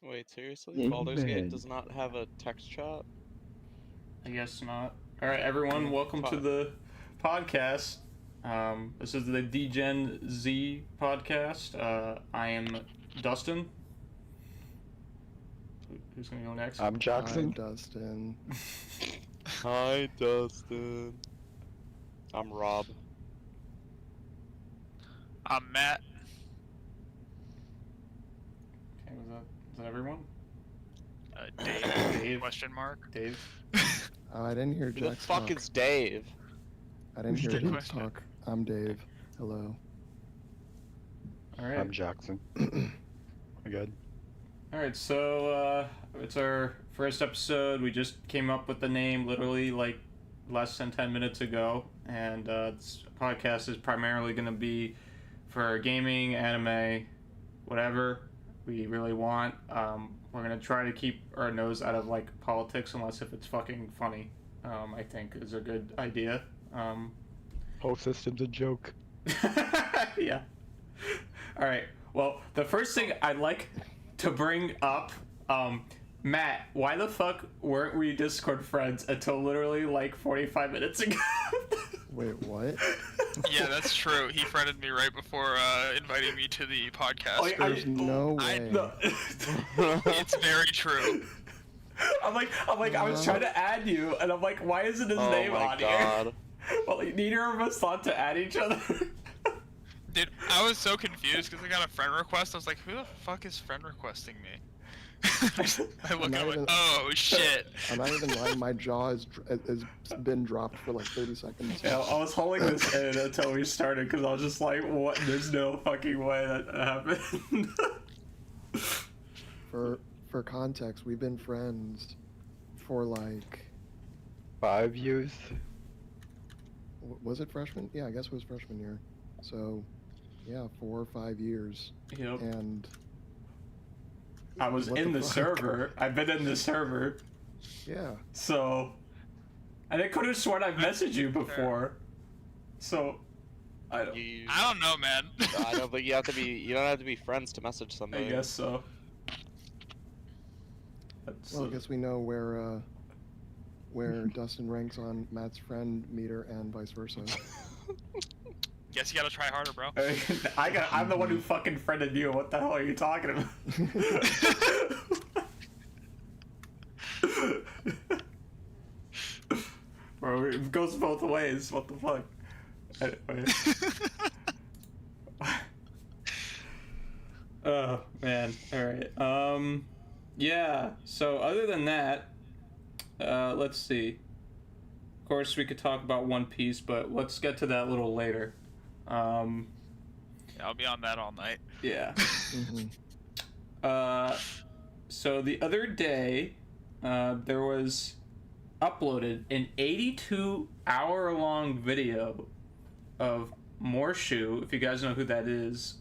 Wait, seriously? Baldur's Gate does not have a text chat? I guess not. Alright, everyone, welcome to the podcast. This is the Degen Z Podcast. I am Dustin. Who's gonna go next? I'm Jackson. Hi, Dustin. Hi, Dustin. I'm Rob. I'm Matt. Okay, is that everyone? Dave. Dave. Question mark. Dave. I didn't hear Who the Jack's fuck talk. is Dave? I didn't hear Good Jack's question. talk. I'm Dave. Hello. Alright. I'm Jackson. We're good. Alright, so it's our first episode. We just came up with the name literally like less than 10 minutes ago, and this podcast is primarily going to be for gaming, anime, whatever we really want. We're going to try to keep our nose out of like politics unless if it's fucking funny. I think is a good idea. Whole system's a joke. Yeah. Alright, well, the first thing I'd like to bring up, Matt, why the fuck weren't we Discord friends until literally like 45 minutes ago? Wait, what? Yeah, that's true. He friended me right before inviting me to the podcast. Like, There's no way. No. It's very true. I'm like, I was trying to add you, and I'm like, why isn't his Oh name my on god. here? Well, like, neither of us thought to add each other. Dude, I was so confused because I got a friend request. I was like, who the fuck is friend requesting me? I look and I'm like, oh shit. I'm not even lying. My jaw has been dropped for like 30 seconds. Yeah, I was holding this in until we started because I was just like, what? There's no fucking way that happened. For context, we've been friends for like 5 years. was it freshman? Yeah, I guess it was freshman year. So, yeah, 4 or 5 years. Yep. And I was what in the fuck? server. I've been in the server. Yeah. So, and I could have sworn I've messaged you before. So, I don't. I don't know, man. I don't think you have to be. You don't have to be friends to message I somebody. guess so. That's, Well, I guess we know where Dustin ranks on Matt's friend meter and vice versa. Guess you gotta try harder, bro. I'm the one who fucking friended you. What the hell are you talking about? Bro, it goes both ways. What the fuck? Anyway. Oh man. All right. Yeah. So other than that, let's see. Of course, we could talk about One Piece, but let's get to that a little later. Yeah, I'll be on that all night. Yeah. Mhm. So the other day, there was uploaded an 82-hour-long video of Morshu, if you guys know who that is,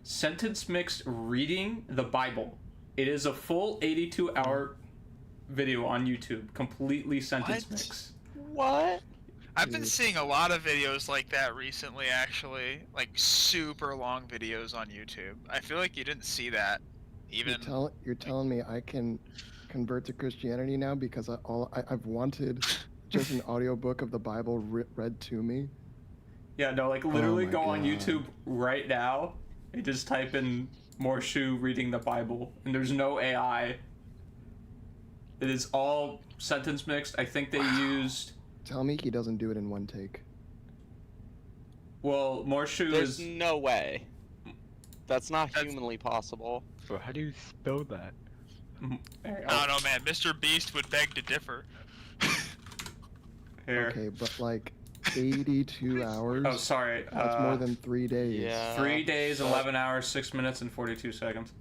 sentence mixed reading the Bible. It is a full 82-hour video on YouTube, completely sentence What? mixed. What? I've been Dude. seeing a lot of videos like that recently, actually. Like, super long videos on YouTube. I feel like you didn't see that. Even... You're telling me I can convert to Christianity now because I've wanted just an audiobook of the Bible read to me. Yeah, no, like literally my go on God. YouTube right now and just type in Morshu reading the Bible, and there's no AI. It is all sentence mixed. I think they used. Tell me he doesn't do it in one take. Well, Morshu There's is. no way. That's not humanly possible. Bro, how do you spell that? Here, I don't know, man. Mr. Beast would beg to differ. here. Okay, but like 82 hours? Oh, sorry. That's more than 3 days. Yeah. 3 days, 11 hours, 6 minutes, and 42 seconds.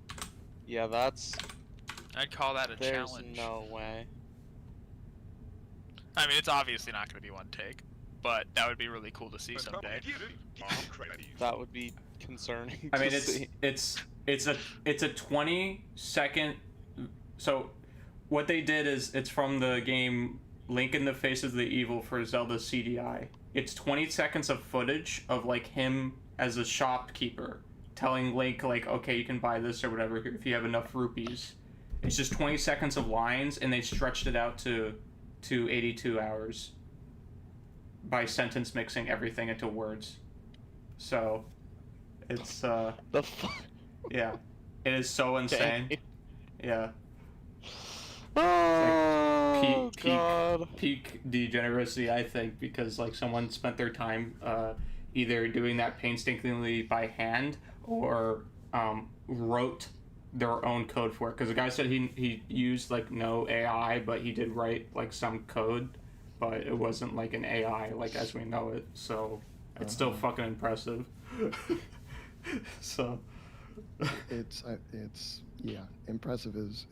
Yeah, that's. I'd call that a There's challenge. no way. I mean, it's obviously not going to be one take, but that would be really cool to see someday. That would be concerning. I mean, to see. it's a 20-second. So, what they did is it's from the game Link in the Faces of the Evil for Zelda CDI. It's 20 seconds of footage of like him as a shopkeeper telling Link like, okay, you can buy this or whatever if you have enough rupees. It's just 20 seconds of lines, and they stretched it out to 82 hours by sentence mixing everything into words. So it's The fuck? yeah, it is so insane. Yeah. Oh, God. Peak degeneracy, I think, because like someone spent their time either doing that painstakingly by hand or wrote their own code for it. Because the guy said he used like no AI, but he did write like some code, but it wasn't like an AI like as we know it. So it's still fucking impressive. So It's yeah, impressive is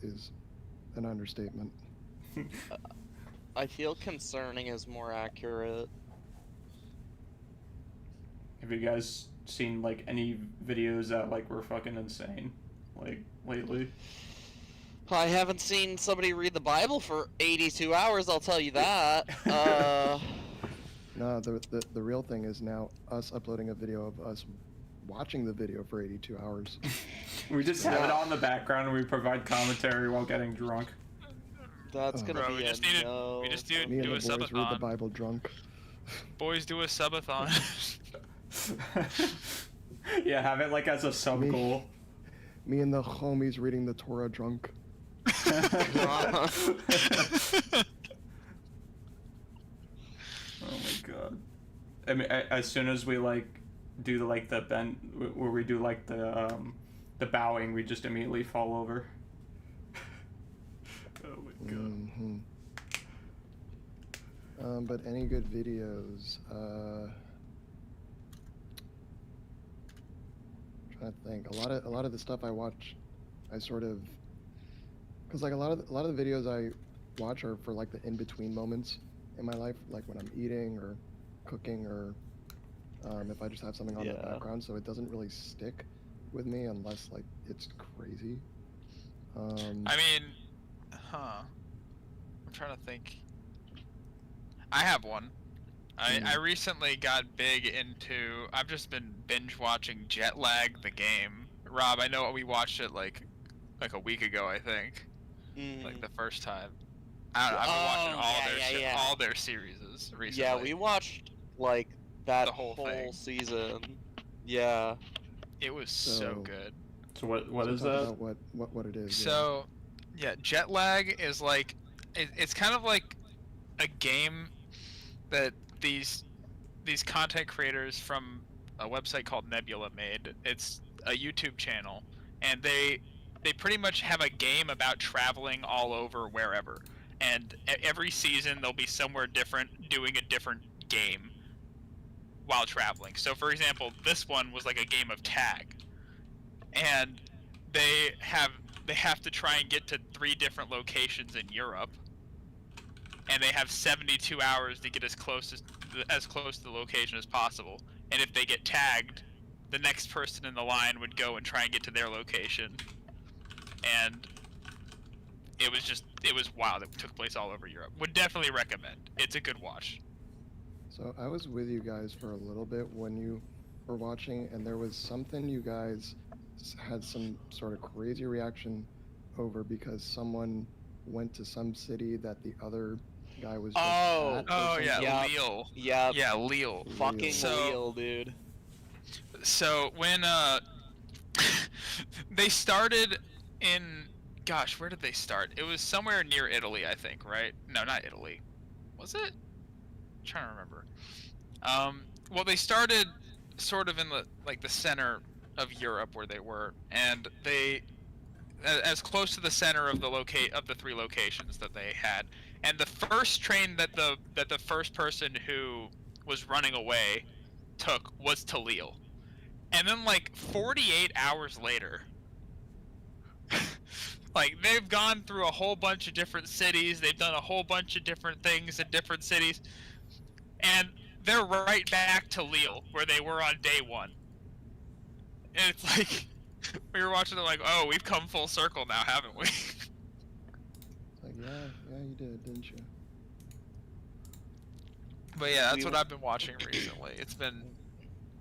an understatement. I feel concerning is more accurate. have you guys seen like any videos that like were fucking insane like lately? I haven't seen somebody read the Bible for 82 hours, I'll tell you that. No, the real thing is now us uploading a video of us watching the video for 82 hours. We just have it on in the background and we provide commentary while getting drunk. That's gonna Bro, be we a just need no. we just Me do and a the boys read the subathon. Bible drunk. Boys do a subathon. Yeah, have it like as a sub Me. goal. Me and the homies reading the Torah drunk. Oh my god. I mean, as soon as we like do the bend where we do like the bowing, we just immediately fall over. Oh my god. Mm-hmm. But any good videos? Trying to think. A lot of the stuff I watch, I sort of, because like a lot of the videos I watch are for like the in between moments in my life, like when I'm eating or cooking or if I just have something on in the Yeah. background, so it doesn't really stick with me unless like it's crazy. I mean, I'm trying to think. I have one. I recently got big into. I've just been binge watching Jet Lag the game. Rob, I know we watched it like a week ago, I think. Like the first time. I don't know. I've been watching all their all their series recently. Yeah, we watched like that The whole thing. season. Yeah. It was so So- good. So what is talk that? about what it is. So, yeah, Jet Lag is like it's kind of like a game that these content creators from a website called Nebula made. It's a YouTube channel, and they pretty much have a game about traveling all over wherever. And every season they'll be somewhere different, doing a different game while traveling. So, for example, this one was like a game of tag, and they have to try and get to 3 different locations in Europe, and they have 72 hours to get as close to the location as possible. And if they get tagged, the next person in the line would go and try and get to their location. And it was wild. It took place all over Europe. Would definitely recommend. It's a good watch. So I was with you guys for a little bit when you were watching, and there was something you guys had some sort of crazy reaction over because someone went to some city that the other guy was just Oh. at or Oh something. yeah, Yep. Lille. Yeah. Yeah, Lille. Fucking So- real, dude. So when they started in, gosh, where did they start? It was somewhere near Italy, I think, right? No, not Italy. Was it? I'm trying to remember. Well, they started sort of in the center of Europe where they were, and they as close to the center of the 3 locations that they had. And the first train that the first person who was running away took was to Lille. And then like 48 hours later, like they've gone through a whole bunch of different cities, they've done a whole bunch of different things in different cities, and they're right back to Lille where they were on day 1. And it's like we were watching it like, oh, we've come full circle now, haven't we? It's like, yeah, you did, didn't you? But yeah, that's We what w- I've been watching recently. It's been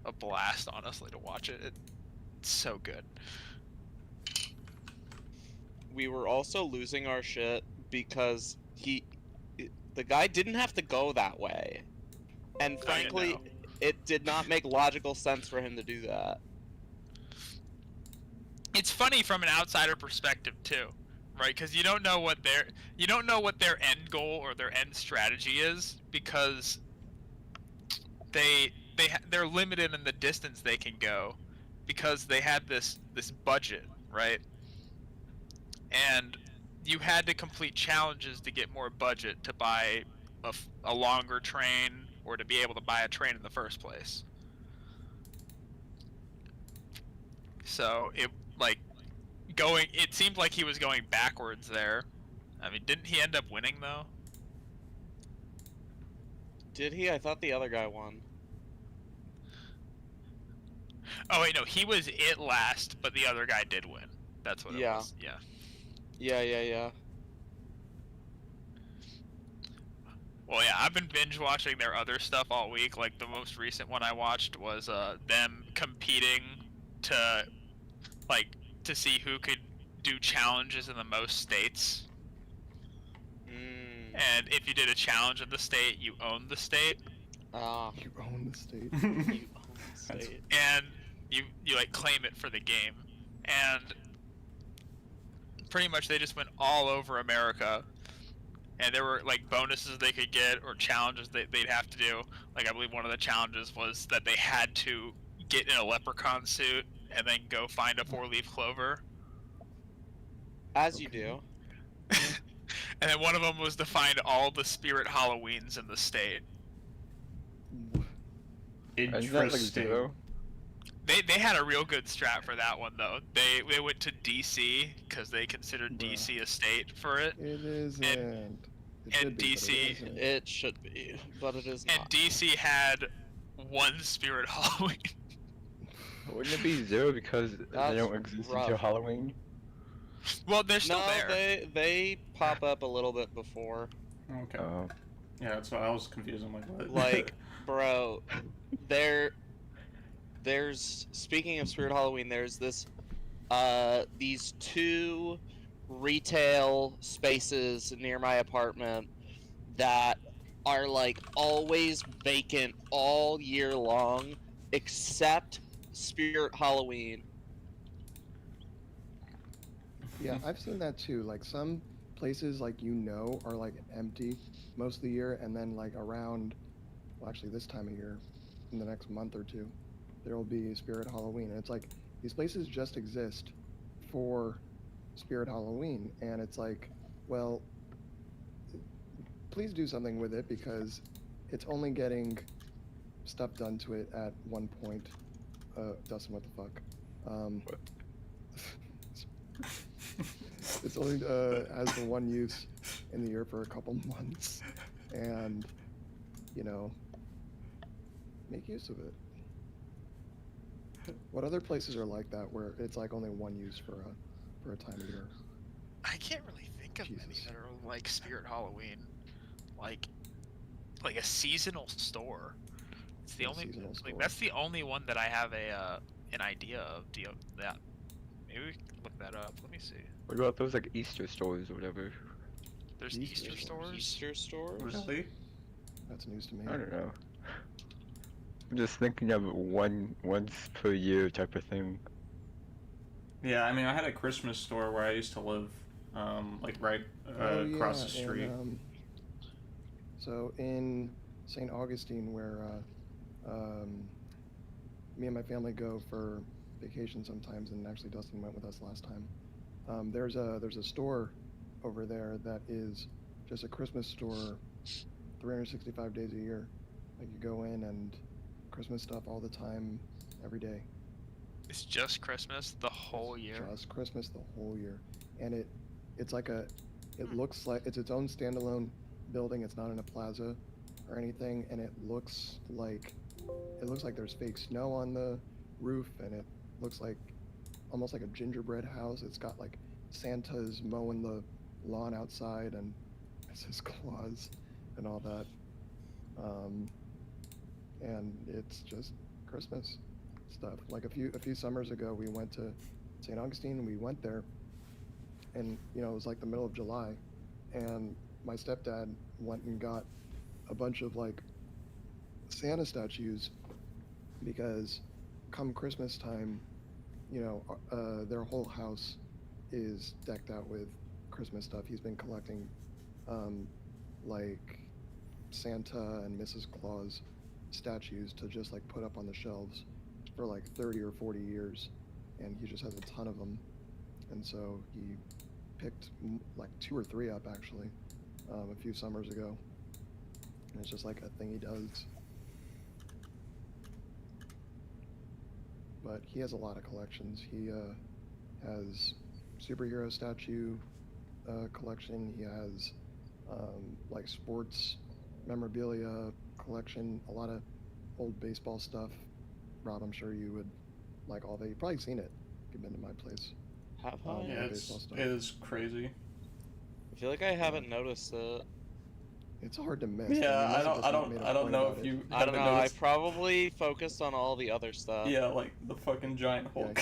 a blast, honestly, to watch it. It's so good. we were also losing our shit because the guy didn't have to go that way, and frankly, know. it did not make logical sense for him to do that. It's funny from an outsider perspective too, right? Because you don't know what their end goal or their end strategy is, because they're limited in the distance they can go because they had this budget, right? And you had to complete challenges to get more budget to buy a longer train, or to be able to buy a train in the first place. So it seemed like he was going backwards there. I mean, didn't he end up winning though? Did he? I thought the other guy won. Oh wait, no, he was it last, but the other guy did win. That's what it was. Yeah. Yeah. Well, yeah, I've been binge watching their other stuff all week. Like, the most recent one I watched was them competing to see who could do challenges in the most states. And if you did a challenge in the state, you owned the state. You own the state. You own the state. And you like claim it for the game. And pretty much they just went all over America. And there were like bonuses they could get, or challenges they'd have to do. Like, I believe one of the challenges was that they had to get in a leprechaun suit and then go find a 4-leaf clover. As you do. And then one of them was to find all the spirit Halloweens in the state. Interesting. They had a real good strat for that one though. They went to DC because they considered DC a state for it. It isn't. And DC, It should be, but it is not. and DC had one spirit Halloween. Wouldn't it be 0 because That's they don't exist rough. until Halloween? Well, they're still No, there. they pop up a little bit before. Okay. Oh. Yeah, that's why I was confused. I'm like, what? Like, bro, there's speaking of Spirit Halloween, there's these 2 retail spaces near my apartment that are like always vacant all year long, except Spirit Halloween. Yeah, I've seen that too. Like, some places, like, are like empty most of the year, and then like around, well, actually this time of year, in the next month or 2, there will be Spirit Halloween, and it's like these places just exist for Spirit Halloween, and it's like, well, please do something with it, because it's only getting stuff done to it at one point. Dustin, what the fuck? It's only has the one use in the year for a couple months, and make use of it. What other places are like that, where it's like only one use for a time of year? I can't really think of many Jesus. that are like Spirit Halloween, like a seasonal store. It's the A only seasonal store. that's the only one that I have an idea of. Do you have that? Maybe we can look that up. Let me see. What about those like Easter stores or whatever? There's Easter Easter stores. stores. Easter stores? Really? That's news to me. I don't know. I'm just thinking of once per year type of thing. Yeah, I mean, I had a Christmas store where I used to live, like right across the street. So in St. Augustine, where me and my family go for vacation sometimes, and actually Dustin went with us last time. There's a store over there that is just a Christmas store, 365 days a year. Like, you go in and Christmas stuff all the time, every day. It's just Christmas the whole year. Just Christmas the whole year, and it's like it looks like it's its own standalone building. It's not in a plaza or anything, and it looks like there's fake snow on the roof, and it looks like almost like a gingerbread house. It's got like Santa's mowing the lawn outside, and it says Claus and all that. And it's just Christmas stuff. Like a few summers ago, we went to St. Augustine, and we went there, and it was like the middle of July, and my stepdad went and got a bunch of like Santa statues because come Christmas time, their whole house is decked out with Christmas stuff. He's been collecting like Santa and Mrs. Claus statues to just like put up on the shelves for like 30 or 40 years, and he just has a ton of them. And so he picked like 2 or 3 up actually a few summers ago, and it's just like a thing he does. But he has a lot of collections. He has superhero statue collection. He has like sports memorabilia collection, a lot of old baseball stuff. Rob, I'm sure you would like all that. You've probably seen it if you've been to my place. Have I? all Yeah, the it's baseball stuff. it is crazy. I feel like I haven't noticed it. It's hard to miss. Yeah, I I must have don't just not made a I don't point know about if it. you I don't haven't know. I noticed. probably focused on all the other stuff. Yeah, like the fucking giant Hulk.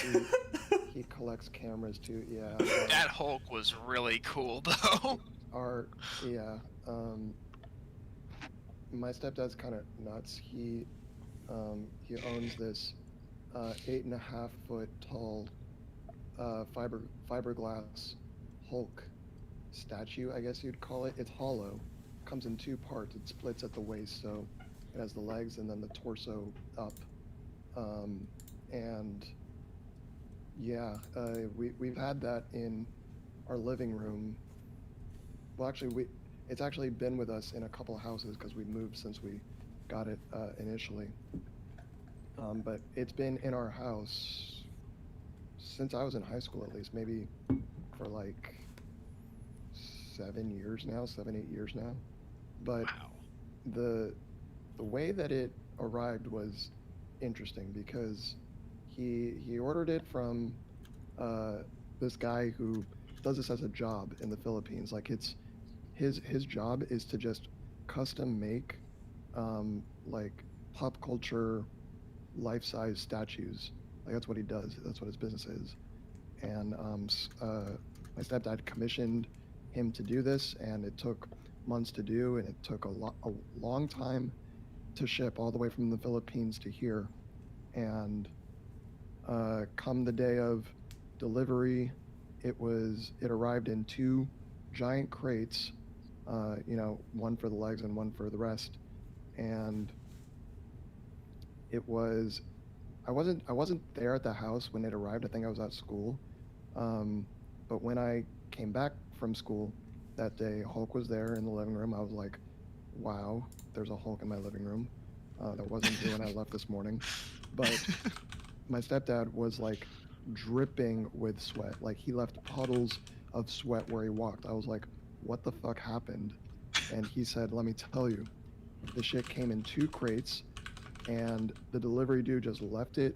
He collects cameras too. Yeah. That Hulk was really cool though. Art. Yeah. My stepdad's kind of nuts. He owns this 8.5 foot tall fiberglass Hulk statue, I guess you'd call it. It's hollow. Comes in 2 parts. It splits at the waist, so it has the legs and then the torso up. And yeah, we've had that in our living room. Well, actually, it's actually been with us in a couple of houses because we moved since we got it initially. But it's been in our house since I was in high school, at least, maybe for like 7 years now, 7, 8 years now. But Wow. the way that it arrived was interesting because he ordered it from this guy who does this as a job in the Philippines. Like it's his job is to just custom make like pop culture life-size statues. Like that's what he does. That's what his business is. And my stepdad commissioned him to do this, and it took months to do, and it took a long time to ship all the way from the Philippines to here. And come the day of delivery, it arrived in 2 giant crates, one for the legs and one for the rest. And I wasn't there at the house when it arrived. I think I was at school. But when I came back from school that day, Hulk was there in the living room. I was like, wow, there's a Hulk in my living room. That wasn't here when I left this morning. But my stepdad was like dripping with sweat. Like he left puddles of sweat where he walked. I was like, what the fuck happened? And he said, let me tell you, the shit came in 2 crates, and the delivery dude just left it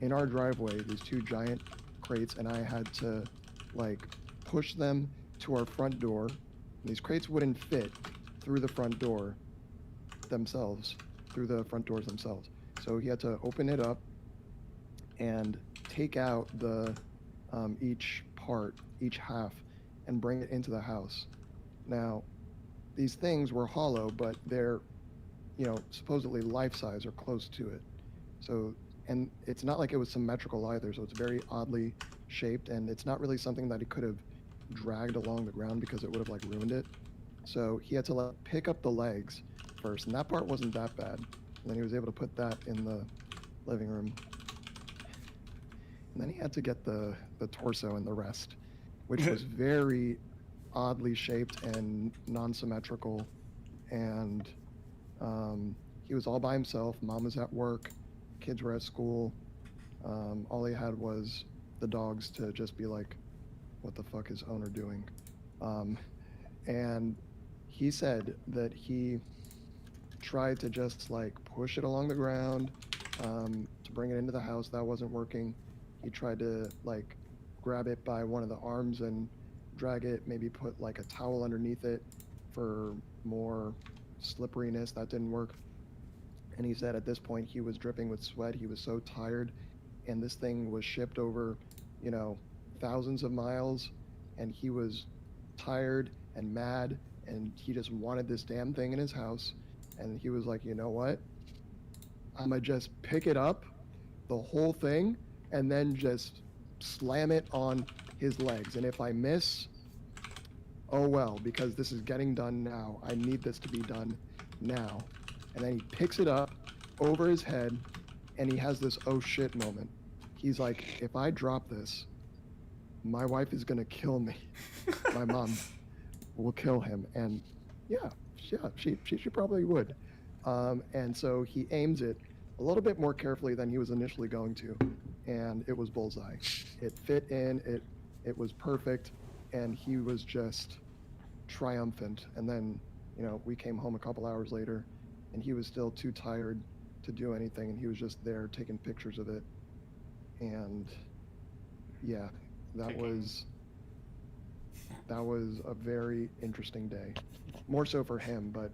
in our driveway, these 2 giant crates, and I had to like push them to our front door. These crates wouldn't fit through the front door themselves, through the front doors themselves. So he had to open it up and take out the each part, each half, and bring it into the house. Now, these things were hollow, but they're, supposedly life-size or close to it. So, and it's not like it was symmetrical either, so it's very oddly shaped, and it's not really something that he could have dragged along the ground because it would have like ruined it. So he had to like pick up the legs first, and that part wasn't that bad. And then he was able to put that in the living room. And then he had to get the torso and the rest, which was very oddly shaped and non-symmetrical. And he was all by himself. Mom was at work, kids were at school. All he had was the dogs to just be like, what the fuck is owner doing? And he said that he tried to just like push it along the ground to bring it into the house. That wasn't working. He tried to like grab it by one of the arms and drag it, maybe put like a towel underneath it for more slipperiness. That didn't work. And he said at this point he was dripping with sweat. He was so tired, and this thing was shipped over, thousands of miles, and he was tired and mad, and he just wanted this damn thing in his house, and he was like, you know what? I'm gonna just pick it up, the whole thing, and then just slam it on his legs. And if I miss, oh well, because this is getting done now. I need this to be done now. And then he picks it up over his head, and he has this oh shit moment. He's like, if I drop this, my wife is gonna kill me. My mom will kill him. And yeah, she probably would. And so he aims it a little bit more carefully than he was initially going to, and it was bullseye. It fit in, it was perfect, and he was just triumphant. And then, you know, we came home a couple hours later, and he was still too tired to do anything, and he was just there taking pictures of it. And yeah, that was a very interesting day. More so for him, but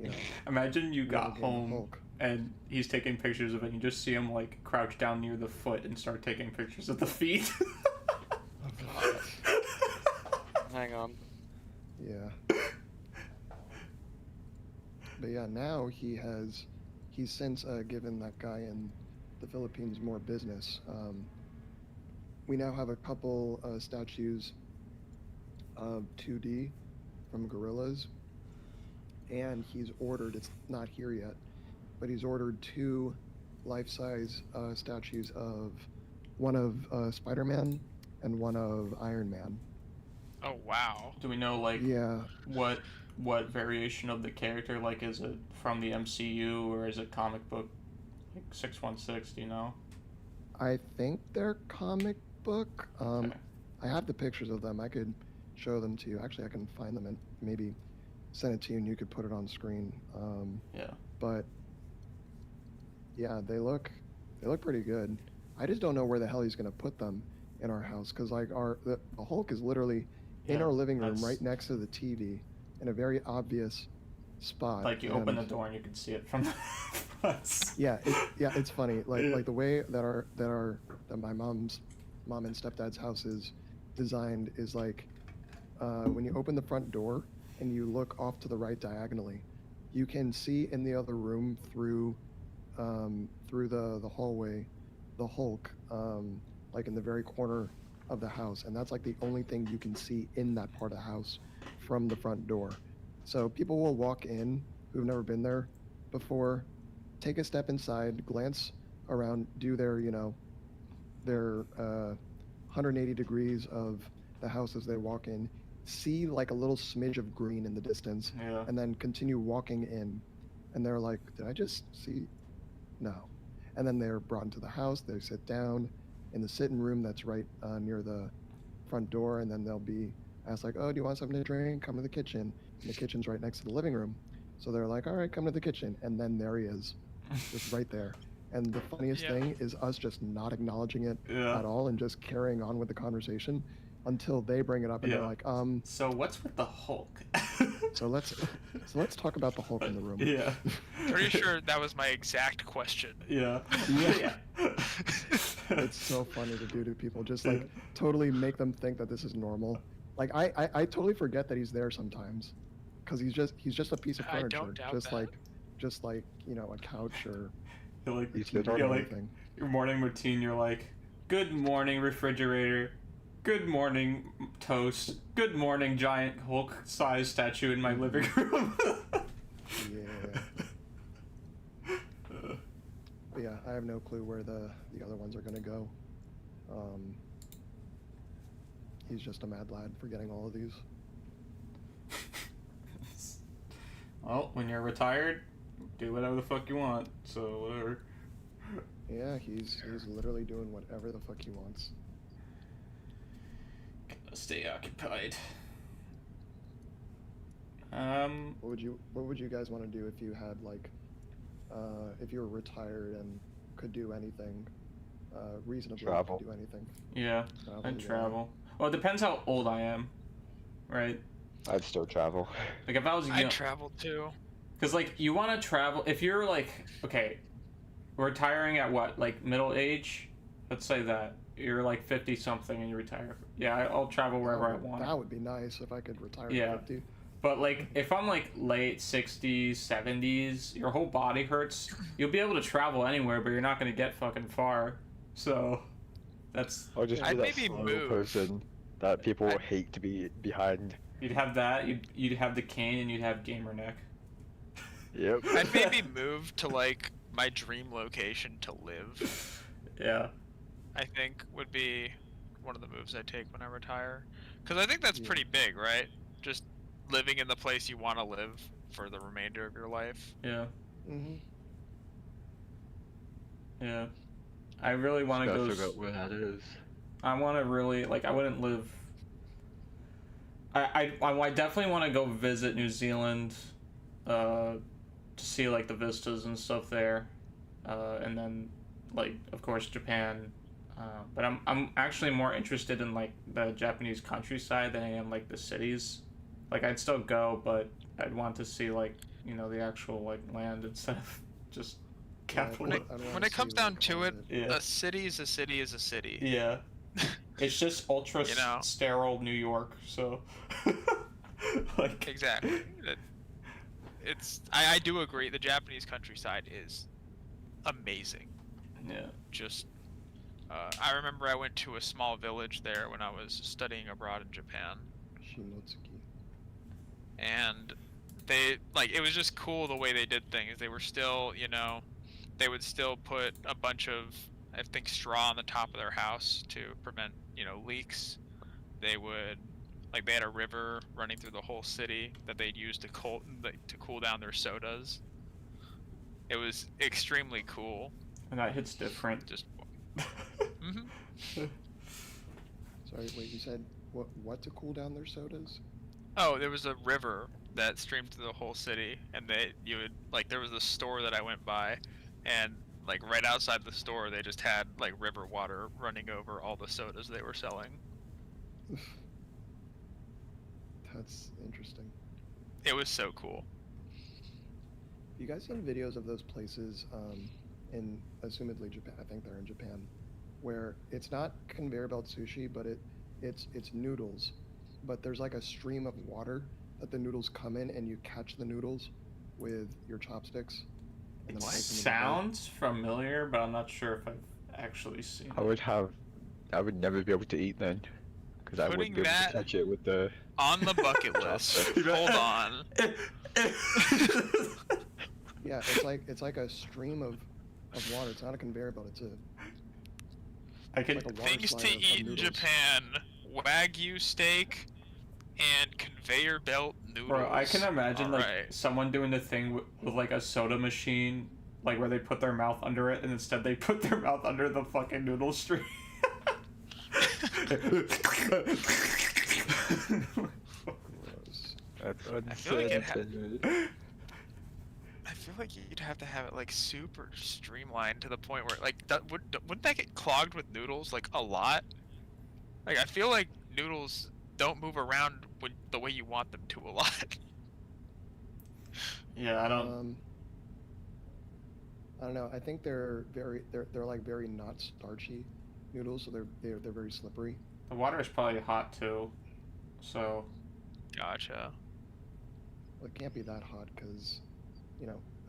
you know. Imagine you got Little game of home Hulk. and he's taking pictures of it, and you just see him like crouch down near the foot and start taking pictures of the feet. Hang on. Yeah. But yeah, now he's since given that guy in the Philippines more business. We now have a couple statues of 2D from gorillas, and he's ordered, it's not here yet, but he's ordered 2 life-size statues of one of Spider-Man and one of Iron Man. Oh wow. Do we know like Yeah. what variation of the character? Like, is it from the MCU or is it comic book? Like 616, do you know? I think they're comic book. Okay. I have the pictures of them. I could show them to you. Actually, I can find them and maybe send it to you, and you could put it on screen. Yeah. But yeah, they look pretty good. I just don't know where the hell he's gonna put them in our house, because like the Hulk is literally in Yeah, our living room, that's- right next to the TV, in a very obvious spot. Like you open the and- door and you can see it from the front. Yeah, it's funny. Like Yeah. like the way that my mom's mom and stepdad's house is designed is like when you open the front door and you look off to the right diagonally, you can see in the other room through the hallway the Hulk, like in the very corner of the house, and that's like the only thing you can see in that part of the house from the front door. So people will walk in who've never been there before, take a step inside, glance around, do their 180 degrees of the house as they walk in, see like a little smidge of green in the distance, Yeah. and then continue walking in, and they're like, did I just see? No. And then they're brought into the house, they sit down in the sitting room that's right near the front door, and then they'll be asked like, oh, do you want something to drink? Come to the kitchen. And the kitchen's right next to the living room. So they're like, all right, come to the kitchen. And then there he is, just right there. And the funniest Yeah. thing is us just not acknowledging it Yeah. at all and just carrying on with the conversation until they bring it up and Yeah. they're like, So what's with the Hulk? so let's talk about the Hulk in the room. Yeah. Pretty sure that was my exact question. Yeah. Yeah. It's so funny to do to people, just like totally make them think that this is normal. Like I totally forget that he's there sometimes, because he's just a piece of I don't furniture, doubt just that. like a couch or You're like, You TV sit or on you're like anything. your morning routine. You're like, good morning refrigerator, good morning toast, good morning giant Hulk-sized statue in my living room. Yeah. But yeah, I have no clue where the other ones are gonna go. He's just a mad lad for getting all of these. Well, when you're retired, do whatever the fuck you want. So whatever. Yeah, he's literally doing whatever the fuck he wants. Gotta stay occupied. What would you guys want to do if you had like if you were retired and could do anything reasonably Travel. could do anything? Yeah, I'd travel. Well, it depends how old I am, right? I'd still travel. Like if I was I young, traveled too. because like you want to travel. If you're like, okay, retiring at what, like middle age? Let's say that. you're like 50 something and you retire. Yeah, I'll travel wherever I want. That would be nice if I could retire Yeah. at 50. But like, if I'm like late 60s, 70s, your whole body hurts. You'll be able to travel anywhere, but you're not gonna get fucking far. So, that's. I'll just be I'd that maybe slow move. person that people hate to be behind. You'd have that. You'd have the cane, and you'd have gamer neck. Yep. I'd maybe move to like my dream location to live. Yeah. I think would be one of the moves I take when I retire, because I think that's Yeah. pretty big, right? Just living in the place you want to live for the remainder of your life. Yeah. Mm-hmm. Yeah. I really want to Gotta go. figure out where that is. I want to really like. I wouldn't live. I definitely want to go visit New Zealand, to see like the vistas and stuff there, and then like of course Japan, but I'm actually more interested in like the Japanese countryside than I am like the cities. Like I'd still go, but I'd want to see like the actual like land instead of just capital. When it comes down to it, Yeah. a city is a city is a city. Yeah. It's just ultra You know? sterile New York, so like Exactly. I do agree. The Japanese countryside is amazing. yeah. Just I remember I went to a small village there when I was studying abroad in Japan, Shinotsuki. and they it was just cool the way they did things. They were still, they would still put a bunch of, I think, straw on the top of their house to prevent, leaks. They would, they had a river running through the whole city that they'd use to cool down their sodas. It was extremely cool. And that hits different. Just, Sorry, wait, you said what to cool down their sodas? Oh, there was a river that streamed through the whole city, and there was a store that I went by, and right outside the store they just had river water running over all the sodas they were selling. That's interesting. It was so cool. You guys seen videos of those places in assumedly Japan? I think they're in Japan, where it's not conveyor belt sushi, but it's noodles, but there's like a stream of water that the noodles come in, and you catch the noodles with your chopsticks. It then place them in the bowl. sounds familiar, but I'm not sure if I've actually seen I would never be able to eat then, because I Putting wouldn't be able that- to catch it with the. On the bucket list. Hold on. Yeah, it's like a stream of water. It's not a conveyor belt. It's I can. like a water Things slide to of eat in noodles. Japan: Wagyu steak and conveyor belt noodles. Bro, I can imagine Alright. someone doing the thing with a soda machine, where they put their mouth under it, and instead they put their mouth under the fucking noodle stream. Gross. That's I feel like it unsanitary. I feel like you'd have to have it super streamlined to the point where wouldn't that get clogged with noodles a lot? I feel like noodles don't move around the way you want them to a lot. Yeah, I don't. I don't know. I think they're very not starchy noodles, so they're very slippery. The water is probably hot too, so. Gotcha. Well, it can't be that hot because,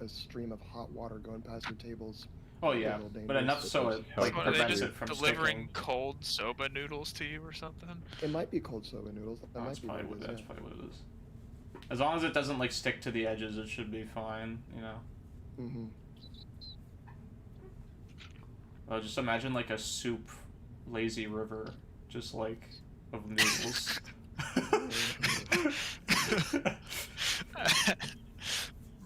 a stream of hot water going past your tables. Oh is a yeah, little but dangerous. enough so it Like, What, are they prevents just it from delivering sticking. cold soba noodles to you or something? It might be cold soba noodles. That That's might be probably what it is. that's probably what it is. As long as it doesn't stick to the edges, it should be fine. Mm-hmm. Well, just imagine a soup, lazy river, just of noodles.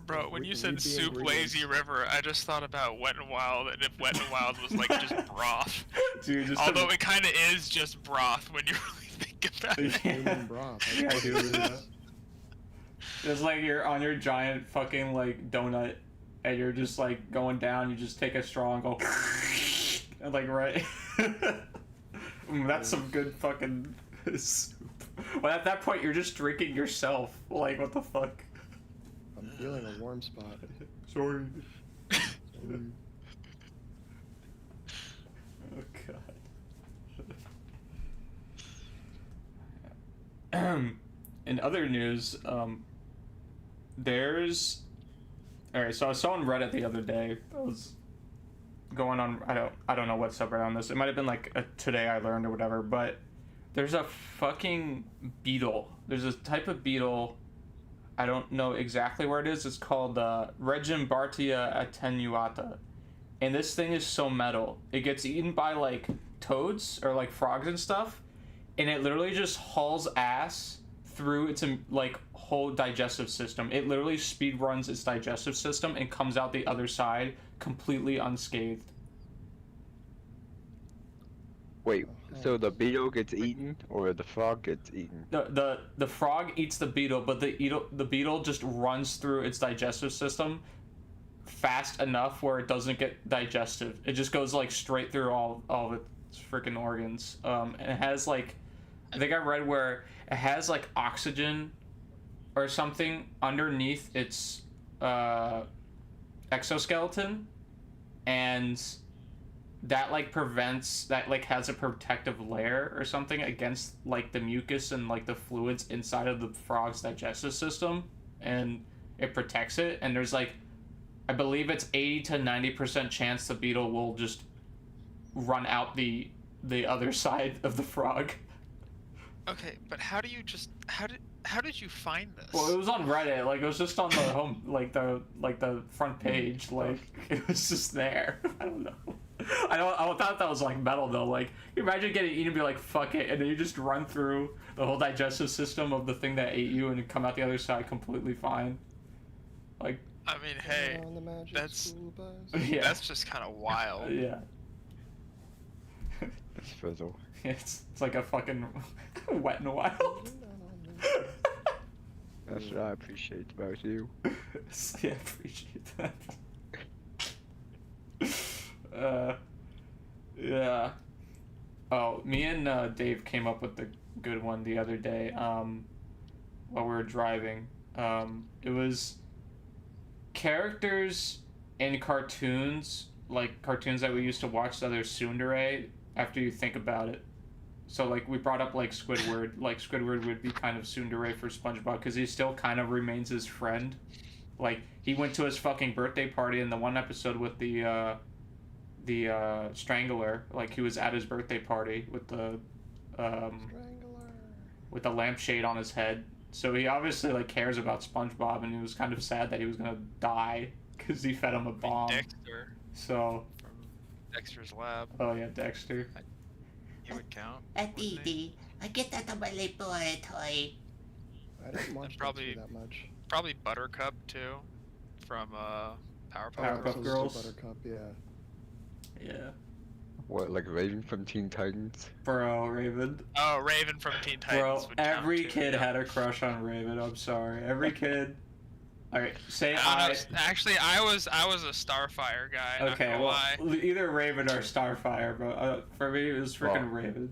Bro, when you said Read the soup ingredients. lazy river, I just thought about Wet n Wild, and if Wet n Wild was just broth. Dude, just Although it kind of is just broth when you really think about it. Almond broth. Yeah, dude. It's you're on your giant fucking donut, and you're just going down. You just take a straw and go, and right. That's some good fucking soup. Well, at that point, you're just drinking yourself. What the fuck? I'm feeling a warm spot. Sorry. Oh god. in other news, there's... Alright, so I saw on Reddit the other day, I was going on, I don't know what subreddit on this, it might have been like a Today I Learned or whatever, but there's a fucking beetle. There's a type of beetle, I don't know exactly where it is, it's called Regimbartia attenuata. And this thing is so metal. It gets eaten by like toads or like frogs and stuff, and it literally just hauls ass through its like whole digestive system. It literally speed runs its digestive system and comes out the other side completely unscathed. Wait, so the beetle gets eaten, or the frog gets eaten? The frog eats the beetle, but the beetle just runs through its digestive system fast enough where it doesn't get digestive. It just goes like straight through all of its freaking organs. And it has like, I think I read where it has like oxygen or something underneath its exoskeleton, and that like prevents, that like has a protective layer or something against like the mucus and like the fluids inside of the frog's digestive system, and it protects it. And there's like, I believe it's 80 to 90% chance the beetle will just run out the other side of the frog. Okay, but how did you find this? Well, it was on Reddit. Like, it was just on the home, like the front page. Like, it was just there. I don't know. I thought that was like metal though. Like, you imagine getting eaten and be like, fuck it, and then you just run through the whole digestive system of the thing that ate you and come out the other side completely fine. Like, I mean, hey, that's yeah, that's just kind of wild. yeah. It's fizzle. It's like a fucking Wet and Wild. That's what I appreciate about you. Yeah, appreciate that. Yeah. Oh, me and Dave came up with the good one the other day. While we were driving. It was characters in cartoons, like cartoons that we used to watch that are tsundere. After you think about it. So, like, we brought up, like, Squidward. Like, Squidward would be kind of tsundere for SpongeBob, because he still kind of remains his friend. Like, he went to his fucking birthday party in the one episode with the Strangler. Like, he was at his birthday party with the lampshade on his head. So he obviously, like, cares about SpongeBob, and he was kind of sad that he was gonna die, because he fed him a bomb. Dexter So... from Dexter's Lab. Oh, yeah, Dexter. He would count. Titi, nakita ka balay po toy. I didn't watch Probably- that much. Probably Buttercup too, from Powerpuff Powerpuff Girls. Girls. Buttercup, yeah. Yeah. What, like Raven from Teen Titans? Bro, Raven. Oh, Raven from Teen Titans. Bro, would count, every too. kid had a crush on Raven. I'm sorry. Every kid. Alright, say I don't know. Actually, I was a Starfire guy. Not Okay, gonna well, lie. either Raven or Starfire, but for me, it was freaking Raven.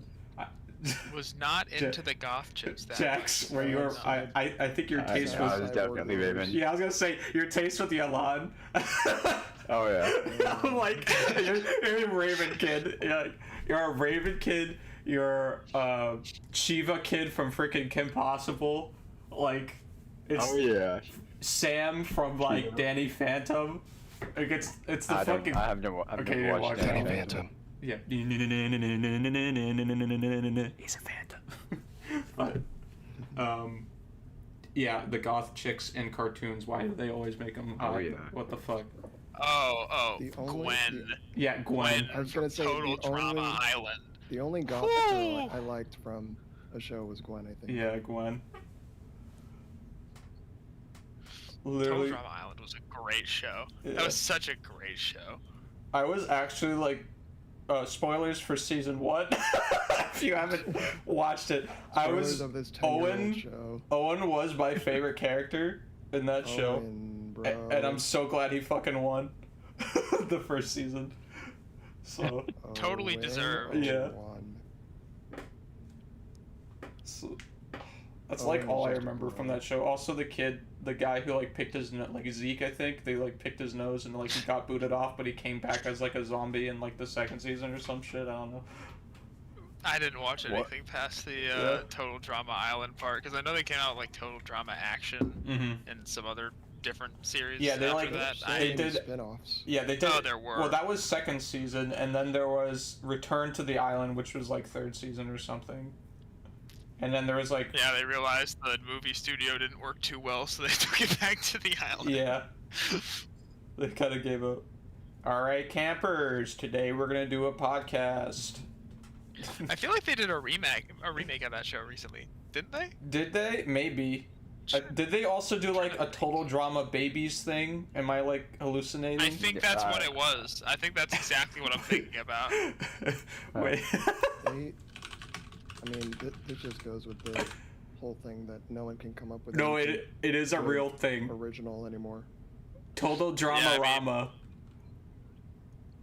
Was not into the goth chicks that Jax, much. where you were, No. I think your taste I was. was definitely Raven. Yeah, I was gonna say your taste with the Elan. Oh yeah. I'm like, you're a Raven kid. Yeah, you're a Raven kid. You're a Shiva kid from freaking Kim Possible. Like, it's Oh yeah. Sam from like Danny Phantom. Like, it's the I fucking. have never Okay, yeah, watched watch Danny Danny Phantom. Yeah. He's a phantom. But, yeah, the goth chicks in cartoons, why do they always make them hot? Oh, yeah. What the fuck? Oh, The only- Gwen. Yeah, Gwen. I was gonna say Total the Drama only, Island. the only goth girl I liked from a show was Gwen, I think. Yeah, Gwen. Total Literally, Drama Island was a great show. Yeah. That was such a great show. I was actually like, spoilers for season 1. If you haven't watched it, I Spoilers was of this 10-year-old Owen. show. Owen was my favorite character in that show. Owen, bro. And I'm so glad he fucking won the first season. So, Totally Owen deserved. Yeah. won. so that's like Owen all was I just a remember from bro. that show. Also, the guy who like picked his like Zeke, I think they like picked his nose and like he got booted off, but he came back as like a zombie in like the second season or some shit. I don't know. I didn't watch What? anything past the Yeah. Total Drama Island part because I know they came out with, like Total Drama Action Mm-hmm. and some other different series. Yeah, they, after like, that. So they many did- spin-offs. Yeah, they did. Oh, there were. Well, that was second season, and then there was Return to the Island, which was like third season or something. And then there was like, Yeah, they realized the movie studio didn't work too well, so they took it back to the island. yeah, they kind of gave up. All right, campers, today we're gonna do a podcast. I feel like they did a remake of that show recently, didn't they? Did they? Maybe. Did they also do like a Total Drama Babies thing? Am I like hallucinating? I think that's what it was. I think that's exactly what I'm thinking about. Wait. I mean, this just goes with the whole thing that no one can come up with No, anything it is a good real thing. original anymore. Total Drama Yeah, I mean- Rama.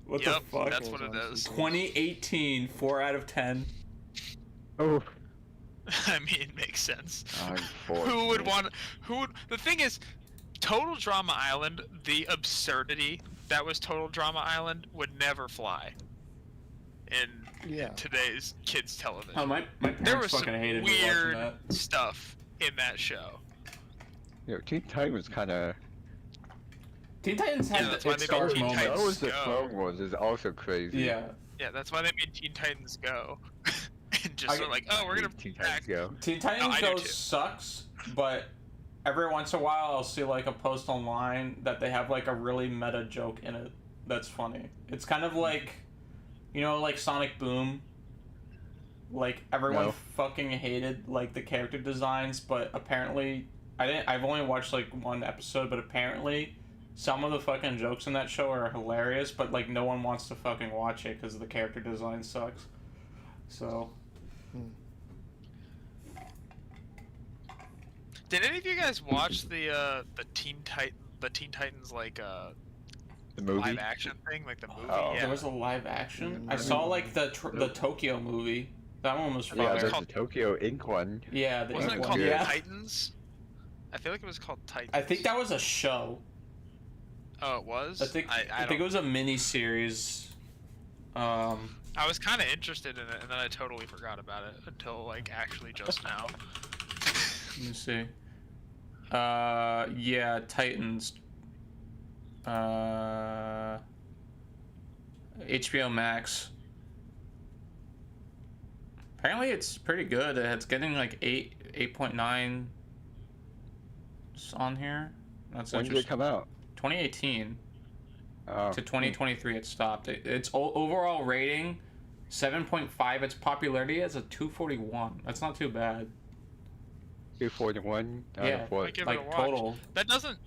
What Yep, the fuck? that's what it is. 2018, 4 out of 10. Oh. I mean, it makes sense. Who would Unfortunate. want? The thing is, Total Drama Island, the absurdity that was Total Drama Island would never fly in Yeah. today's kids television. Oh, my parents there was some fucking hated me watching weird that. stuff in that show. Teen Titans kind of. Teen Titans Yeah, had that's why its they made dark Teen moments. Titans. So was the Go. Clone Wars is also crazy. Yeah. Yeah, that's why they made Teen Titans Go. And just I- were like, oh, we're gonna Teen bring back. Titans Go. Teen Titans I do Go too. sucks, but every once in a while I'll see like a post online that they have like a really meta joke in it that's funny. It's kind of like, you know, like Sonic Boom. Like everyone No. fucking hated like the character designs, but apparently I've only watched like one episode, but apparently some of the fucking jokes in that show are hilarious, but like no one wants to fucking watch it because the character design sucks. So Did any of you guys watch the Teen Titans like The movie. live action thing, like the movie? Oh. Yeah. there was a live action. I Mm. saw like the Tokyo movie. That one was Yeah, fire. there's called- the Tokyo Ink one. Yeah, the Wasn't Ink it one. called Yeah. Titans? I feel like it was called Titans. I think that was a show. Oh, it was. I think I it was a mini series. I was kind of interested in it, and then I totally forgot about it until like actually just now. Let me see. Yeah, Titans. HBO Max. Apparently it's pretty good. It's getting like 8.9 on here. That's When did it interesting. come out? 2018 Oh. to 2023 it stopped. Its overall rating 7.5. Its popularity is a 241. That's not too bad. 241 out Yeah. of what? Might give it a Like watch. total That doesn't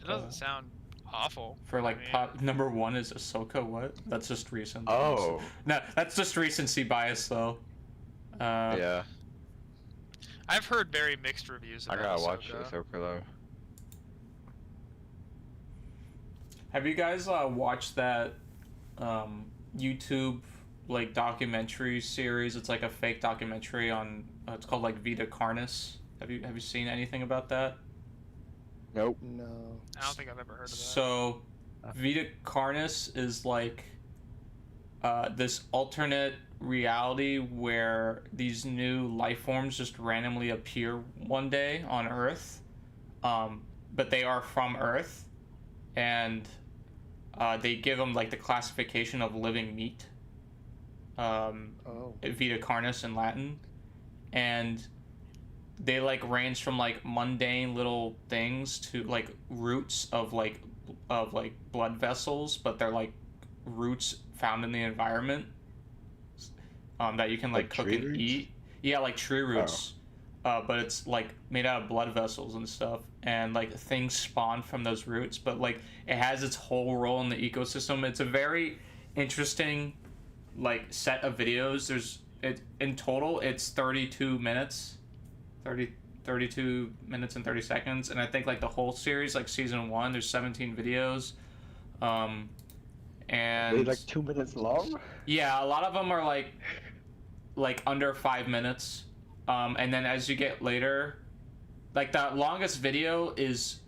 Uh, sound awful. for like I mean, pop number one is Ahsoka. What? That's just recent. Oh. No, that's just recency bias though. Yeah. I've heard very mixed reviews. I About gotta watch Ahsoka. Ahsoka though. Have you guys watched that YouTube like documentary series? It's like a fake documentary on. It's called like Vita Carnis. Have you seen anything about that? Nope. No. I don't think I've ever heard of that. So, Vita Carnis is like this alternate reality where these new life forms just randomly appear one day on Earth, but they are from Earth, and they give them like the classification of living meat, Oh. Vita Carnis in Latin, and they like range from like mundane little things to like roots of like blood vessels, but they're like roots found in the environment that you can like cook tree and roots? eat. Yeah, like tree roots. But it's like made out of blood vessels and stuff, and like things spawn from those roots, but like it has its whole role in the ecosystem. It's a very interesting like set of videos. In total it's 32 minutes 32 minutes and 30 seconds, and I think like the whole series, like season 1, there's 17 videos, and They like 2 minutes long? yeah, a lot of them are like under 5 minutes, and then as you get later, like the longest video is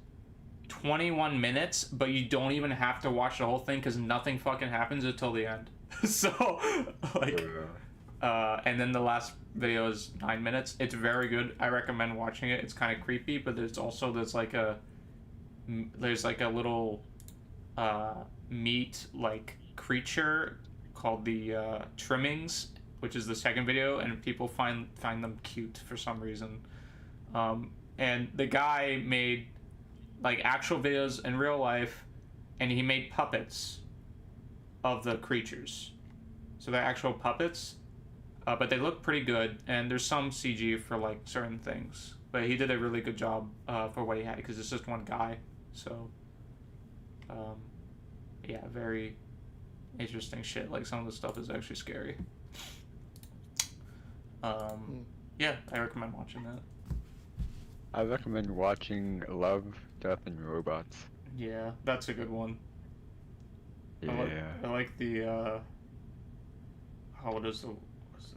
21 minutes, but you don't even have to watch the whole thing because nothing fucking happens until the end. So like and then the last video is 9 minutes. It's very good. I recommend watching it. It's kind of creepy, but there's like a little meat like creature called the trimmings, which is the second video, and people find them cute for some reason. And the guy made like actual videos in real life, and he made puppets of the creatures. So they're actual puppets, but they look pretty good, and there's some CG for like certain things. But he did a really good job for what he had, because it's just one guy. So, yeah, very interesting shit. Like, some of the stuff is actually scary. Yeah, I recommend watching that. I recommend watching Love, Death, and Robots. Yeah, that's a good one. Yeah. I like the, what's the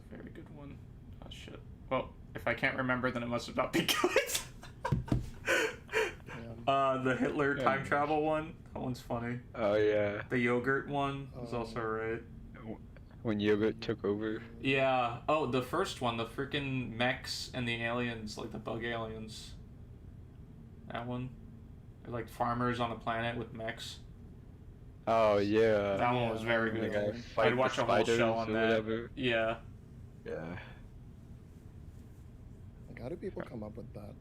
very good one? Oh, shit. Well, if I can't remember, then it must have not been good. The Hitler time travel one. That one's funny. Oh, yeah. The yogurt one was also right. When yogurt took over. Yeah. Oh, the first one, the freaking mechs and the aliens, like the bug aliens. That one. They're like farmers on a planet with mechs. Oh, yeah. That one was very good. Like, I'd watch a whole show on that. Whatever. Yeah. Yeah. Like, how do people come up with that?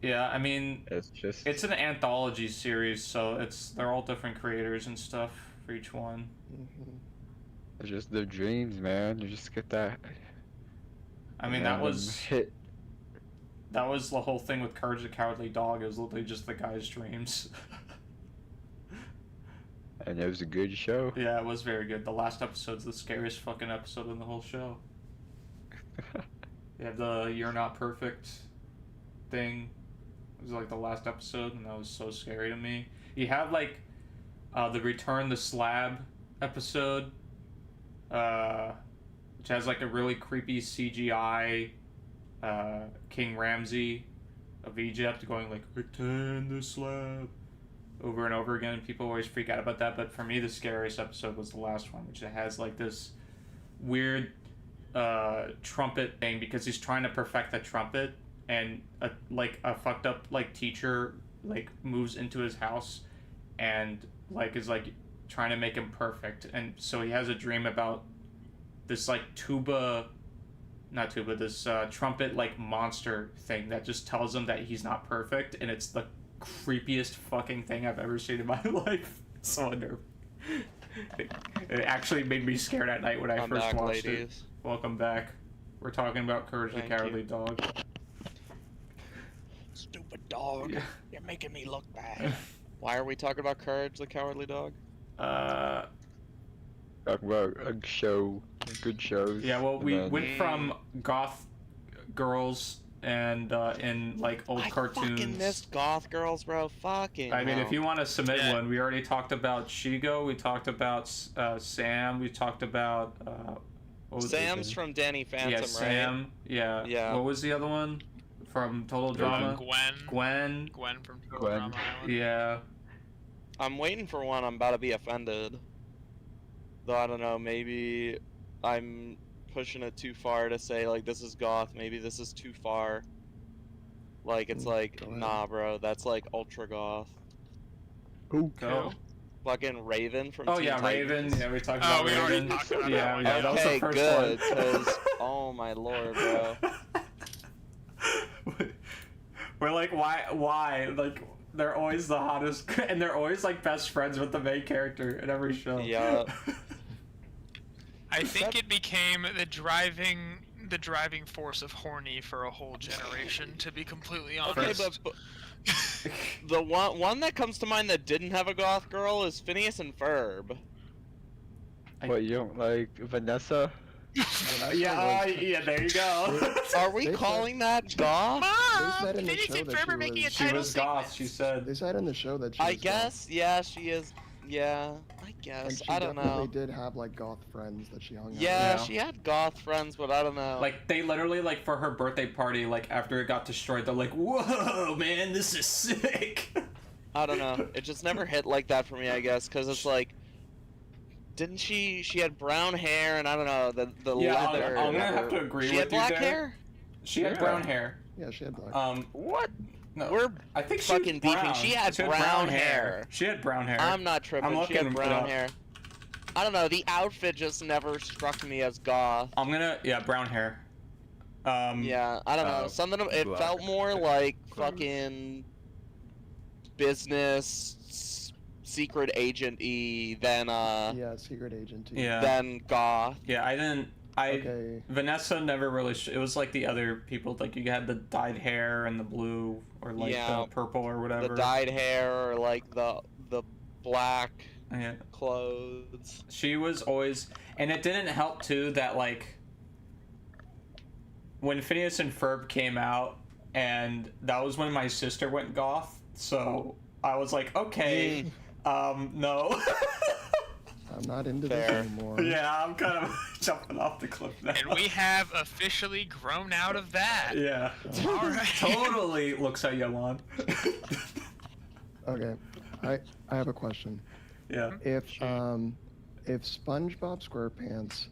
Yeah, I mean, It's an anthology series, so they're all different creators and stuff for each one. Mm-hmm. It's just their dreams, man. You just get that. I mean, that was the whole thing with Courage the Cowardly Dog. It was literally just the guy's dreams. And it was a good show. Yeah, it was very good. The last episode's the scariest fucking episode in the whole show. You have the "You're Not Perfect" thing. It was like the last episode, and that was so scary to me. You have like the Return the Slab episode, which has like a really creepy CGI King Ramsey of Egypt going like "Return the Slab" over and over again, and people always freak out about that. But for me, the scariest episode was the last one, which has like this weird trumpet thing, because he's trying to perfect the trumpet, and a fucked up like teacher like moves into his house and like is like trying to make him perfect, and so he has a dream about this like this trumpet like monster thing that just tells him that he's not perfect, and it's the creepiest fucking thing I've ever seen in my life. It's so unnerving. It actually made me scared at night when I first watched it. Welcome back. We're talking about Courage the Cowardly Dog. Stupid dog. Yeah. You're making me look bad. Why are we talking about Courage the Cowardly Dog? Talk about a show, good shows. Yeah, well, we went from goth girls and in like old cartoons. I fucking missed goth girls, bro. Fucking I mean, hell. if you want to submit one, we already talked about Shigo, we talked about Sam, we talked about Sam's from Danny Phantom, yeah, right? Sam. Yeah. Yeah. What was the other one from Total Drama? Gwen from Total Drama Island. Yeah. I'm waiting for one. I'm about to be offended. Though I don't know, maybe I'm pushing it too far to say like this is goth. Maybe this is too far. Like it's like, nah, bro, that's like ultra goth. Who? Go. Fucking Raven from Oh Teen yeah, Titans. Raven. Yeah, we talked about we already Raven. talked about Yeah, that one. that was the Okay, first good, one. because oh my lord, bro. We're like, why? Like, they're always the hottest, and they're always like best friends with the main character in every show. Yeah. I think it became the driving force of horny for a whole generation, to be completely honest. Okay, but the one that comes to mind that didn't have a goth girl is Phineas and Ferb. What, you don't like Vanessa? Yeah, there you go. Are we They calling that goth? They said in the Phineas show and that Ferb she are making a was- She title was goth, sequence. she said. They said in the show that she I was guess, yeah, she is. Yeah, I goth. guess. And she I don't definitely know. did have like goth friends that she hung out Yeah, Yeah. she had goth friends, but I don't know. Like, they literally, like, for her birthday party, like, after it got destroyed, they're like, whoa, man, this is sick. I don't know. It just never hit like that for me, I guess, because it's like didn't she had brown hair and I don't know the Yeah, leather. I'm gonna have to agree She with had you black there. hair. She had brown hair. Yeah, she had black. What? No, We're I think she fucking was beefing. brown. She had brown hair. She had brown hair. I'm not tripping. I'm She had looking it brown up. hair. I don't know. The outfit just never struck me as goth. I'm gonna brown hair. Yeah, I don't know. Something. It black. felt more like fucking business secret agent-y than Yeah, secret agent. Yeah. than goth. Yeah, I didn't. Okay. Vanessa never really. It was like the other people. Like you had the dyed hair and the blue, or like Yeah. the purple or whatever. The dyed hair or like the black Yeah. clothes. She was always, and it didn't help too that like when Phineas and Ferb came out, and that was when my sister went goth. So I was like, okay, no. I'm not into Fair. this anymore. Yeah, I'm kind of jumping off the cliff now. And we have officially grown out of that. Yeah. All right. Totally looks at Yalan. Okay, I have a question. Yeah. If SpongeBob SquarePants,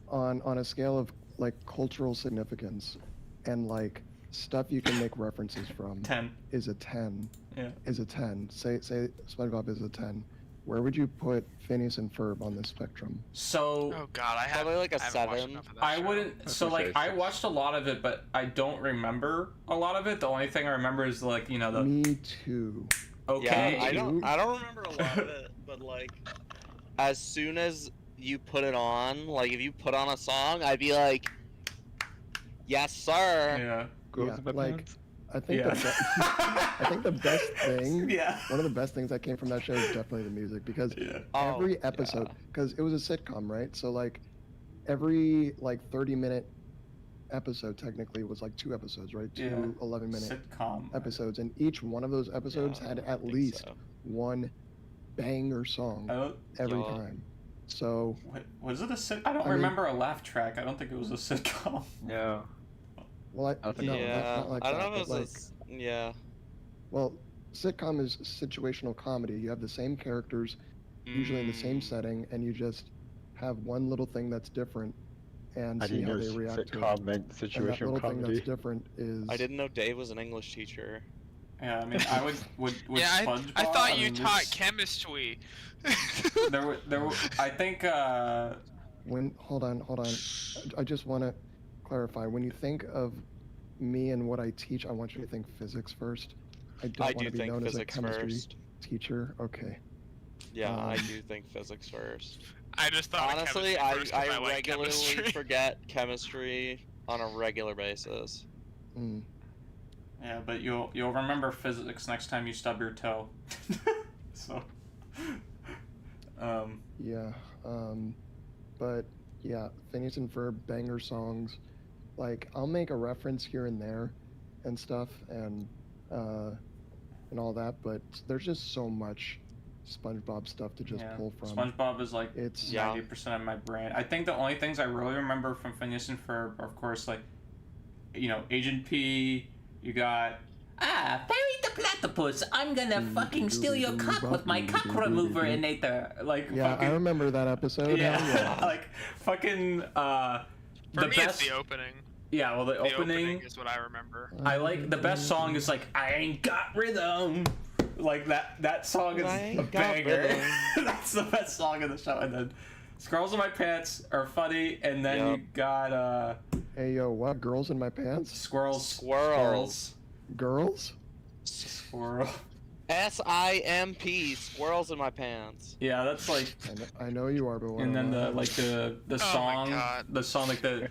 on a scale of like cultural significance, and like stuff you can make references from, 10. is a 10. Yeah. Is a 10. Say SpongeBob is a 10. Where would you put Phineas and Ferb on this spectrum? So Oh God, I have Probably like a I haven't watched 7. enough of that I show. wouldn't. That's So what I like say, I 6. watched a lot of it, but I don't remember a lot of it. The only thing I remember is like the Me too. okay. Yeah, I don't remember a lot of it, but like as soon as you put it on, like if you put on a song, I'd be like, yes sir. Yeah. Girls Yeah, in my like, pants? I think Yeah. I think the best thing, Yeah. one of the best things that came from that show is definitely the music, because Yeah. Oh, every episode, because it was a sitcom, right? So like every like 30-minute episode technically was like 2 episodes, right? Two Yeah. 11-minute Sitcom. episodes, and each one of those episodes Yeah, had I at think least so. one banger song I don't. every Yeah. time. So What, was it a sit? I don't I mean- remember a laugh track. I don't think it was a sitcom. No. well, I think- no, Yeah, not like I don't that, know if it but was yeah. well, sitcom is situational comedy. You have the same characters, usually in the same Mm. setting, and you just have one little thing that's different and I see didn't how know they react to it. sitcom meant And that situational little thing comedy. that's different is I didn't know Dave was an English teacher. Yeah, I mean, I would Yeah, SpongeBob. I thought you mean, taught this- chemistry. There were. I think. when hold on. I just want to clarify. When you think of me and what I teach, I want you to think physics first. I don't I want do to be think known as a physics chemistry first. teacher. Okay. Yeah, I Um, do think physics first. I just thought of Honestly, chemistry first 'cause I like regularly chemistry. forget chemistry on a regular basis. Mm. Yeah, but you'll remember physics next time you stub your toe. So. Yeah. But yeah, Phineas and Ferb banger songs. Like I'll make a reference here and there, and stuff, and all that. But there's just so much SpongeBob stuff to just Yeah. pull from. SpongeBob is like It's Yeah. 90% of my brain. I think the only things I really remember from Phineas and Ferb are, of course, like, Agent P. You got Bury the platypus. I'm gonna fucking steal your cock with my cock remover inator. like Yeah, fucking, I remember that episode. yeah, Hell yeah. like fucking For the me, best. it's the opening. Yeah, well, the The opening. is what I remember. I like the best song is like I ain't got rhythm. Like that song is I a ain't got banger. rhythm. That's the best song in the show. And then Squirrels in My Pants are funny, and then Yep. you got Hey yo, what? Girls in my pants? Squirrels. Squirrels. Girls? Squirrel. SIMP, squirrels in my pants. Yeah, that's like. I know you are, but what And then am I? the my song, God. the song like the.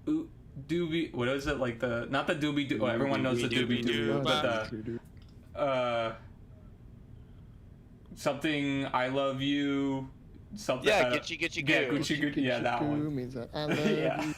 Ooh, doobie. What is it like the? Not the doobie doo. Well, everyone knows the doobie doo, Doobie but the. Something I love you. Something. Yeah, Gitchy Yeah, Goo. Gucci Gucci. Yeah, that one. Means that I love Yeah. you.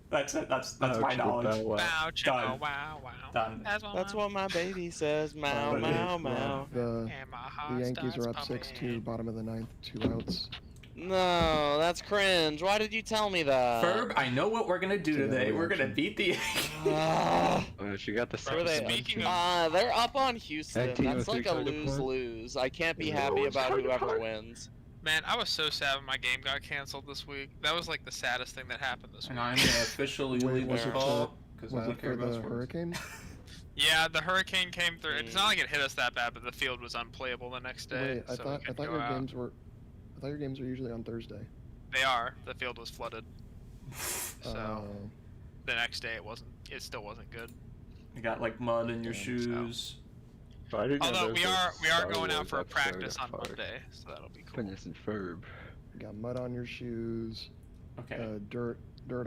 That's it. That's Oh, my shit, knowledge. that one. Wow, Done. wow, wow. Done. That's what my baby says. Meow, Oh, meow, yeah. meow. The And my heart Yankees are up starts 6-2, pumping. bottom of the ninth, 2 outs. No, that's cringe. Why did you tell me that? Ferb, I know what we're gonna do Yeah, today. We're gonna reaction. beat the Yankees. Ah, Oh, she got the where are second they? Speaking one. of- They're up on Houston. And team That's with like a 600 points. lose-lose. I can't be Yeah. happy Oh, about 600 whoever points. wins. Man, I was so sad when my game got canceled this week. That was like the saddest thing that happened this And week. I'm gonna officially Wait, leave was this it call because I Was don't it care for about the sports. hurricane? Yeah, the hurricane came through. It's not like it hit us that bad, but the field was unplayable the next day. Wait, I so thought we couldn't your go out. games were. I thought your games were usually on Thursday. They are. The field was flooded. So Uh, the next day it wasn't. It still wasn't good. You got like mud in your Damn, shoes. But I didn't know Although there we was are Star going out Wars for a episode practice of on Monday, so that'll be cool. Phineas and Ferb. you got mud on your shoes, Okay. dirt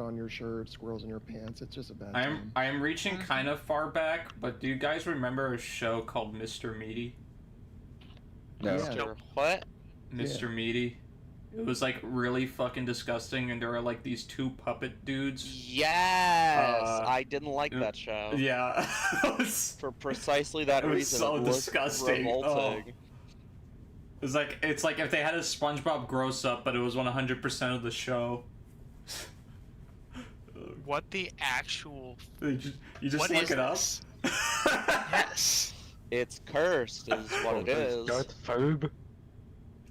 on your shirt, squirrels in your pants. It's just a bad I time. am reaching kind of far back, but do you guys remember a show called Mr. Meaty? No. Yeah. Sure. What? Mr. Meaty. It was like really fucking disgusting, and there were like these two puppet dudes. Yes, I didn't like it- that show. Yeah. It was For precisely that It was reason. so it looked disgusting. Revolting. it's like if they had a SpongeBob gross up, but it was 100% of the show. What the actual? You just What look is it up. this? Yes. It's cursed, is what it is. Darth Ferb?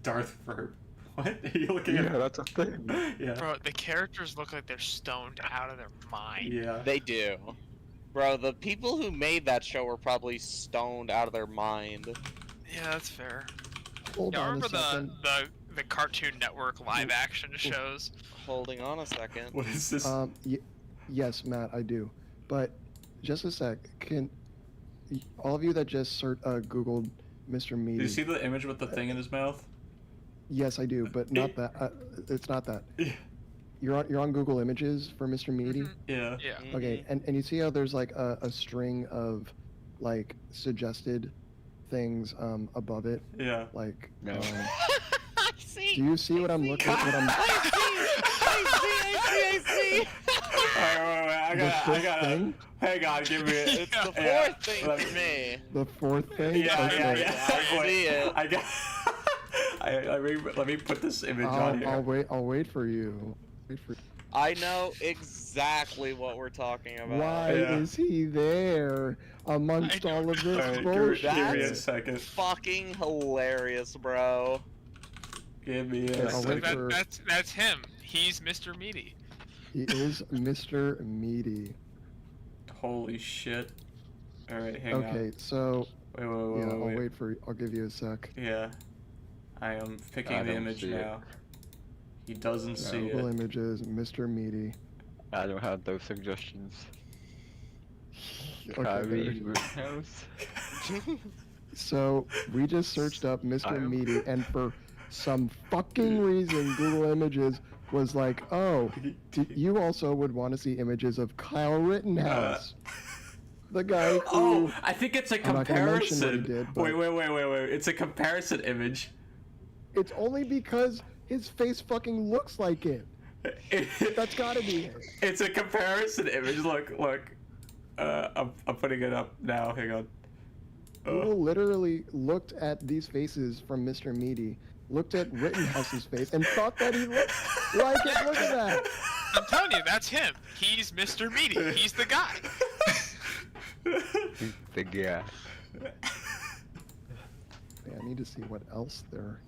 Darth Ferb. What? Are you looking Yeah, at? that's a thing. Yeah. Bro, the characters look like they're stoned out of their mind. Yeah. They do. Bro, the people who made that show were probably stoned out of their mind. Yeah, that's fair. Hold Y'all on a remember second. the Cartoon Network live action shows? Holding on a second. What is this? Yes, Matt, I do. But just a sec. Can all of you that just Googled Mr. Meaty? Do you see the image with the thing in his mouth? Yes, I do, but not that. It's not that. Yeah. You're on Google Images for Mr. Meaty. Mhm. Yeah. Yeah. Okay, and you see how there's like a string of like suggested things above it, Yeah. like. No. I see. Do you see what I'm looking? What I'm. I see. Wait, I The gotta, fifth thing? hang on, give me it. It's the Yeah. fourth thing Let for me. The fourth thing. Yeah, Okay. yeah. I Wait, see it. I got. Let me put this image on here. I'll wait for you. Wait for. I know exactly what we're talking about. Why Yeah. is he there amongst I all of this Alright, bullshit? give me a That's- second. Fucking hilarious, bro. Give me Yeah, a I'll So wait second. for- that's him. He's Mr. Meaty. He is Mr. Meaty. Holy shit. Alright, hang on. Okay, so Wait. yeah, I'll wait for. I'll give you a sec. Yeah. I am picking I the don't image see it. now. He doesn't see Google it. Images, Mr. Meaty. I don't have those suggestions. Okay, Kyrie there. Rittenhouse? So we just searched up Mr. am- Meaty, and for some fucking reason, Google Images was like, "Oh, you also would want to see images of Kyle Rittenhouse, the guy who." Oh, I think it's a I'm not gonna mention what he comparison. did, but- Wait. It's a comparison image. It's only because his face fucking looks like it. That's gotta be it. It's a comparison image. Look. I'm putting it up now. Hang on. Google literally looked at these faces from Mr. Meaty, looked at Rittenhouse's face, and thought that he looked like it. Look at that. I'm telling you, that's him. He's Mr. Meaty. He's the guy. The guy. Yeah, I need to see what else there.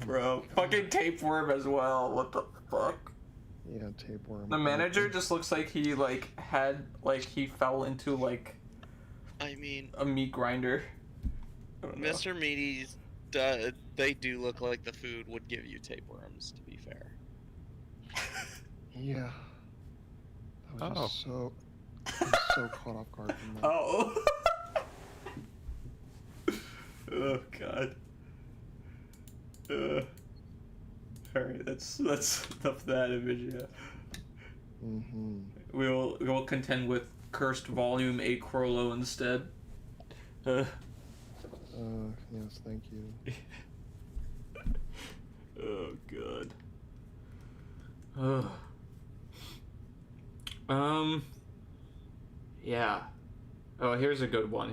Bro, fucking tapeworm as well. What the fuck? Yeah, tapeworm. The manager just looks like he he fell into like I mean, a meat grinder. I don't know. Mr. Meaty's, they do look like the food would give you tapeworms, to be fair. Yeah. That was just so. I'm so caught off guard from that. Oh. Oh god. Alright, that's enough of that image. Yeah. Mm-hmm. We'll contend with cursed volume 8 Crollo instead. Yes, thank you. Oh god. Yeah. Oh, here's a good one.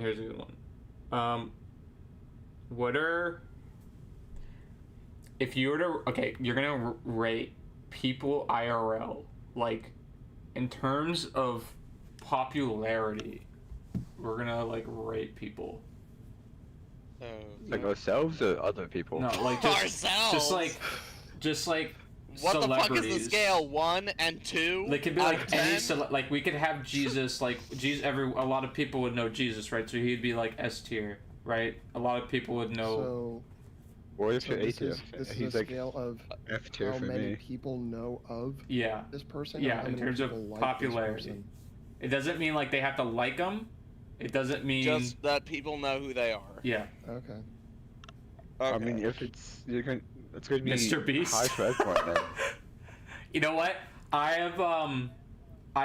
What are, if you were to, okay, you're gonna rate people IRL, like, in terms of popularity, we're gonna, like, rate people. Oh, Like ourselves or other people? No, like ourselves. just like What the fuck is celebrities. the scale? 1 and 2? They could be out like of any 10? like we could have Jesus, like Jesus. A lot of people would know Jesus, right? So he'd be like S tier, right? A lot of people would know. So, What if so you're this is atheist? this is He's a like scale of F tier how for many me. people know of Yeah, this person. Yeah, or how in many terms of people like this popularity. person? it doesn't mean like they have to like them. It doesn't mean Just that people know who they are. yeah. Okay. Okay. I mean, if it's gonna be Mr. Beast. high for everyone then. You know what? I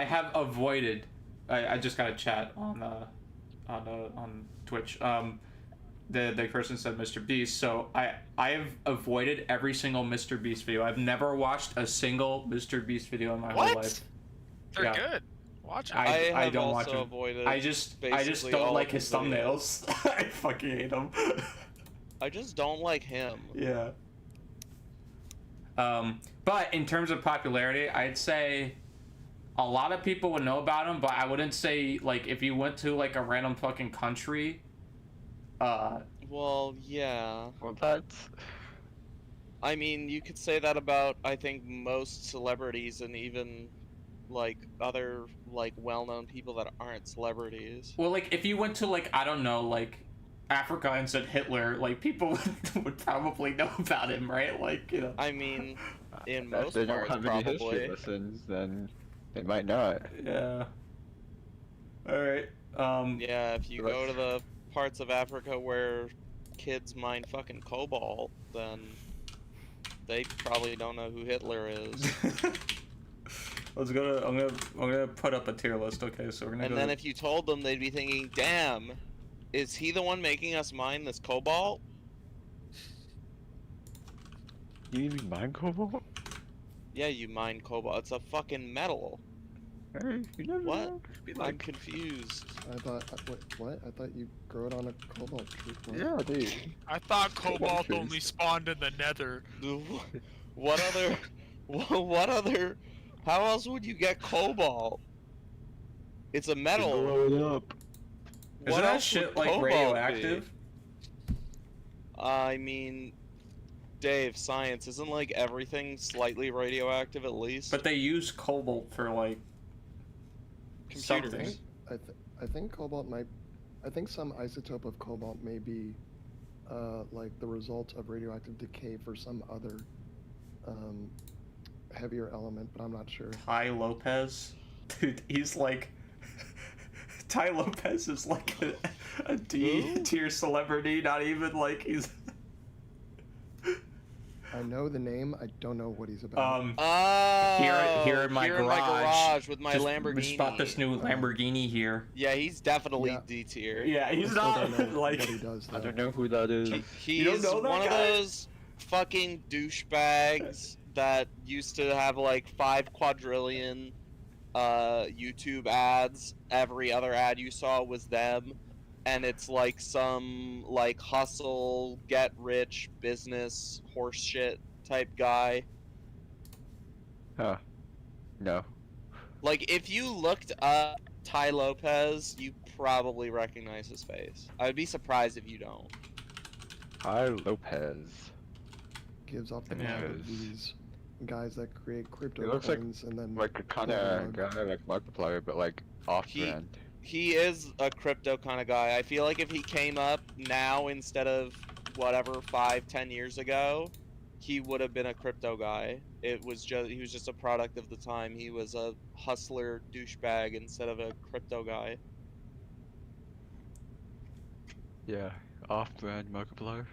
have avoided. I just got a chat on Twitch. The person said Mr. Beast, so I have avoided every single Mr. Beast video. I've never watched a single Mr. Beast video in my whole What? life. They're Yeah. good. Watch it. I have don't also watch him. avoided I just basically don't all like of his his videos. thumbnails. I fucking hate him. I just don't like him. Yeah. But in terms of popularity, I'd say a lot of people would know about him, but I wouldn't say, like, if you went to, like, a random fucking country, Well, yeah. Well, that's I mean, you could say that about, I think, most celebrities and even, like, other, like, well-known people that aren't celebrities. well, like, if you went to, like, I don't know, like, Africa and said Hitler, like, people would probably know about him, right? Like, you know. I mean, in if most they don't parts, have any history probably. lessons, then they might not. Yeah. Alright. Yeah, if you go to the parts of Africa where kids mine fucking cobalt, then they probably don't know who Hitler is. Let's go to. I'm gonna put up a tier list. Okay, so we're gonna And go. then if you told them, they'd be thinking, damn, is he the one making us mine this cobalt? You even mine cobalt? Yeah, you mine cobalt. It's a fucking metal. Hey, you never What? know. Be I'm like, confused. I thought. What? I thought you grew it on a cobalt tree. What? yeah, dude. I thought cobalt trees. only spawned in the nether. What other... What other... How else would you get cobalt? It's a metal. Blow it up. Isn't What that else shit would like cobalt radioactive? be? I mean, Dave, science isn't like everything slightly radioactive at least. But they use cobalt for like computers. something. I think cobalt might. I think some isotope of cobalt may be, like the result of radioactive decay for some other, heavier element, but I'm not sure. Ty Lopez, dude, he's like. Ty Lopez is like a D Who? tier celebrity. Not even like he's. I know the name. I don't know what he's about. Oh, Here in my garage with my just Lamborghini. bought this new Lamborghini here. Yeah, he's definitely Yeah. D tier. Yeah, I he's still not don't know like. what he does. I Though. don't know who that is. He's don't know that one of guy? those fucking douchebags that used to have like 5 quadrillion YouTube ads. Every other ad you saw was them, and it's like some like hustle, get rich, business horse shit type guy. Huh. No. Like if you looked up Ty Lopez, you probably recognize his face. I would be surprised if you don't. Hi, Lopez. Gives off the Yeah. vibe of these guys that create crypto He looks like- coins and then Like a kind Yeah. of guy like Markiplier, but like off-brand. He is a crypto kind of guy. I feel like if he came up now instead of whatever 5-10 years ago, he would have been a crypto guy. He was just a product of the time. He was a hustler douchebag instead of a crypto guy. Yeah, off-brand Markiplier.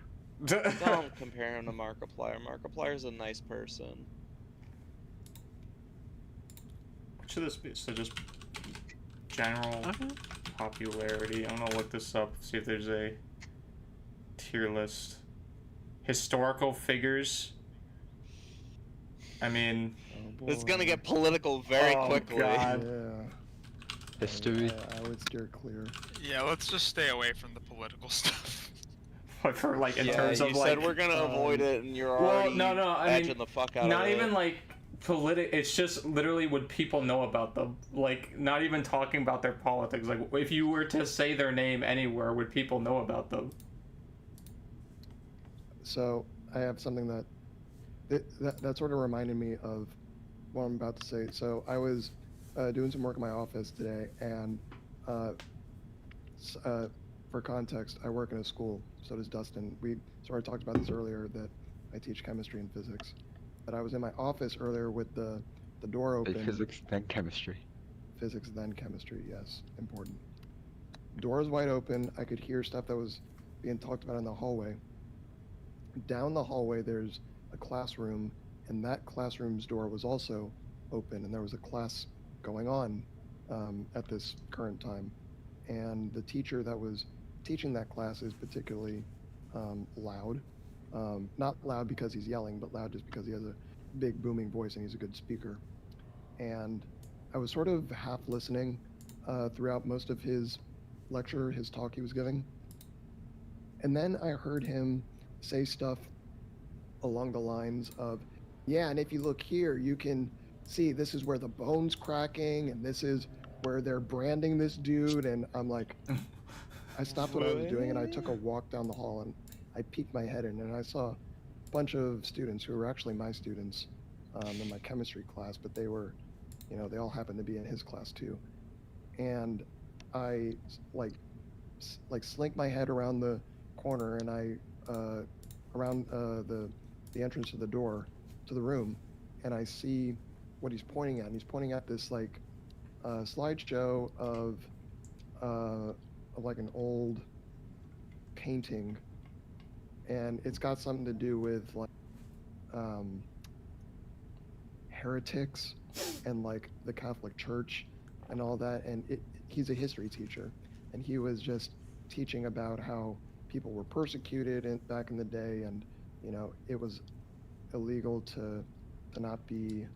Don't compare him to Markiplier. Markiplier's a nice person. What should this be? So just general popularity. I'm gonna look this up, see if there's a tier list. Historical figures. I mean, oh It's boy. gonna get political very Oh, quickly. God. Yeah. History. I would steer clear. Yeah, let's just stay away from the political stuff. for like in Yeah, terms you of said like. we're gonna avoid it, and you're well, already no, I edging mean, the fuck out not of it. even like it's just literally would people know about them, like not even talking about their politics. Like if you were to say their name anywhere, would people know about them? So I have something that sort of reminded me of what I'm about to say. So I was doing some work in my office today, and for context, I work in a school. So does Dustin. We sort of talked about this earlier, that I teach chemistry and physics. But I was in my office earlier with the door Like open. physics, then chemistry. Physics, then chemistry. Yes, important. Door was wide open. I could hear stuff that was being talked about in the hallway. Down the hallway, there's a classroom, and that classroom's door was also open, and there was a class going on at this current time. And the teacher that was teaching that class is particularly loud. Not loud because he's yelling, but loud just because he has a big booming voice and he's a good speaker. And I was sort of half listening throughout most of his lecture, his talk he was giving. And then I heard him say stuff along the lines of, yeah, and if you look here, you can see this is where the bone's cracking, and this is where they're branding this dude. And I'm like, I stopped what I was doing and I took a walk down the hall, and I peeked my head in, and I saw a bunch of students who were actually my students in my chemistry class, but they were, they all happened to be in his class too. And I like slink my head around the corner, and I around the entrance to the door to the room, and I see what he's pointing at. And he's pointing at this like slideshow of like an old painting, and it's got something to do with like heretics and like the Catholic Church and all that. And he's a history teacher, and he was just teaching about how people were persecuted back in the day, and it was illegal to not be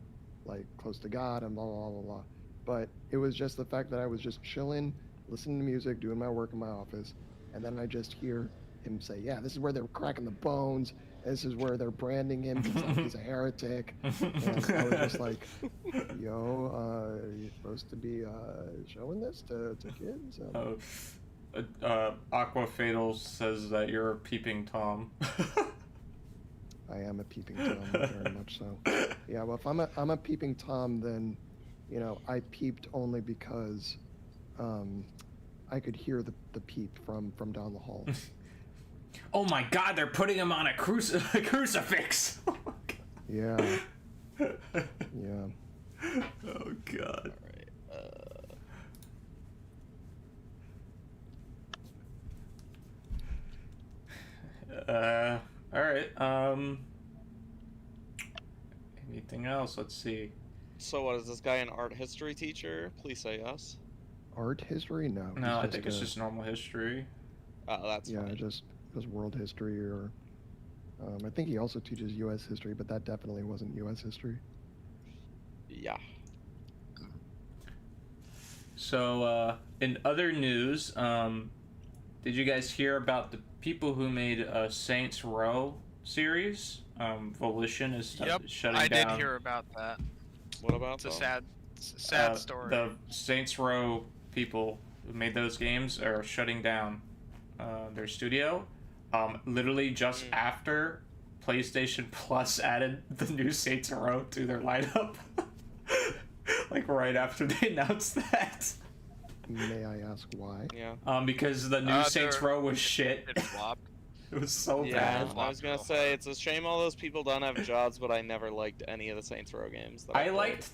like close to God and blah blah blah blah. But it was just the fact that I was just chilling, listening to music, doing my work in my office, and then I just hear him say, yeah, this is where they're cracking the bones, this is where they're branding him because he's a heretic. And I was just like, yo, are you supposed to be showing this to kids? Aqua Fatal says that you're a peeping Tom. I am a peeping Tom, very much so. Yeah, well, if I'm a peeping Tom, then, I peeped only because I could hear the peep from down the hall. Oh my God, they're putting him on a crucifix. Yeah. Yeah. Oh God. All right. Anything else? Let's see. So what, is this guy an art history teacher? Please say yes. Art history? No. No, I think it's just normal history. Oh, that's fine. Just world history, or I think he also teaches U.S. history, but that definitely wasn't U.S. history. Yeah. So, in other news, did you guys hear about the people who made a Saints Row series? Volition is shutting down. I did hear about that. What about It's a sad story. The Saints Row people who made those games are shutting down their studio. Literally just after PlayStation Plus added the new Saints Row to their lineup. Like right after they announced that. May I ask why? Yeah. Because the new Saints Row was shit. It flopped. It was so Yeah, bad. I was gonna say it's a shame all those people don't have jobs, but I never liked any of the Saints Row games. That I liked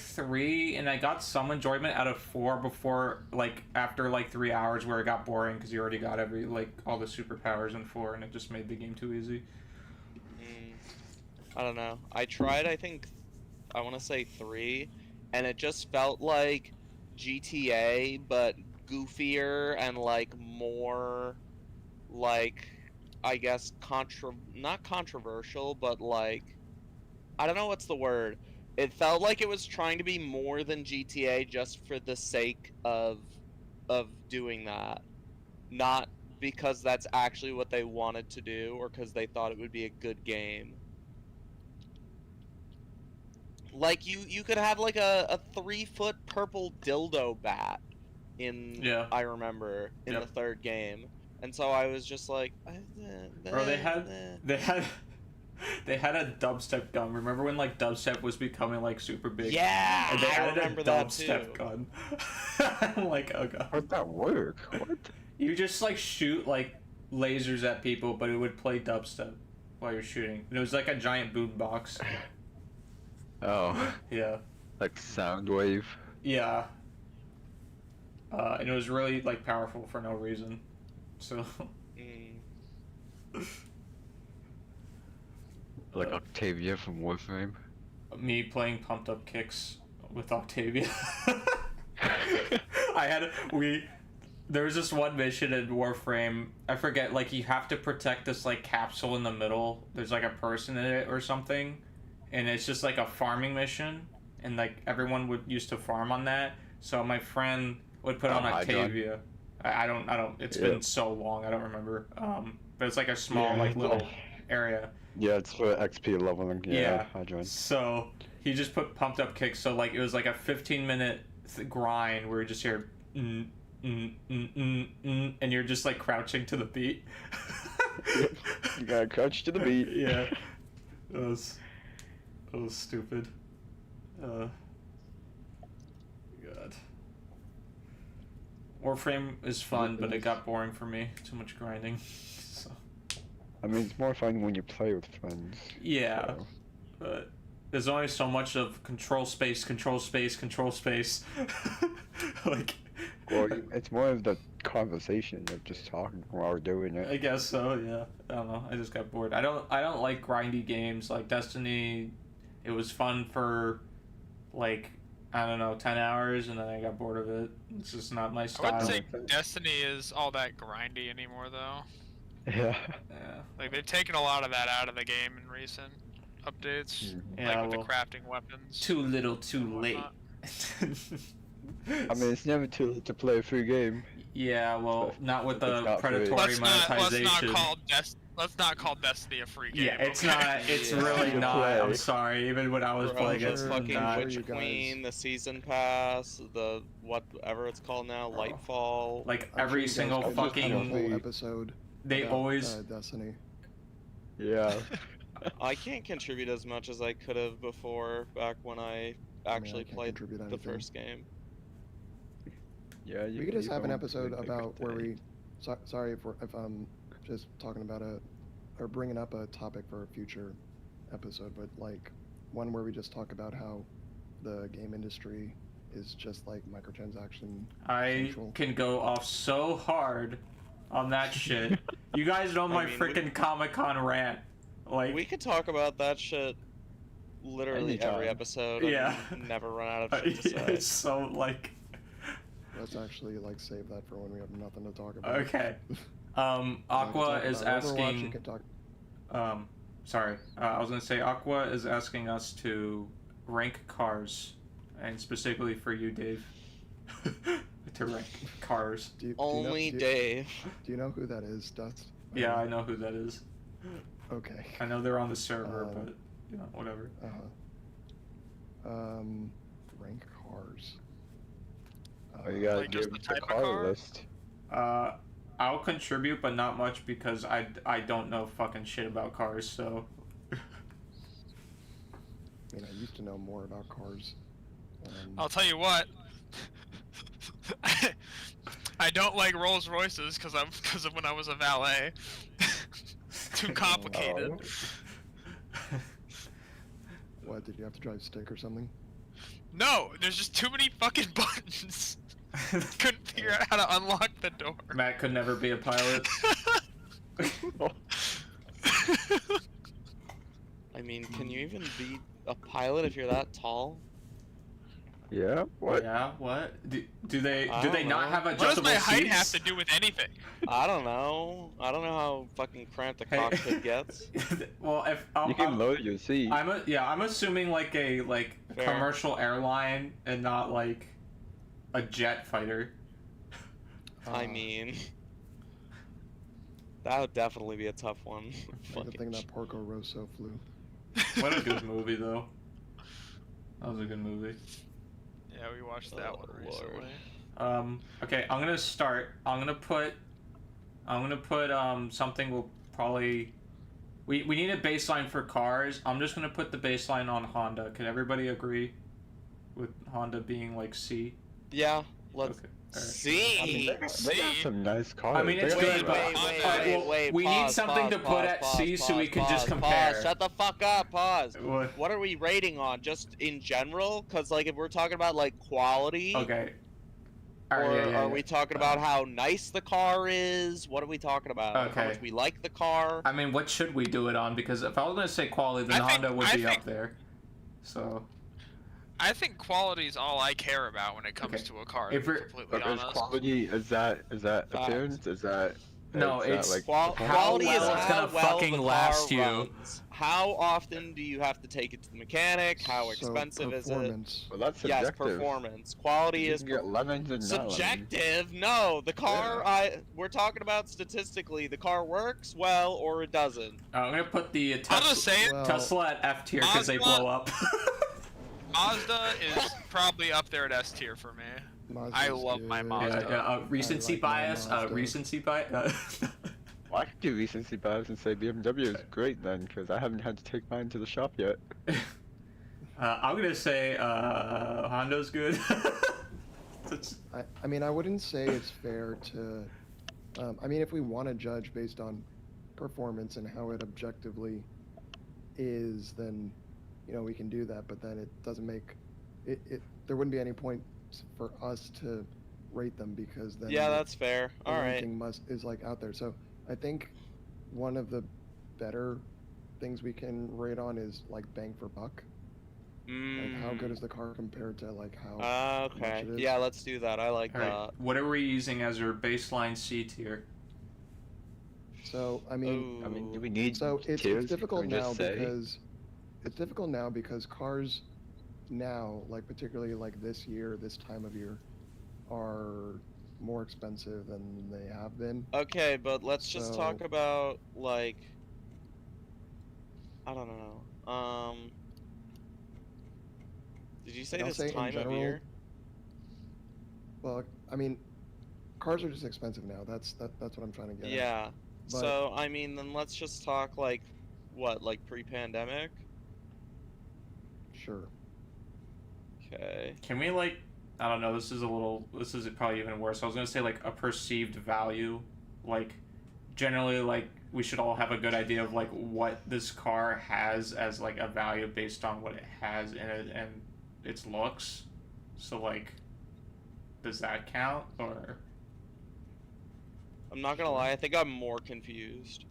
3, and I got some enjoyment out of 4 before, like, after like 3 hours where it got boring because you already got all the superpowers in 4, and it just made the game too easy. I don't know. I tried, I want to say 3, and it just felt like GTA, but goofier and like more, like, I guess not controversial, but like, I don't know what's the word. It felt like it was trying to be more than GTA just for the sake of doing that, not because that's actually what they wanted to do or because they thought it would be a good game. Like you could have like a 3-foot purple dildo bat in I remember in the third game. And so I was just like, Or they had a dubstep gun. Remember when like dubstep was becoming like super big? Yeah, And they I added remember a that dubstep too. gun. I'm like, oh god. How'd that work? What? You just like shoot like lasers at people, but it would play dubstep while you're shooting. And it was like a giant boom box. Oh, Yeah. like Soundwave. Yeah. And it was really like powerful for no reason. So Like Octavia from Warframe. me playing pumped up kicks with Octavia. There was this one mission in Warframe, I forget, like you have to protect this like capsule in the middle. There's like a person in it or something, and it's just like a farming mission, and like everyone would used to farm on that. So my friend would put on Octavia. I don't it's been so long, I don't remember. But it's like a small like little area. Yeah, it's for XP leveling. Yeah. I joined. So he just put pumped up kicks. So like it was like a 15-minute grind where you just hear and you're just like crouching to the beat. You gotta crouch to the beat. Yeah. It was stupid. God. Warframe is fun, but it got boring for me. Too much grinding. So. I mean, it's more fun when you play with friends. Yeah. So. But there's only so much of control space. Like. Well, it's more of the conversation of just talking while we're doing it. I guess so. Yeah. I don't know. I just got bored. I don't like grindy games like Destiny. It was fun for, like, I don't know, 10 hours, and then I got bored of it. It's just not my style. I wouldn't say Destiny is all that grindy anymore, though. Yeah. Yeah. Like, they've taken a lot of that out of the game in recent updates. Yeah, Like, with well, the crafting weapons. Too little, too late. I mean, it's never too late to play a free game. Yeah, well, not with the It's not free. predatory monetization. Let's not call Destiny a free game. Yeah, it's okay? not. It's Yeah. really You not. play. I'm sorry. Even when I was Bro, playing it, the fucking not. Witch You guys. Queen, the season pass, the whatever it's called now, Lightfall. Like I'm sure every you guys single could just have a fucking. whole episode. They about, always. Destiny. Yeah. I can't contribute as much as I could have before, back when I actually can't played contribute the anything. first game. Yeah. We could just have an don't episode really about pick where a day. we. Sorry if I'm just talking about or bringing up a topic for a future episode, but like one where we just talk about how the game industry is just like microtransaction. I Central. can go off so hard on that shit. You guys know my mean, freaking Comic-Con rant. Like, We could talk about that shit literally every Anytime. episode Yeah. and never run out of shit to say. it's so like. Let's actually like save that for when we have nothing to talk about. Okay. We can Aqua talk is about Overwatch, we asking. can talk. Sorry. I was gonna say Aqua is asking us to rank cars, and specifically for you, Dave, to rank cars. Do you, Only do you know, Dave. Do you know who that is, Dust? Yeah, I know who that is. Okay. I know they're on the server, Um, but you know, whatever. Rank cars. Oh, you gotta Like just give the the type of car car? list. I'll contribute, but not much because I don't know fucking shit about cars. So. I mean, I used to know more about cars. I'll tell you what. I don't like Rolls Royces because of when I was a valet. Too complicated. What, did you have to drive stick or something? No, there's just too many fucking buttons. Couldn't figure out how to unlock the door. Matt could never be a pilot. I mean, can you even be a pilot if you're that tall? Yeah. What? Yeah. What? Do they I do they don't not know. have What does adjustable my height seats? have to do with anything? I don't know. I don't know how fucking cramped the Hey. cockpit gets. Well, if You can load your seat. I'm assuming like a Fair. commercial airline and not like a jet fighter. I mean, that would definitely be a tough one. Like the thing that Porco Rosso flew. What a good movie though. That was a good movie. Yeah, we watched that Oh, one Lord. recently. Okay, I'm gonna start. I'm gonna put I'm gonna put something we'll probably. We need a baseline for cars. I'm just gonna put the baseline on Honda. Can everybody agree with Honda being like C? Yeah, let's Okay. All right. see. They got some nice cars. I mean, it's They good, got- but we need something to put at C so we can just compare. Shut the fuck up. Pause. What? What are we rating on? Just in general? Because like if we're talking about like quality, Okay. All or right, yeah, are we talking about how nice the car is? What are we talking about? How Okay. much we like the car? I mean, what should we do it on? Because if I was gonna say quality, then I think- Honda would I be think- up there. So I think quality is all I care about when it comes Okay. to a car. If To be we're- completely But is honest. quality, is that Facts. appearance? Is that No, is that, it's like Quality How is well it's how gonna well fucking the car last you. runs. How often do you have to take it to the mechanic? How So, expensive is it? performance. well, that's Yes, subjective. performance. Quality You is can get lemons and not lemons. subjective. No, the car. We're talking about statistically. The car works well or it doesn't. I'm gonna put the I'll just say it. Well, Tesla at F tier because they Mazda- blow up. Mazda is probably up there at S tier for me. Mazda's I love my good. Mazda. Recency like my bias. Mazda. Recency bias. Well, I could do recency bias and say BMW is great then, because I haven't had to take mine to the shop yet. I'm gonna say Honda's good. That's- I mean, I wouldn't say it's fair to. I mean, if we want to judge based on performance and how it objectively is, then we can do that. But then it doesn't make it. There wouldn't be any point for us to rate them because then Yeah, the- that's fair. the All right. ranking is like out there. So I think one of the better things we can rate on is like bang for buck. Like how good is the car compared to like how Okay. much it is. Yeah, let's do that. I like All right. What are we using as our baseline C tier? So I mean, that. I mean, do we need so it's tiers? difficult Can we now just say? because cars now, like particularly like this year, this time of year, are more expensive than they have been. Okay, but let's just talk So- about like I don't know. Did you say I'll this say in time of general, year? Well, I mean, cars are just expensive now. That's what I'm trying to get at. Yeah. But- So I mean, then let's just talk like what, like pre-pandemic? Sure. Okay. Can we like? I don't know. This is probably even worse. I was gonna say like a perceived value, like generally like we should all have a good idea of like what this car has as like a value based on what it has in it and its looks. So like, does that count or? I'm not gonna lie. I think I'm more confused.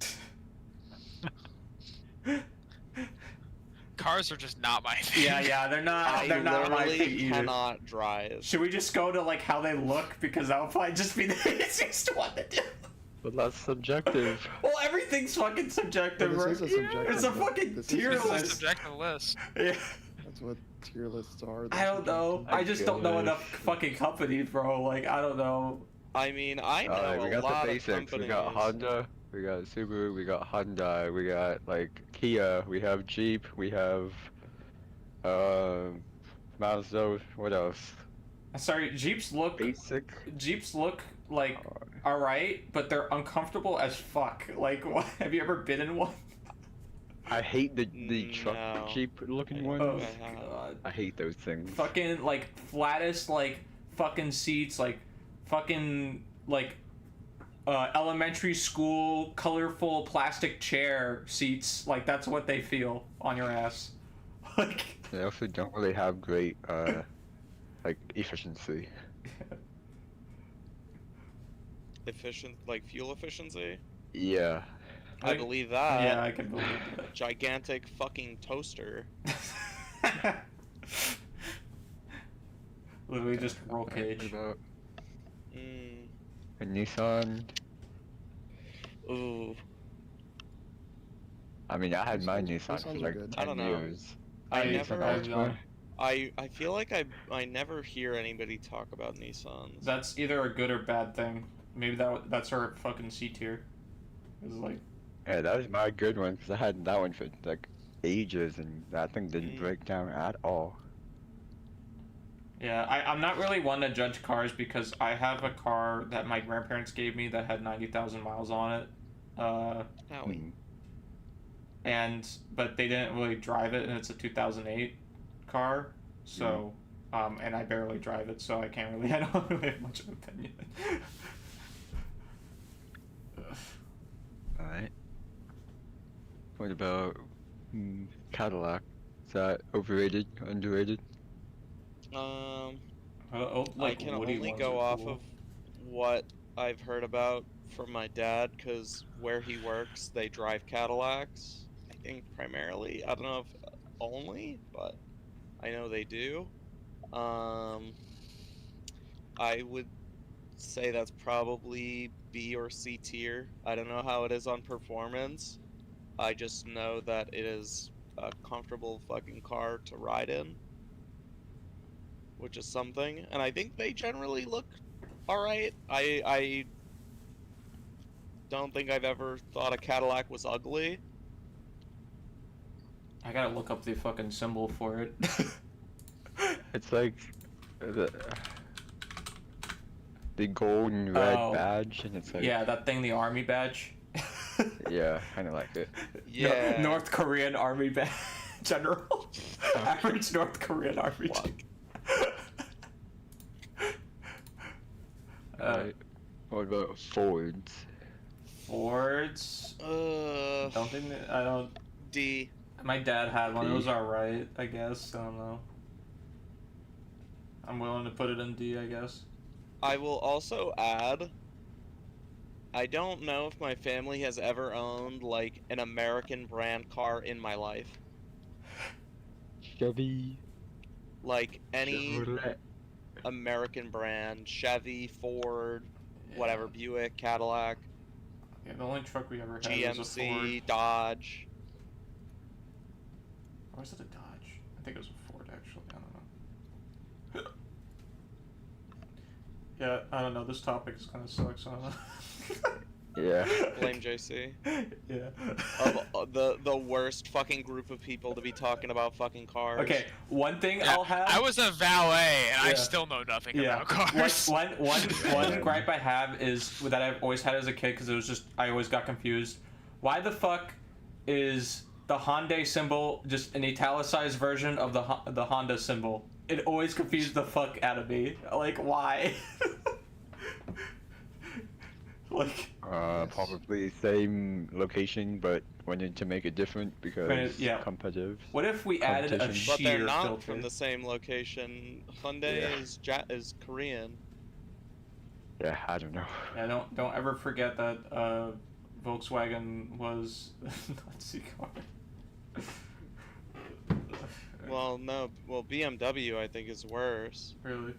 Cars are just not my thing. Yeah, they're not. I They're not my literally thing either. cannot drive. Should we just go to like how they look because that would probably just be the easiest one to do. But that's subjective. Well, everything's fucking subjective, But right? this is a subjective It's a list. fucking This is tier It's a list. subjective list. Yeah. That's what tier lists are. I don't know. I just don't know guess. enough fucking companies, bro. Like, I don't know. I mean, I know Alright, we a got lot the of basics. companies. We got Honda, we got Subaru, we got Hyundai, we got like Kia, we have Jeep, we have Mazda. What else? Sorry, Jeeps look like alright, but they're uncomfortable as fuck. Like, what? Have you ever been in one? I hate the truck No. Jeep looking Oh, ones. God. I hate those things. Fucking like flattest like fucking seats, like fucking like elementary school colorful plastic chair seats. Like that's what they feel on your ass. Like They also don't really have great like efficiency. Efficient, like fuel efficiency. Yeah. I Like- believe that. yeah, I can believe Gigantic fucking toaster. that. Literally just roll What cage. about Mm. a Nissan? Ooh. I mean, I had my Nissans- Nissan for Nissans are like good. 10 I don't know. years. I Nissan never. Altima. I feel like I never hear anybody talk about Nissans. That's either a good or bad thing. Maybe that's our fucking C tier. It's like Yeah, that was my good one because I had that one for like ages and that thing didn't Mm. break down at all. Yeah, I'm not really one to judge cars because I have a car that my grandparents gave me that had 90,000 miles on it. Howie. But they didn't really drive it, and it's a 2008 car, so, and I barely drive it, so I don't really have much of an opinion. Alright. What about Cadillac? Is that overrated, underrated? I Like, can Woody only ones go are off cool. of what I've heard about from my dad, because where he works, they drive Cadillacs. I think primarily. I don't know if only, but I know they do. I would say that's probably B or C tier. I don't know how it is on performance. I just know that it is a comfortable fucking car to ride in, which is something. And I think they generally look alright. I don't think I've ever thought a Cadillac was ugly. I gotta look up the fucking symbol for it. It's like the gold and red badge, and it's like Yeah, that thing, the army badge. yeah, kind of like it. Yeah. North Korean army badge. General. Average North Korean army. Alright. What about Fords? Fords. Don't think I don't. D. My dad had one. It was alright, I guess. I don't know. I'm willing to put it in D, I guess. I will also add, I don't know if my family has ever owned like an American brand car in my life. Chevy. Like any Chevrolet. American brand, Chevy, Ford, whatever, Buick, Cadillac, Yeah, the only truck we ever had was a Ford. GMC, Dodge. Or was it a Dodge? I think it was a Ford, actually. I don't know. Yeah, I don't know. This topic is kind of sucks. I don't know. Yeah. Blame JC. Yeah. Of the worst fucking group of people to be talking about fucking cars. Okay, one thing Yeah, I'll have. I was a valet, and I Yeah. still know nothing Yeah. about cars. One gripe I have is that I've always had as a kid because it was just I always got confused. Why the fuck is the Hyundai symbol just an italicized version of the Honda symbol? It always confused the fuck out of me. Like, why? Like. Probably same location, but wanted to make it different because Yeah. competitive. What if we added a Competition. But they're sheer not filter? from the same location. Hyundai Yeah. is Korean. Yeah, I don't know. Yeah, don't ever forget that Volkswagen was a Nazi car. Well, no. Well, BMW I think is worse. Really?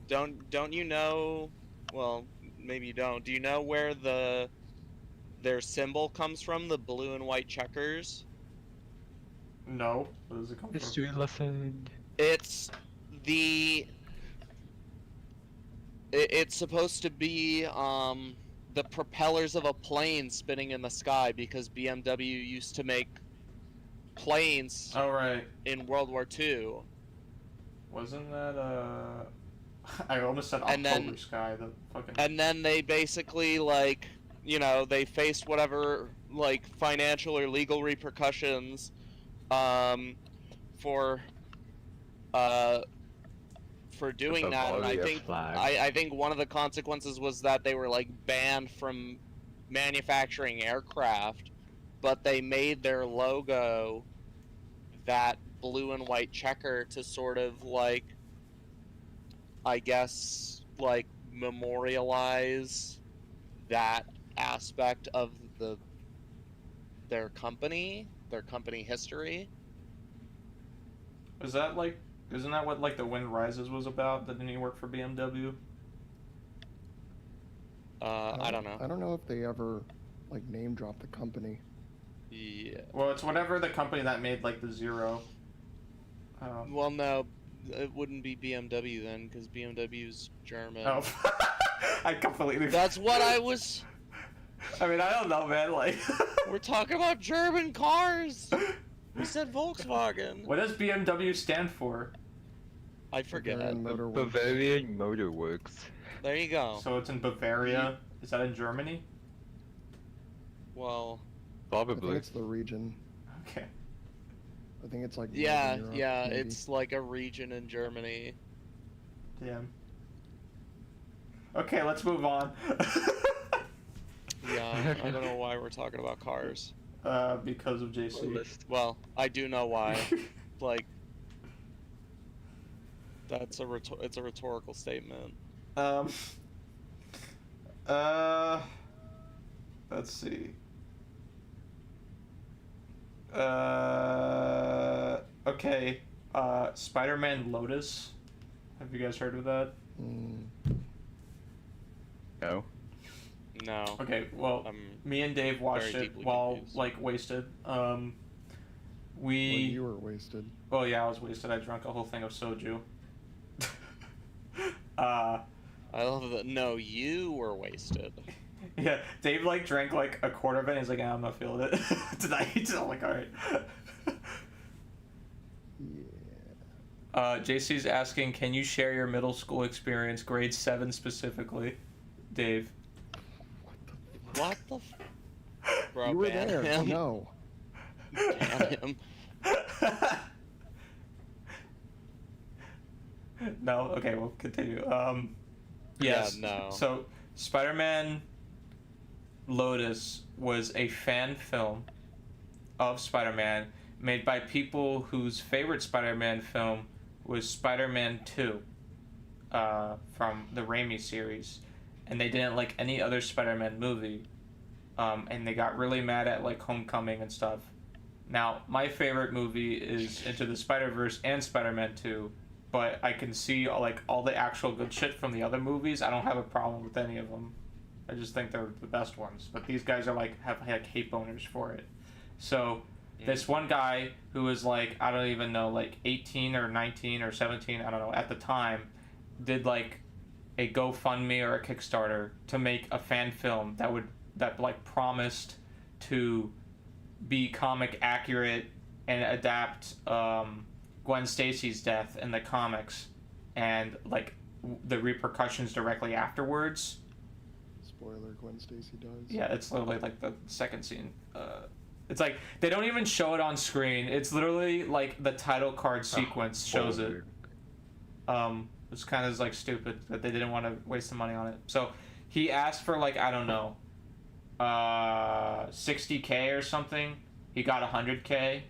Don't you know? Well, maybe you don't. Do you know where their symbol comes from? The blue and white checkers. No. Where does it come from? History lesson. It's it's supposed to be the propellers of a plane spinning in the sky because BMW used to make planes Oh right. in World War II. Wasn't that I almost said And October then- Sky, the fucking And then they basically like, you know, they faced whatever like financial or legal repercussions for doing The that, and I Valia think flag. I think one of the consequences was that they were like banned from manufacturing aircraft, but they made their logo that blue and white checker to sort of like, I guess, like memorialize that aspect of their company history. Is that like isn't that what like the Wind Rises was about? Didn't he work for BMW? I don't know. I don't know if they ever like name dropped the company. Yeah. Well, it's whatever the company that made like the Zero. Well, no, it wouldn't be BMW then, because BMW's German. Oh. I completely. That's what I was. I mean, I don't know, man. Like. We're talking about German cars. We said Volkswagen. What does BMW stand for? I forget. Bavarian Motor Works. Bavarian Motor Works. There you go. So it's in Bavaria. Is that in Germany? Well, I think Probably. it's the region. Okay. I think it's like yeah, Northern Europe, yeah, maybe. it's like a region in Germany. Damn. Okay, let's move on. Yeah, I don't know why we're talking about cars. Because of JC. Well, I do know why. Like, it's a rhetorical statement. Let's see. Okay. Spider-Man Lotus. Have you guys heard of that? No. No. Okay, well, I'm me and Dave watched very it deeply while, confused. like, wasted. Well, you were wasted. Well, yeah, I was wasted. I drank a whole thing of soju. I love that. No, you were wasted. Yeah, Dave, like, drank, like, a quarter of it, and he's like, I'm not feeling it tonight. So I'm like, alright. Yeah. JC's asking, can you share your middle school experience, grade 7 specifically? Dave. What the Bro, You were ban there. him. No. Ban him. No? Okay, we'll continue. Yeah, Yes. no. So, Spider-Man Lotus was a fan film of Spider-Man made by people whose favorite Spider-Man film was Spider-Man 2 from the Raimi series. And they didn't like any other Spider-Man movie. And they got really mad at, like, Homecoming and stuff. Now, my favorite movie is Into the Spider-Verse and Spider-Man 2, but I can see, like, all the actual good shit from the other movies. I don't have a problem with any of them. I just think they're the best ones. But these guys are, like, have, like, hate boners for it. So, this one guy who was, like, I don't even know, like, 18 or 19 or 17, I don't know, at the time, did, like, a GoFundMe or a Kickstarter to make a fan film that like promised to be comic accurate and adapt Gwen Stacy's death in the comics and like the repercussions directly afterwards. Spoiler: Gwen Stacy dies. Yeah, it's literally like the second scene. It's like they don't even show it on screen. It's literally like the title card sequence shows it. It's kind of like stupid that they didn't want to waste the money on it. So he asked for like, I don't know, $60K or something. He got $100K.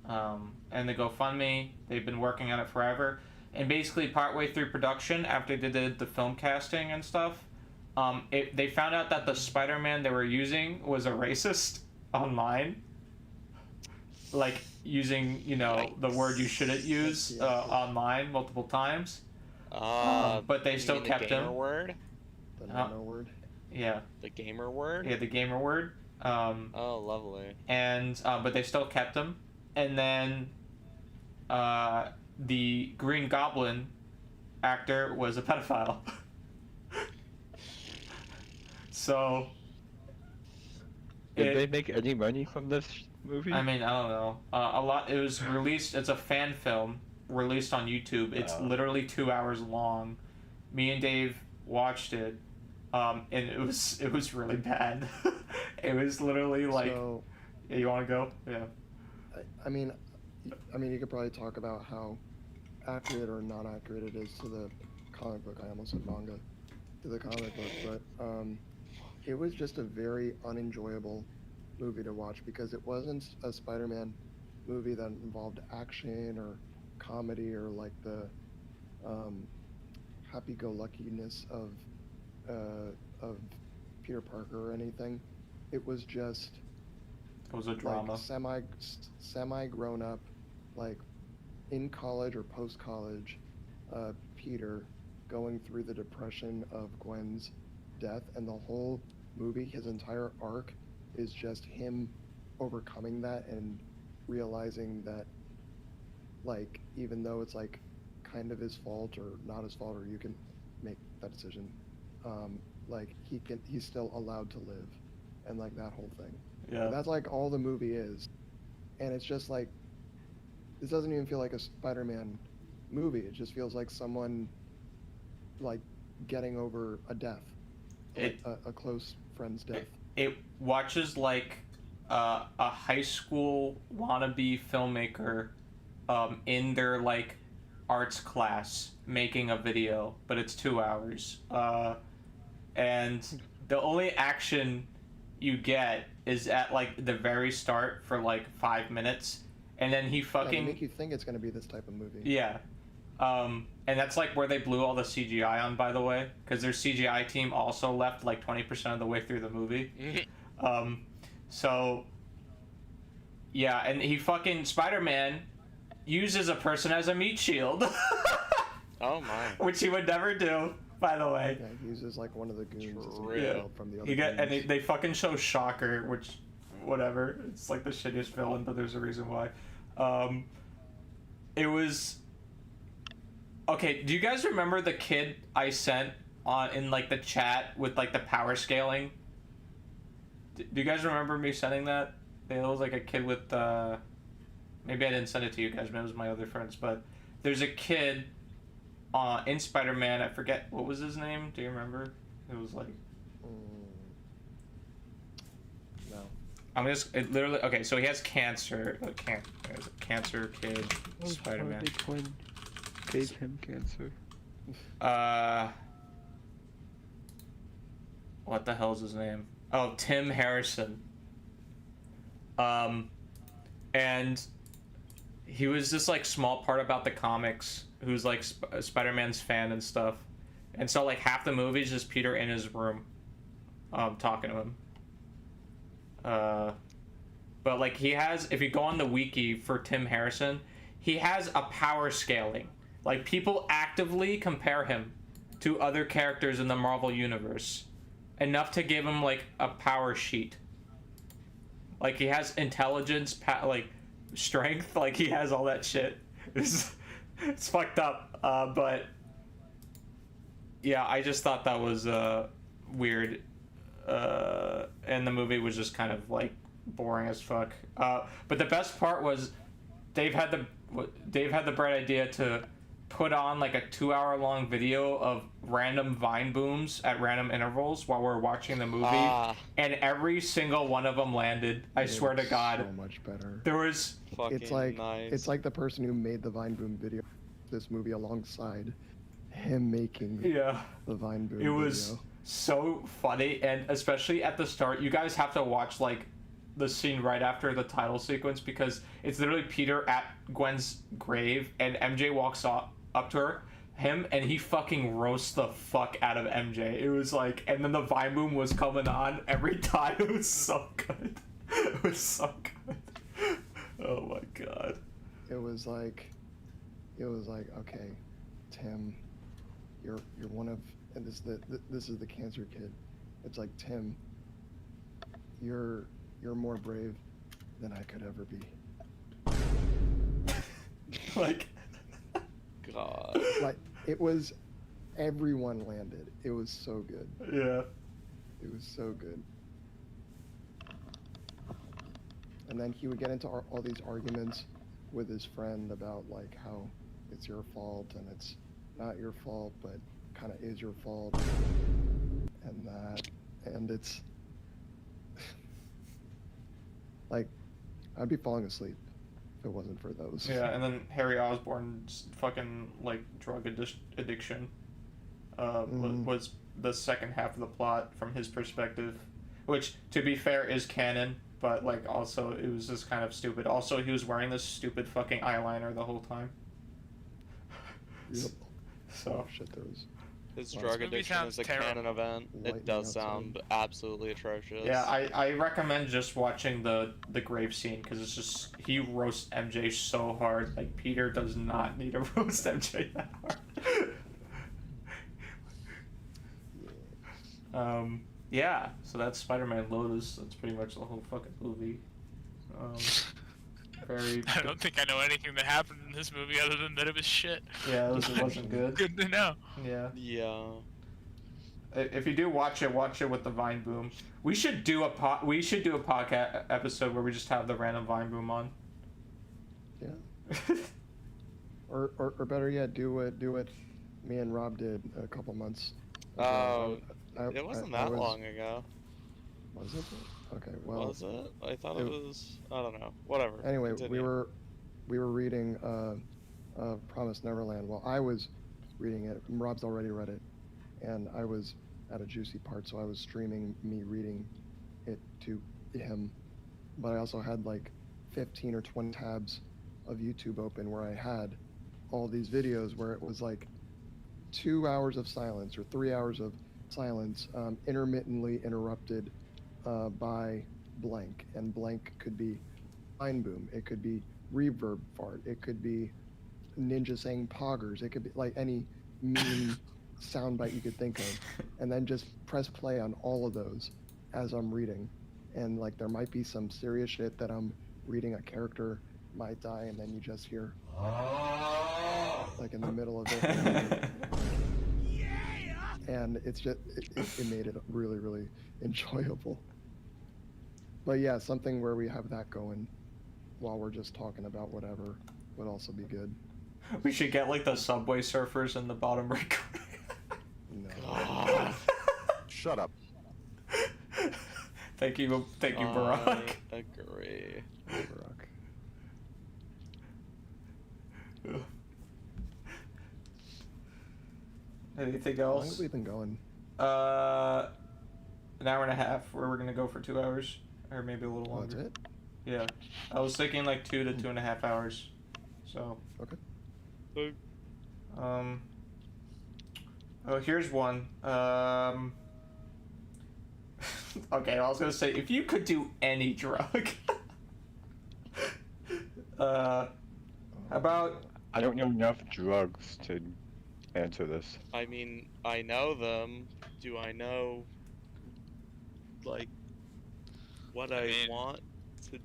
And the GoFundMe, they've been working on it forever. And basically partway through production, after they did the film casting and stuff, they found out that the Spider-Man they were using was a racist online. Like, using, you know, the word you shouldn't use online multiple times. But they you still mean kept the gamer him. word? The nano word. Yeah. The gamer word? Yeah, the gamer word. Oh, lovely. And but they still kept him. And then the Green Goblin actor was a pedophile. So Did they make any money from this movie? I mean, I don't know. It was released. It's a fan film released on YouTube. It's literally 2 hours long. Me and Dave watched it, and it was really bad. It was literally like, So, yeah, you want to go? Yeah. I mean, you could probably talk about how accurate or not accurate it is to the comic book. I almost said manga, to the comic book, but it was just a very unenjoyable movie to watch because it wasn't a Spider-Man movie that involved action or comedy or like the happy-go-luckiness of Peter Parker or anything. It was just It was a drama. like semi grown up, like in college or post college, Peter going through the depression of Gwen's death, and the whole movie, his entire arc, is just him overcoming that and realizing that, like, even though it's like kind of his fault or not his fault, or you can make that decision, like he's still allowed to live, and like that whole thing. Yeah. That's like all the movie is, and it's just like, this doesn't even feel like a Spider-Man movie. It just feels like someone like getting over a death, like a close friend's death. It watches like a high school wannabe filmmaker in their like arts class making a video, but it's 2 hours. And the only action you get is at like the very start for like 5 minutes, and then he Yeah, fucking they make you think it's gonna be this type of movie. yeah. And that's like where they blew all the CGI on, by the way, because their CGI team also left like 20% of the way through the movie. So yeah, and he fucking Spider-Man uses a person as a meat shield. Oh my. Which he would never do, by the way. Yeah, he uses like one of the goons as a True. shield from the other. You get and goons. they fucking show Shocker, which whatever. It's like the shittiest villain, but there's a reason why. It was okay. Do you guys remember the kid I sent in like the chat with like the power scaling? Do you guys remember me sending that? It was like a kid with maybe I didn't send it to you guys, but it was my other friends. But there's a kid in Spider-Man. I forget what was his name. Do you remember? It was like No. it literally okay. So he has cancer. There's a cancer kid. Spider-Man. Bitcoin gave him cancer. What the hell is his name? Oh, Tim Harrison. And he was this like small part about the comics who's like Spider-Man's fan and stuff. And so like half the movie is just Peter in his room talking to him. But like he has, if you go on the wiki for Tim Harrison, he has a power scaling. Like people actively compare him to other characters in the Marvel universe. Enough to give him like a power sheet. Like he has intelligence, like strength, like he has all that shit. It's fucked up. But yeah, I just thought that was weird. And the movie was just kind of like boring as fuck. But the best part was Dave had the bright idea to put on like a 2-hour-long video of random Vine booms at random intervals while we're watching the movie, and every single one of them landed. I swear to God. So much better. There was. Fucking It's nice. like the person who made the Vine Boom video, this movie alongside him making Yeah. the Vine Boom It was video. so funny, and especially at the start, you guys have to watch like the scene right after the title sequence because it's literally Peter at Gwen's grave, and MJ walks up to him, and he fucking roasts the fuck out of MJ. It was like, and then the Vine Boom was coming on every time. It was so good. It was so good. Oh my God. It was like, okay, Tim, you're one of, and this is the cancer kid. It's like, Tim, you're more brave than I could ever be. Like, God. Like, it was, everyone landed. It was so good. yeah. It was so good. And then he would get into all these arguments with his friend about like how it's your fault and it's not your fault, but kind of is your fault, and that, and it's like I'd be falling asleep if it wasn't for those. Yeah, and then Harry Osborn's fucking like drug addiction was the second half of the plot from his perspective, which to be fair is canon, but like also it was just kind of stupid. Also, he was wearing this stupid fucking eyeliner the whole time. Yep. So Oh shit, there was. His Wow. drug This movie addiction sounds is a terrible. canon event. Lighten It does up sound absolutely atrocious. yeah, I recommend just watching the grave scene because it's just he roasts MJ so hard. Like Peter does not need to roast MJ that hard. Yeah, so that's Spider-Man Lotus. That's pretty much the whole fucking movie. Very. I don't think I know anything that happened in this movie other than that it was shit. Yeah, it wasn't good. Good to know. Yeah. Yeah. If you do watch it with the Vine Boom. We should do a podcast episode where we just have the random Vine Boom on. Yeah. Or better yet, do what me and Rob did a couple months ago. It wasn't that long ago. Was it? Okay, well. Was it? I thought it was. I don't know. Whatever. Anyway, Continue. we were reading Promised Neverland. Well, I was reading it. Rob's already read it, and I was at a juicy part, so I was streaming me reading it to him. But I also had like 15 or 20 tabs of YouTube open where I had all these videos where it was like 2 hours of silence or 3 hours of silence, intermittently interrupted by blank, and blank could be line boom, it could be reverb fart, it could be ninja saying poggers, it could be like any mean soundbite you could think of, and then just press play on all of those as I'm reading, and like there might be some serious shit that I'm reading, a character might die, and then you just hear like in the middle of it, and it's just it made it really, really enjoyable. But yeah, something where we have that going while we're just talking about whatever would also be good. We should get like the Subway Surfers in the bottom right corner. No. Shut up. Thank you, Barack. I agree. Barack. Anything How long else? have we been going? An hour and a half, where we're gonna go for 2 hours, or maybe a little Oh, that's longer. it? Yeah, I was thinking like 2 to 2.5 hours. So. Okay. Oh, here's one. Okay, I was gonna say, if you could do any drug. How about? I don't know enough drugs to answer this. I mean, I know them. Do I know, like, what I mean- want to?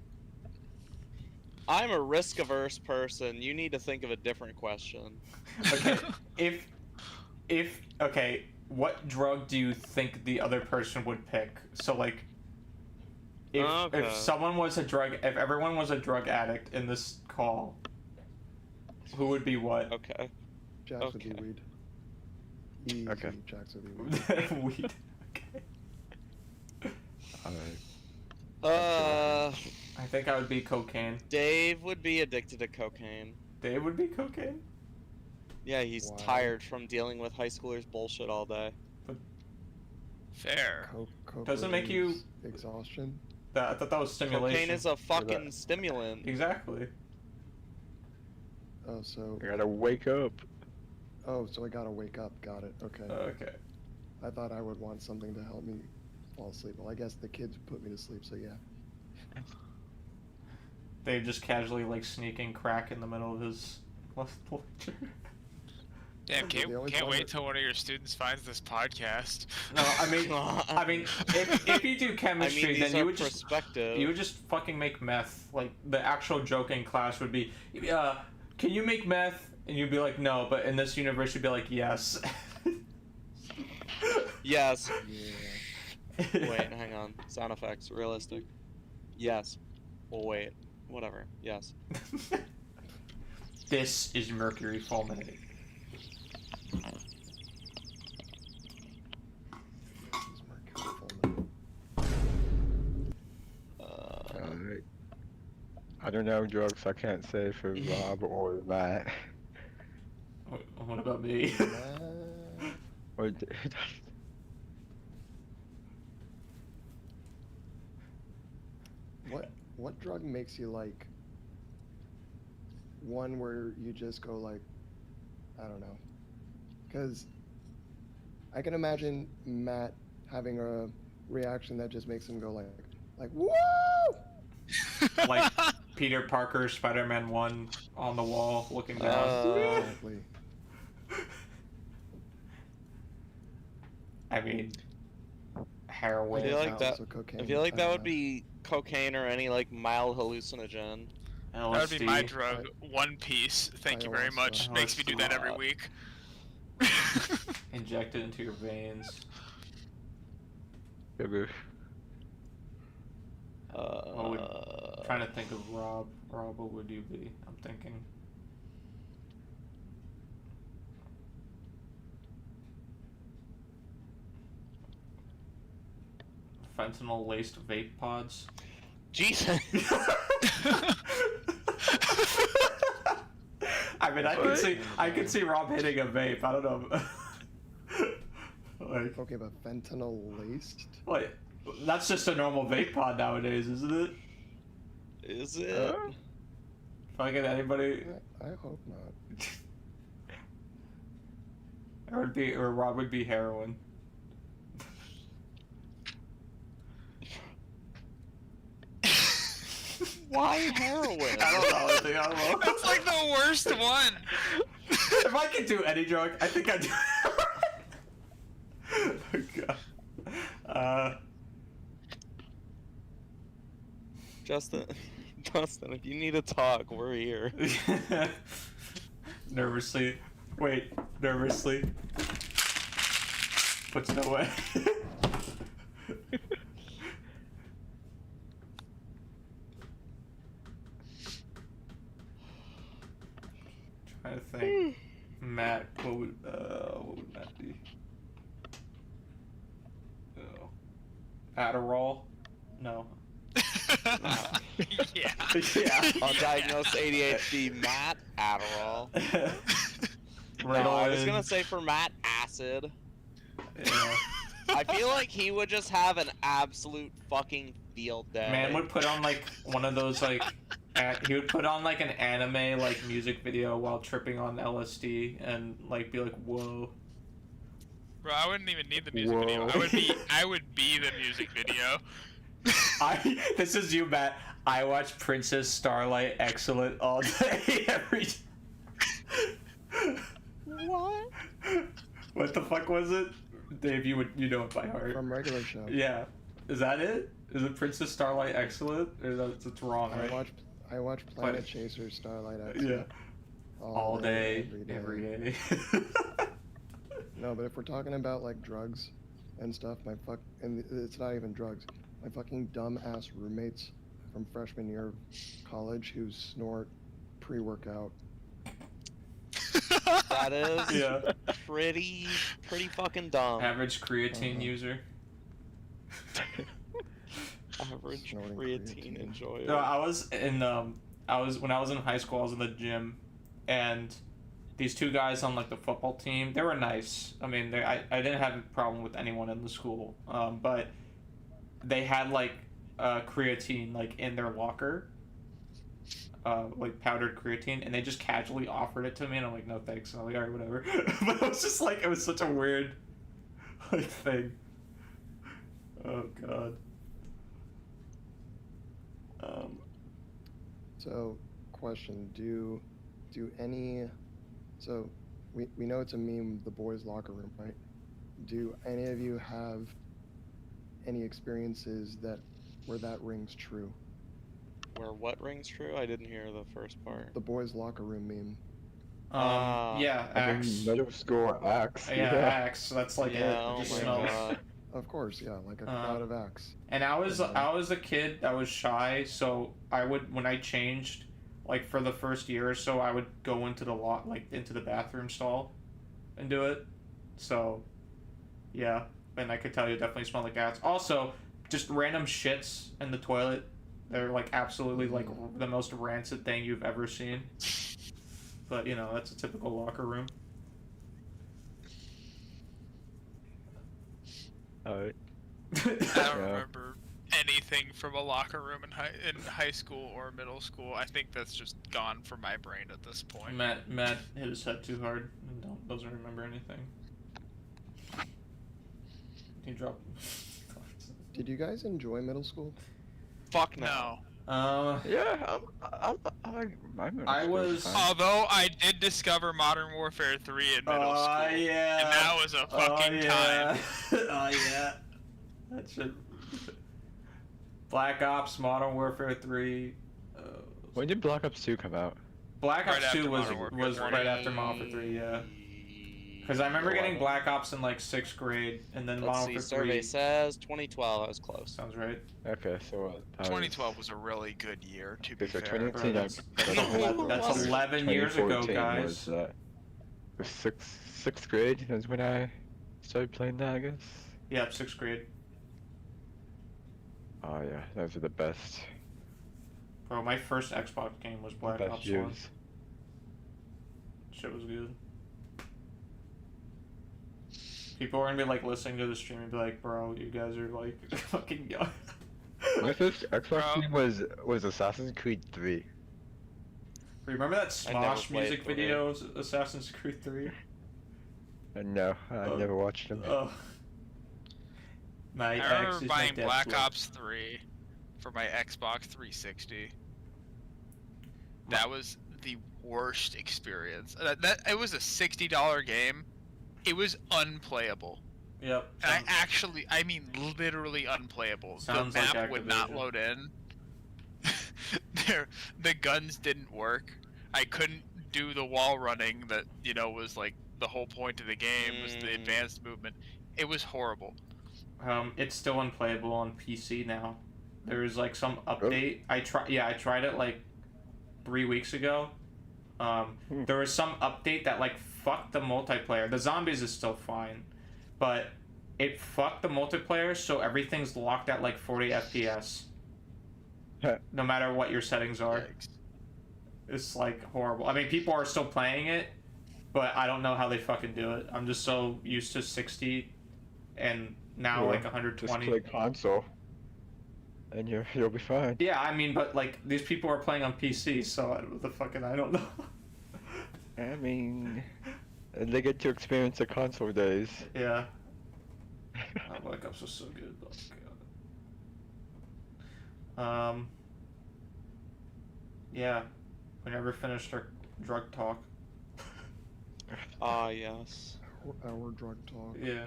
I'm a risk-averse person. You need to think of a different question. Okay, okay, what drug do you think the other person would pick? So like, if Okay. someone was if everyone was a drug addict in this call, who would be what? Okay. Jax would be Okay. weed. Easy, Okay. Jax would be weed. Weed. Okay. Alright. I think I would be cocaine. Dave would be addicted to cocaine. Dave would be cocaine. Yeah, he's Wow. tired from dealing with high schoolers' bullshit all day. Fair. Coke Doesn't make you- relieves exhaustion. I thought that was stimulation. Cocaine is a fucking stimulant. Exactly. Oh, so I gotta wake up. I gotta wake up. Got it. Okay. Okay. I thought I would want something to help me fall asleep. Well, I guess the kids put me to sleep, so yeah. They just casually like sneaking crack in the middle of his lecture. Damn, They always can't wonder- wait till one of your students finds this podcast. No, I mean, if you do chemistry, these then you are would just perspective. fucking make meth. Like the actual joke in class would be, can you make meth? And you'd be like, no, but in this universe, you'd be like, yes. Yes. Yeah. Wait, hang on. Sound effects, realistic. Yes. Well, wait. Whatever. Yes. This is mercury fulminate. This is mercury fulminate. Alright. I don't know drugs I can't say for Rob or Matt. What about me? Or What drug makes you like one where you just go like, I don't know, because I can imagine Matt having a reaction that just makes him go like woo! Like Peter Parker, Spider-Man 1 on the wall looking down. Exactly. I mean, heroin. I feel like that- Also cocaine. I feel like that don't would know. be cocaine or any like mild hallucinogen. That would be my LSD. drug. One Piece. Thank you very Ayahuasca. much. Makes me do that every week. Inject it into your veins. Sugar. Trying to think of Rob. Rob, what would you be? I'm thinking. fentanyl laced vape pods. Jesus. I mean, I could see Rob hitting a vape. I don't know. Like, Okay, but fentanyl laced? like, that's just a normal vape pod nowadays, isn't it? Is it? Fucking anybody. I hope not. Or Rob would be heroin. Why heroin? I don't know. That's like the worst one. If I could do any drug, I think I'd do oh, God. Justin, if you need to talk, we're here. Nervously. Puts it away. Trying to think. Matt, what would Matt be? Oh. Adderall? No. Yeah. Yeah. Undiagnosed ADHD, Matt Adderall. No, I was gonna say for Matt, acid. Yeah. I feel like he would just have an absolute fucking field day. Man would put on like one of those like he would put on like an anime like music video while tripping on LSD and like be like, whoa. Bro, I wouldn't even need the music Whoa. video. I would be the music video. This is you, Matt. I watch Princess Starlight Excellent all day, every day. What? What the fuck was it? Dave, you know it by heart. From regular show. Yeah. Is that it? Is it Princess Starlight Excellent? Or that's wrong, right? I watch Planet Chaser Starlight X. Yeah. All day, every day. No, but if we're talking about like drugs and stuff, and it's not even drugs. My fucking dumb ass roommates from freshman year of college who snort pre-workout. That is Yeah. pretty fucking dumb. Average creatine user. Average Snorting creatine creatine. enjoyer. No, when I was in high school, I was in the gym, and these two guys on like the football team, they were nice. I mean, I didn't have a problem with anyone in the school, but they had like creatine like in their locker, like powdered creatine, and they just casually offered it to me, and I'm like, no thanks. And I'm like, alright, whatever. But it was just like, it was such a weird like thing. Oh god. So, question: Do any? So, we know it's a meme, the boys' locker room, right? Do any of you have any experiences where that rings true? Where what rings true? I didn't hear the first part. The boys' locker room meme. Yeah, I Axe. think middle school Axe. Yeah, Axe. That's like Yeah, it. oh Just my smells. god. Of course, yeah, like a cloud of axe. And I was a kid that was shy, so I would, when I changed, like for the first year or so, I would go into into the bathroom stall and do it. So yeah, and I could tell you it definitely smelled like Axe. Also, just random shits in the toilet. They're like absolutely like the most rancid thing you've ever seen. But you know, that's a typical locker room. Alright. I don't Yeah. remember anything from a locker room in high school or middle school. I think that's just gone from my brain at this point. Matt hit his head too hard and doesn't remember anything. He dropped. Did you guys enjoy middle school? Fuck no. No. Yeah, I was- Although I did discover Modern Warfare 3 in middle school. Yeah. And that was a fucking time. Oh yeah. That shit. Black Ops, Modern Warfare 3. When did Black Ops 2 come out? Black Right Ops after 2 was Modern Warfare 3. right after Modern Warfare 3, yeah. Because I remember getting Black Ops in like 6th grade, and then Let's Modern see, Warfare survey 3. says 2012. I was close. Sounds right. Okay, so 2012 was a really good year, to be Okay, so fair. 2018, That's 11 years ago, 2014 guys. Was sixth grade is when I started playing that, I guess. Yeah, 6th grade. Oh yeah, those are the best. Bro, my first Xbox game was Black best Ops 1. years. Shit was good. People are gonna be like listening to the stream and be like, bro, you guys are like fucking young. My first Xbox Bro. game was Assassin's Creed 3. Remember that I never Smosh played music 3. video, Assassin's Creed 3? And no, I Oh. never watched them. Oh. My I ex remember is my buying dad's Black love. Ops 3 for my Xbox 360. That was the worst experience. It was a $60 game. It was unplayable. Yep. And I mean literally unplayable. Sounds The like map would not Activision. load in. The guns didn't work. I couldn't do the wall running that, was like the whole point of the game was the advanced movement. It was horrible. It's still unplayable on PC now. There's like some update. I tried it like 3 weeks ago. There was some update that like fucked the multiplayer. The zombies is still fine, but it fucked the multiplayer, so everything's locked at like 40 FPS. No matter what your settings are. Yikes. It's like horrible. I mean, people are still playing it, but I don't know how they fucking do it. I'm just so used to 60 and now like Just 120. play console, and you'll be fine. Yeah, I mean, but like these people are playing on PC, so I don't know. I mean, they get to experience the console days. Yeah. Black Ops was so good. Oh, God. Yeah. We never finished our drug talk. Ah, yes. Our drug talk. Yeah.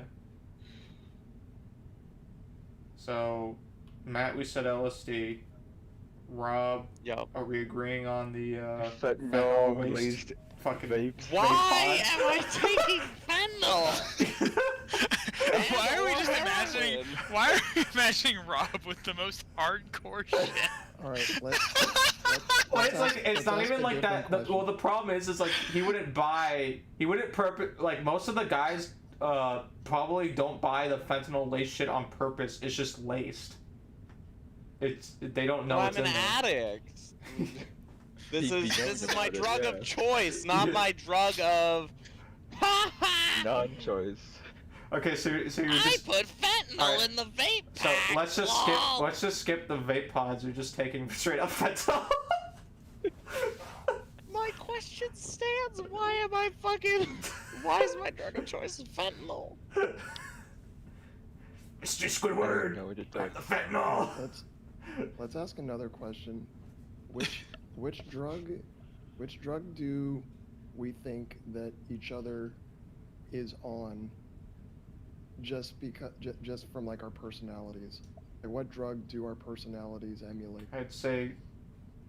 So, Matt, we said LSD. Rob, Yep. are we agreeing on the Fentanyl waste released fucking vapes. Why vape am I taking fentanyl? Why are we just Heroin. imagining? Why are we imagining Rob with the most hardcore shit? All right, let's Well, it's like it's let's not ask even a like that. different Well, question. the problem is like he wouldn't like most of the guys probably don't buy the fentanyl laced shit on purpose. It's just laced. They don't know Well, it's I'm in an there. addict. This He is knows my about it, drug yeah. of choice, not Yeah. my drug of. Non-choice. Okay, so you're I just put fentanyl Alright. in the vape so pack. let's just skip the vape pods. You're just taking straight up fentanyl. My question stands. Why am I fucking? Why is my drug of choice fentanyl? Mr. I Squidward, don't know what to grab the say. fentanyl. Let's ask another question. Which drug do we think that each other is on just from like our personalities? Like what drug do our personalities emulate? I'd say,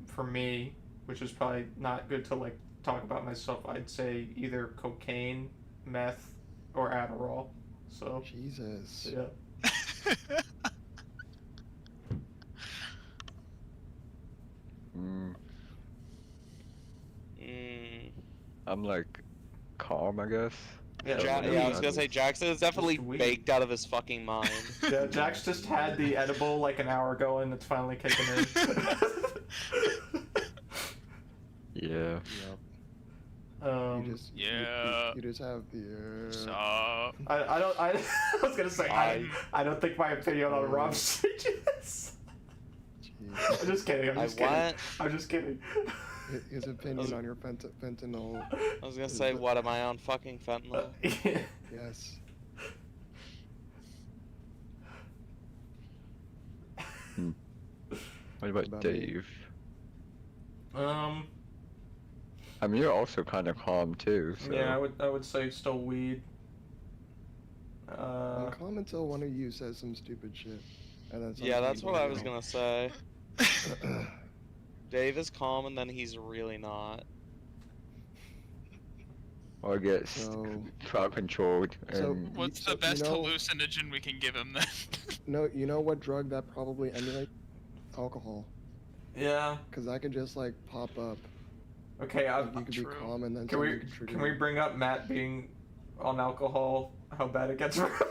for me, which is probably not good to like talk about myself, I'd say either cocaine, meth, or Adderall. So Jesus. yeah. Mm, Mm. I'm like calm, I guess. Yeah, Ja- weed. yeah, I was gonna say Jackson is definitely Just weed. baked out of his fucking mind. Yeah, Jax just had the edible like an hour ago and it's finally kicking in. Yeah. Yep. um, You just have the. Sup? I was gonna say I don't think my opinion on Rob's changes. Jeez. I'm just kidding. I'm I just kidding. what? I'm just kidding. His opinion on your fentanyl. I was gonna say, what am I on fucking fentanyl? Yeah. Yes. What about About me? Dave? I I mean, you're also kind of calm too. So. yeah, I would say still weed. I'm calm until one of you says some stupid shit, and then. Yeah, that's what I was gonna. gonna say. Dave is calm and then he's really not. Or get So- crowd controlled So- and What's So, the best you know- hallucinogen we can give him then? No, you know what drug that probably emulates? Alcohol, Yeah. because I could just like pop up. Okay. Like, you could True. be calm, and then Can we somebody could trigger can we you. bring up Matt being on alcohol? How bad it gets for him?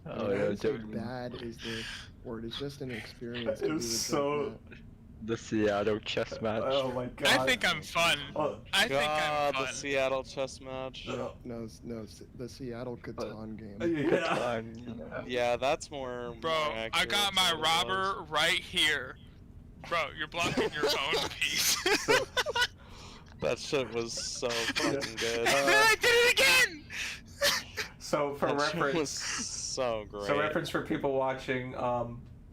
oh I yeah, wouldn't say dude. bad is the word. It's just an experience. It to was do the so- drunk match. The Seattle chess match. Oh my god. I think I'm fun. Oh, I think I'm God, the fun. Seattle chess match. No, the Seattle Catan game. yeah. Yeah, that's more. Bro, more I accurate got to my what it was. robber right here. Bro, you're blocking your own piece. That shit was so fucking good. And then I did it again! So for That shit was reference, so great. so reference for people watching,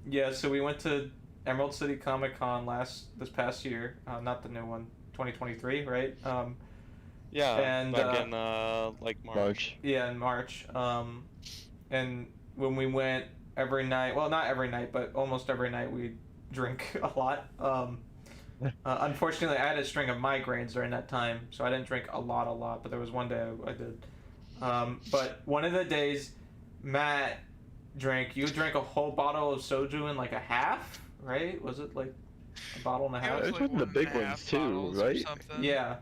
yeah. So we went to Emerald City Comic Con this past year, not the new one, 2023, right? Yeah, and, back in like March. Yeah, in March. And when we went every night, well, not every night, but almost every night, we drink a lot. Unfortunately, I had a string of migraines during that time, so I didn't drink a lot. But there was one day I did. But one of the days, Matt you drank a whole bottle of soju in like a half, right? Was it like a bottle and a half? It was It's like one of the big 1.5 ones too, bottles or right? something. Yeah.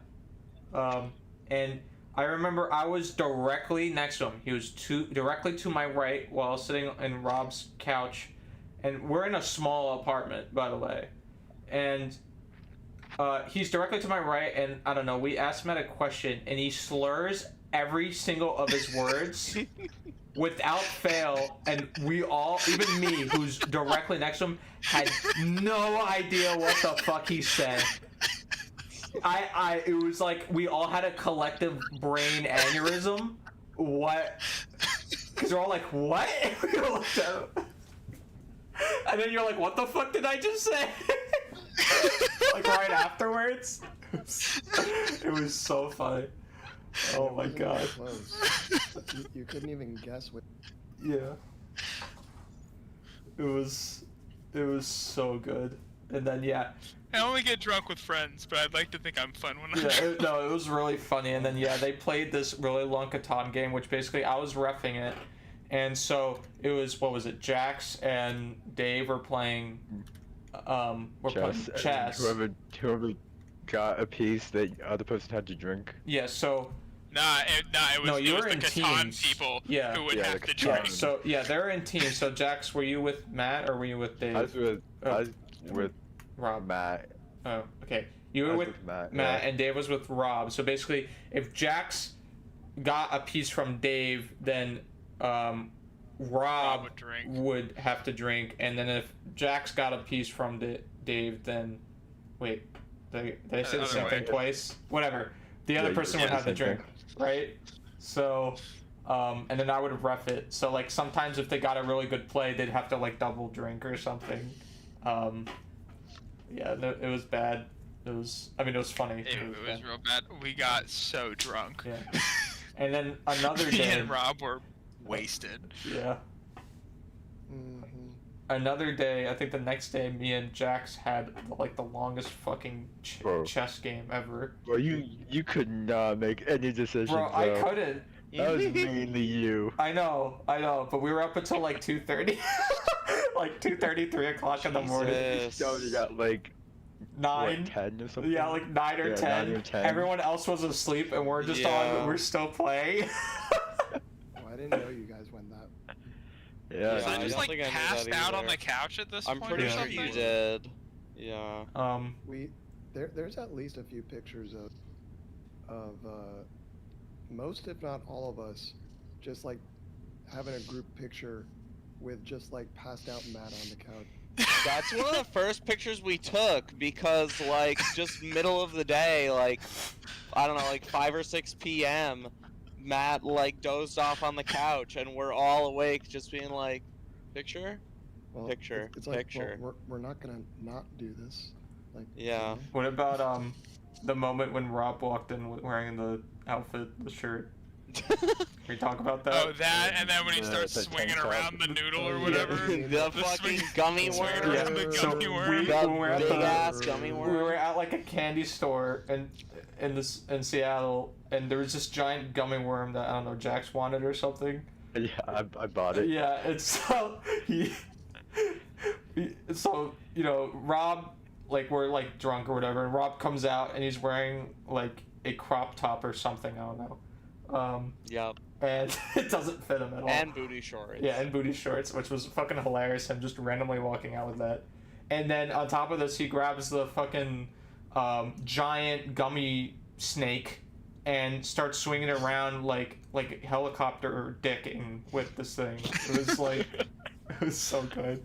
And I remember I was directly next to him. He was directly to my right while I was sitting in Rob's couch. And we're in a small apartment, by the way. And he's directly to my right, and I don't know, we asked him a question, and he slurs every single of his words without fail, and we all, even me, who's directly next to him, had no idea what the fuck he said. It was like we all had a collective brain aneurysm. What? Because we're all like, what? We all looked at him. And then you're like, what the fuck did I just say? Like right afterwards. It was so funny. Oh It my wasn't god. even close. You couldn't even guess what. Yeah. It was so good. And then yeah. I only get drunk with friends, but I'd like to think I'm fun when I'm Yeah, drunk. it was really funny. And then yeah, they played this really long Catan game, which basically I was reffing it. And so it was, what was it? Jax and Dave were playing playing chess. Whoever got a piece that the other person had to drink. Yeah, so It was, No, you it was were the in Catan teams. people Yeah. who would Yeah, have the to Catan. yeah, drink. so yeah, they're in teams. So Jax, were you with Matt or were you with Dave? I was with Rob. Matt. Oh, okay. You I were was with Matt, Matt yeah. and Dave was with Rob. So basically, if Jax got a piece from Dave, then Rob would drink. would have to drink, and then if Jax got a piece from Dave, then wait, did I say the Other same way. thing twice? Whatever. The other you person did would the have to same drink, right? So, and then I would ref it. So like sometimes if they got a really good play, they'd have to like double drink or something. Yeah, no, it was bad. It was funny. It was bad. real bad. We got so drunk. Yeah. And then another Me day. and Rob were wasted. Yeah. Mhm. Another day, I think the next day, me and Jax had like the longest fucking Bro. chess game ever. Well, you could not make any decisions. Bro, I couldn't. That was mainly you. I know, but we were up until like 2:30, like 2:30, 3 o'clock in the morning. Jesus. So you got like 9. what, 10 or something. Yeah, like 9 or Yeah, 10. 9 or 10. Everyone else was asleep, and we're just Yeah. we're still playing. Oh, I didn't know you guys went that. Yeah. Was I I don't just like think I knew passed that out on either. the couch at this I'm point pretty or sure something? you did. Yeah. There's at least a few pictures of most, if not all of us, just like having a group picture with just like passed out Matt on the couch. That's one of the first pictures we took because, like, just middle of the day, like, I don't know, like 5 or 6 p.m., Matt, like, dozed off on the couch, and we're all awake just being like, picture? Well, Picture, it's like, picture. Well, we're not gonna not do this. Like, Yeah. What about the moment when Rob walked in wearing the outfit, the shirt? Can we talk about that? Oh, that, and then when he starts the swinging tank top. around the noodle or Yeah. whatever. The fucking gummy swinging worm. around the So gummy we- worm. That when we're at big the- ass gummy We worm. were at like a candy store in Seattle, and there was this giant gummy worm that I don't know Jax wanted or something. Yeah, I bought it. Yeah, and so so you know Rob, like we're like drunk or whatever, and Rob comes out and he's wearing like a crop top or something. I don't know. Yep. and it doesn't fit him at all. And booty shorts. Yeah, and booty shorts, which was fucking hilarious. Him just randomly walking out with that. And then on top of this, he grabs the fucking giant gummy snake and starts swinging it around like helicopter dicking with this thing. It was like, it was so good.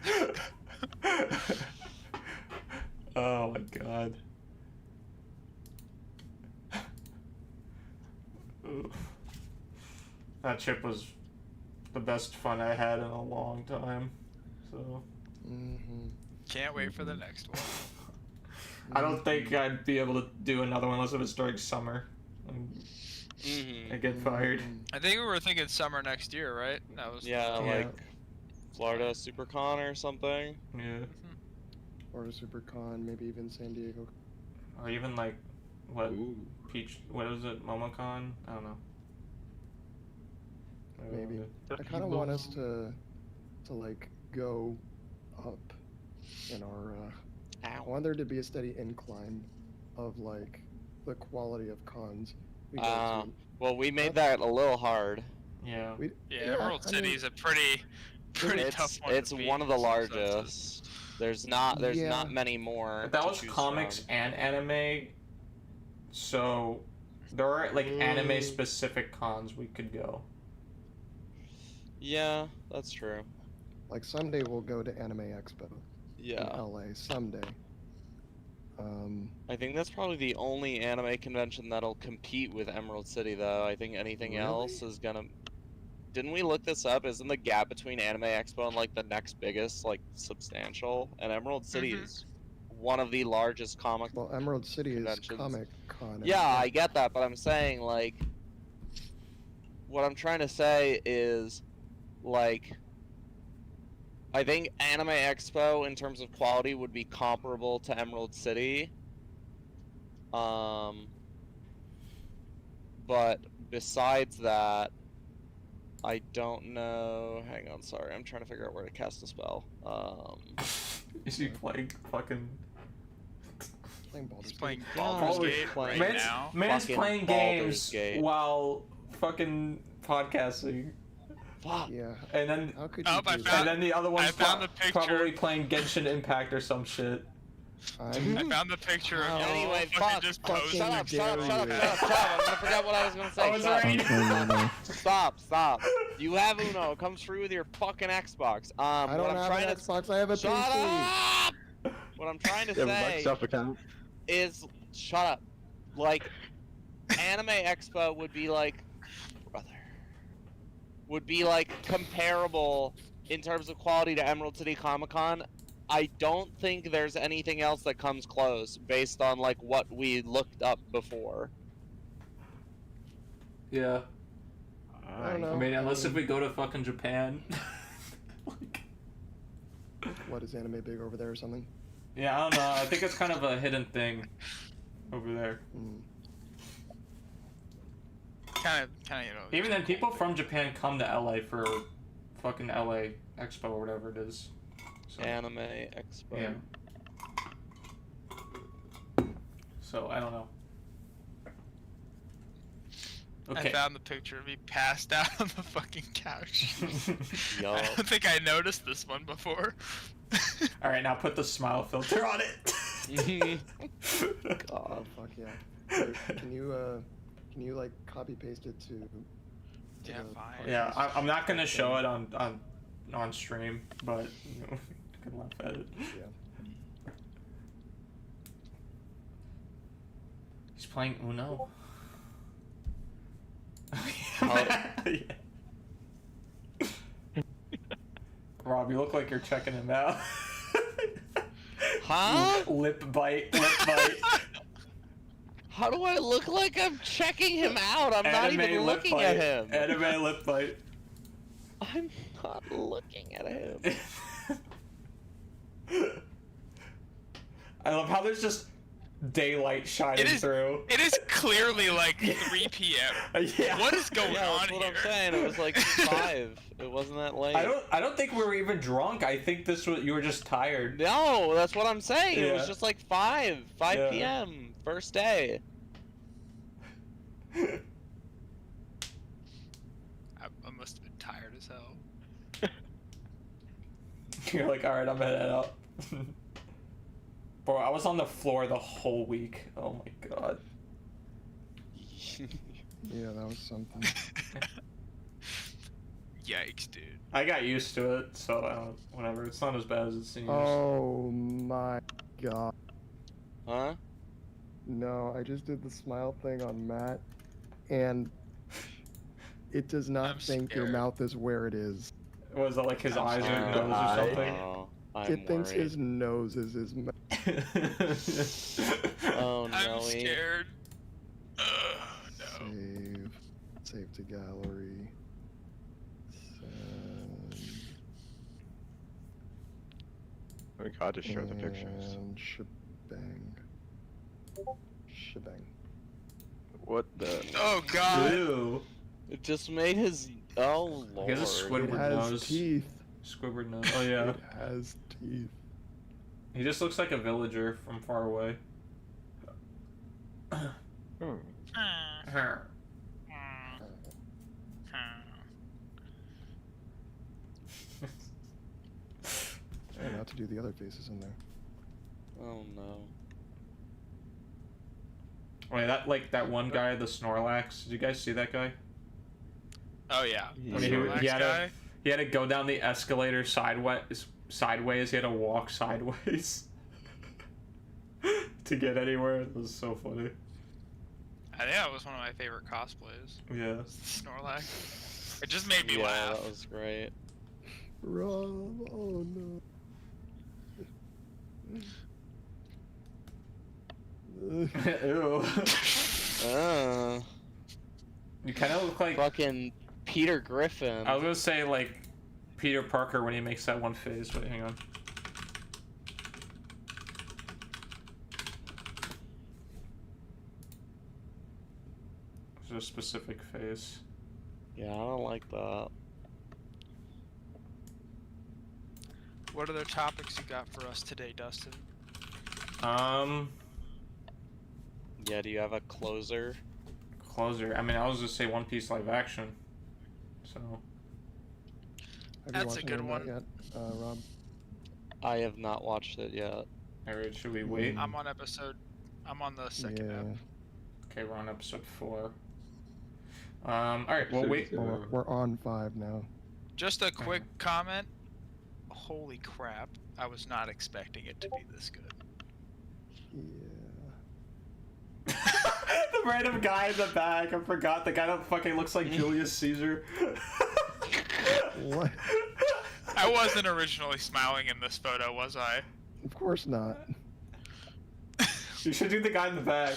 Oh my god. That trip was the best fun I had in a long time. So. Can't wait for the next one. I don't think I'd be able to do another one unless it was during summer. I get fired. I think we were thinking summer next year, right? That was like Florida SuperCon or something. Yeah. Or SuperCon, maybe even San Diego. Or even like what Ooh. what is it, MomoCon? I don't know. Maybe. I kind of want us to like go up in our. I want there to be a steady incline of like the quality of cons. We go to. Well, we made that a little hard. Yeah. Emerald City is a pretty tough one. It's to beat one of the in some senses. largest. There's not many more. That to was choose comics from. and anime, so there are like anime specific cons we could go. Yeah, that's true. Like someday we'll go to Anime Expo Yeah. in LA. Someday. I think that's probably the only anime convention that'll compete with Emerald City, though. I think anything Really? else is gonna. Didn't we look this up? Isn't the gap between Anime Expo and like the next biggest like substantial? And Emerald City is one of the largest comic. Well, Emerald City is conventions. Comic Con. Yeah, I get that, but I'm saying like, what I'm trying to say is, like, I think Anime Expo in terms of quality would be comparable to Emerald City. But besides that, I don't know. Hang on, sorry, I'm trying to figure out where to cast a spell. Is he playing fucking? Playing Baldur's He's playing Gate. Baldur's Holy Gate fuck. right Man's, now. man's Fucking playing Baldur's games Gate. while fucking podcasting, Fuck. Yeah. and then How could you Oh, I do found- and then the other one's I found the picture. probably playing Genshin Impact or some shit. that? I found the picture of you Anyway, fucking fuck. just fucking posting. Shut up, shut up, dare shut up, you. shut up, shut up. I'm gonna forget what I was gonna say. Oh, it's Shut up. already- Stop. You have Uno. It comes free with your fucking Xbox. I What don't I'm have trying an to Xbox. I have a shut PC. up. What I'm trying to You have a say Microsoft account? is, shut up. Like, Anime Expo would be like, comparable in terms of quality to Emerald City Comic Con. I don't think there's anything else that comes close based on like what we looked up before. Yeah. I don't know. I mean, unless if we go to fucking Japan. Like, What, is anime big over there or something? yeah, I don't know. I think it's kind of a hidden thing over there. Kind of, you know. Even then, people from Japan come to LA for fucking LA Expo or whatever it is. So, Anime Expo. yeah. So, I don't know. Okay. I found the picture of me passed out on the fucking couch. Yo. I don't think I noticed this one before. Alright, now put the smile filter on it. Oh fuck yeah. Wait, can you like copy paste it to Yeah, the fine. Yeah, I'm not gonna show it on stream, but you know, you can laugh at it. Yeah. He's playing Uno. Oh. Rob, you look like you're checking him out. Huh? Lip bite. How do I look like I'm checking him out? I'm not even Anime lip looking bite. at him. Anime lip bite. I'm not looking at him. I love how there's just daylight shining through. It is clearly like 3 p.m. Yeah. What is going Yeah, on that's what here? I'm saying. It was like 5. It wasn't that late. I don't think we were even drunk. I think you were just tired. No, that's what I'm saying. It was Yeah. just like 5 Yeah. p.m. First day. tired as hell. You're like, alright, I'm headed out. Bro, I was on the floor the whole week. Oh my god. Yeah, that was something. Yikes, dude. I got used to it, so whatever. It's not as bad as it seems. Oh my god. Huh? No, I just did the smile thing on Matt, and it does not I'm think your scared. mouth is where it is. Was it like his I'm eyes or sorry. nose or something? Oh, I'm It thinks worried. his nose is his mouth. Oh no. I'm scared. No. Save to gallery. Send. Oh my god, just show the pictures. And shebang. Shebang. What the? Oh god. Ew. It just made his. Oh lord. He has a squid- It Squidward has nose. teeth. Squidward nose. Oh yeah. It has teeth. He just looks like a villager from far away. Hmm. Try not to do the other faces in there. Oh no. Wait, that one guy, the Snorlax. Did you guys see that guy? Oh yeah. Yeah. I mean, Snorlax he had guy? he had to go down the escalator sideways. He had to walk sideways to get anywhere. It was so funny. I think that was one of my favorite cosplays. Yeah. Snorlax. It just made me Yeah, laugh. that was great. Rob, oh no. Ew. You kind of look like. Fucking Peter Griffin. I was gonna say like Peter Parker when he makes that one face. Wait, hang on. There's a specific face. Yeah, I don't like that. What other topics you got for us today, Dustin? Yeah, do you have a closer? Closer. I mean, I was just say One Piece live action. So. Have That's you a watched good any of that one. yet, Rob? I have not watched it yet. Alright, should we wait? I'm on the second Yeah. ep. Okay, we're on episode 4. Alright, well wait. Episode Well, we're on 5 now. Just a quick comment. Holy crap. I was not expecting it to be this good. Yeah. The random guy in the back, I forgot. The guy that fucking looks like Julius Caesar. What? I wasn't originally smiling in this photo, was I? Of course not. You should do the guy in the back.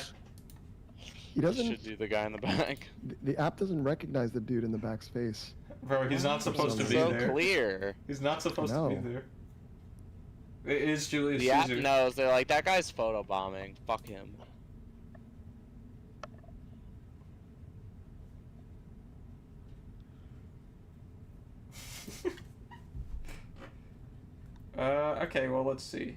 He doesn't. Should do the guy in the back. The app doesn't recognize the dude in the back's face. Bro, he's not supposed to be So there. clear. He's not supposed to No. be there. It is Julius The app Caesar. knows. They're like, that guy's photobombing. Fuck him. Okay, well, let's see.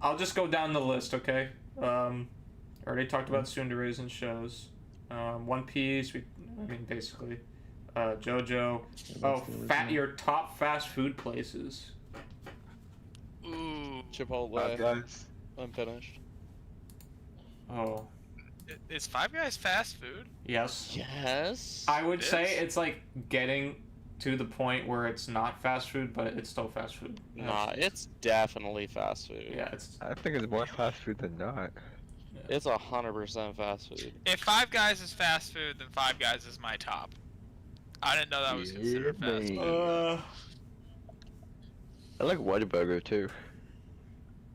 I'll just go down the list, okay? Already talked about tsunderes and shows. One Piece, basically. JoJo. Oh, That's the original. your top fast food places. Ooh. Chipotle. Guys. I'm finished. Oh, Is Five Guys fast food? yes. Yes. I would It say is? it's like getting to the point where it's not fast food, but it's still fast food. Nah, it's definitely fast food. Yeah, it's. I think it's more fast food than not. It's 100% fast food. If Five Guys is fast food, then Five Guys is my top. I didn't know that was considered Yeah, fast man. food. I like Whataburger too.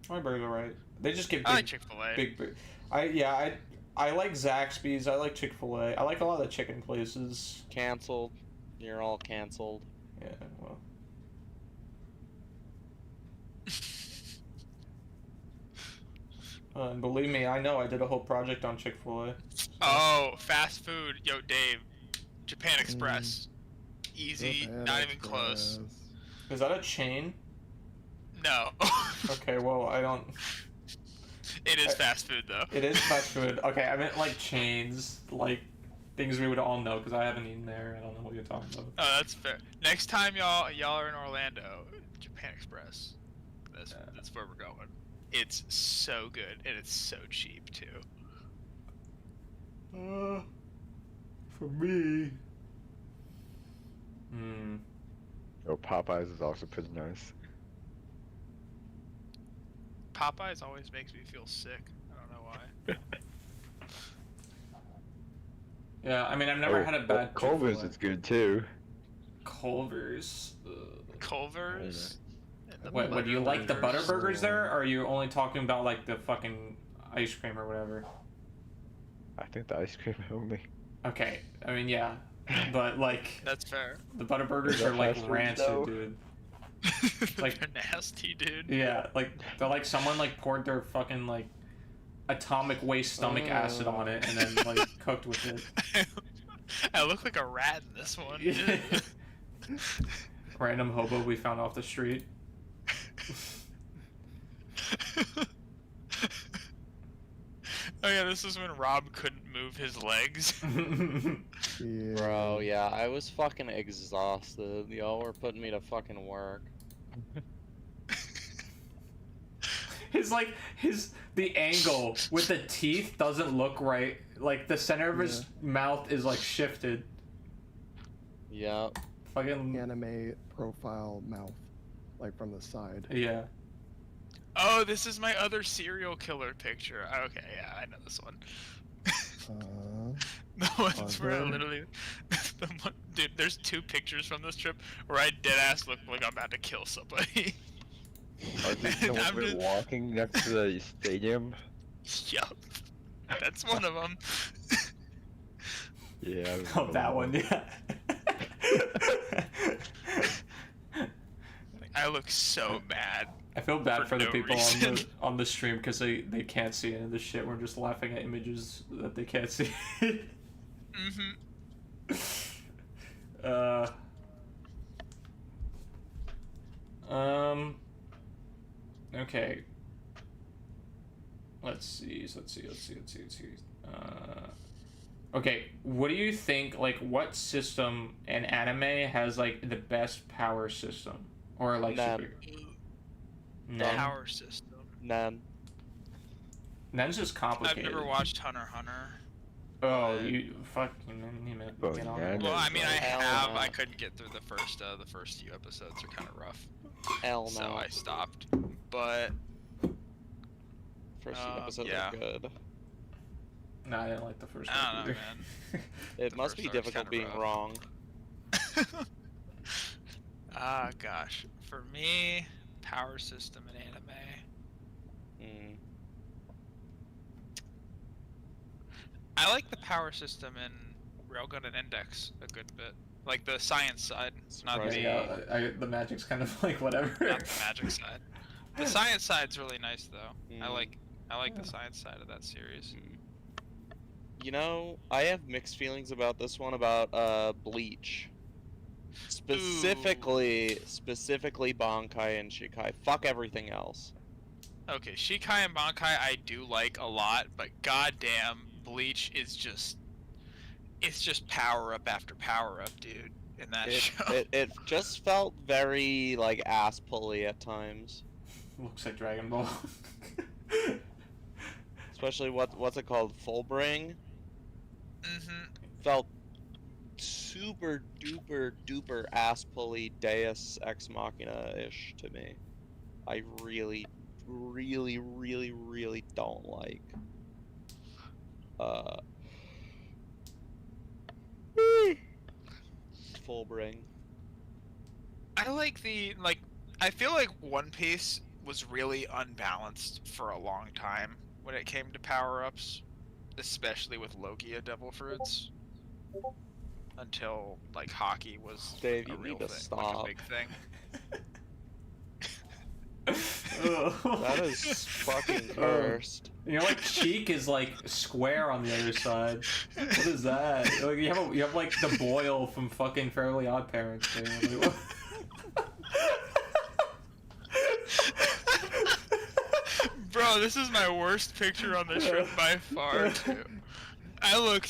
My burger, right? They just get I like big, Chick-fil-A. big. I like Zaxby's. I like Chick-fil-A. I like a lot of the chicken places. Cancelled. You're all cancelled. Yeah, well. And believe me, I know I did a whole project on Chick-fil-A. Oh, fast food. Yo, Dave. Japan Express. Easy. Japan Not even close. Express. Is that a chain? No. Okay, well, I don't. It is fast food, though. It is fast food. Okay, I meant like chains. Like, things we would all know because I haven't eaten there. I don't know what you're talking about. Oh, that's fair. Next time y'all are in Orlando, Japan Express. That's where we're going. It's so good and it's so cheap too. For me. Oh, Popeyes is also pretty nice. Popeyes always makes me feel sick. I don't know why. Yeah, I mean, I've never had a bad Culver's Chick-fil-A. is good too. Culver's. Culver's. What do you like the butter burgers there, or are you only talking about like the fucking ice cream or whatever? I think the ice cream only. Okay, I mean, yeah, but like That's fair. the butter burgers are like rancid, dude. Like- They're nasty, dude. Yeah, like they're like someone like poured their fucking like atomic waste stomach acid on it and then like cooked with it. I look like a rat in this one. Dude. Random hobo we found off the street. Oh yeah, this is when Rob couldn't move his legs. Yeah. Bro, yeah, I was fucking exhausted. Y'all were putting me to fucking work. The angle with the teeth doesn't look right. Like the center of his mouth is like shifted. Yep. Fucking Anime profile mouth, like from the side. yeah. Oh, this is my other serial killer picture. Okay, yeah, I know this one. The ones where I Awesome. literally, dude. There's 2 pictures from this trip where I dead ass look like I'm about to kill somebody. Are these the ones I'm we're just- walking next to the stadium? Yup, that's one of them. Yeah. I Oh, remember that one, yeah. I look so mad. I feel bad for the no people reason. on the stream because they can't see any of this shit. We're just laughing at images that they can't see. Okay. Let's see. Okay, what do you think, like, what system in anime has, like, the best power system? Or, like, None. super... None? Power system. None. None's just I've complicated. never watched Hunter x Hunter. Oh, you fucking Bro, get on Nan that. Well, I mean, I Hell have. no. I couldn't get through the first few episodes. Are kind of rough, Hell no. so I stopped. But First few episodes yeah. are good. No, I didn't like the first I don't one know, either. It The must first be arc's difficult kinda being rough. wrong. Gosh, for me, power system in anime. Mm. I like the power system in Railgun and Index a good bit. Like the science side, not Surprising. the, Yeah, the magic's kind of like whatever. not the magic side. The science side's really nice though. I Mm. like the science side of that series. You know, I have mixed feelings about this one about Bleach. Specifically Bankai and Shikai. Fuck everything else. Okay, Shikai and Bankai I do like a lot, but goddamn, Bleach is just power up after power up, dude. In that show. It just felt very like ass pulley at times. Looks like Dragon Ball. Especially what's it called? Fullbring? Mhm. Felt super duper ass pulley Deus Ex Machina ish to me. I really don't like. Fullbring. I like I feel like One Piece was really unbalanced for a long time when it came to power-ups, especially with Logia Devil Fruits. Until like hockey was Dave, a you real need to thing, stop. like a big thing. That is fucking cursed. You know, like cheek is like square on the other side. What is that? Like you have like the boil from fucking Fairly Odd Parents. Thing. Like, Bro, this is my worst picture on the trip by far, too. I look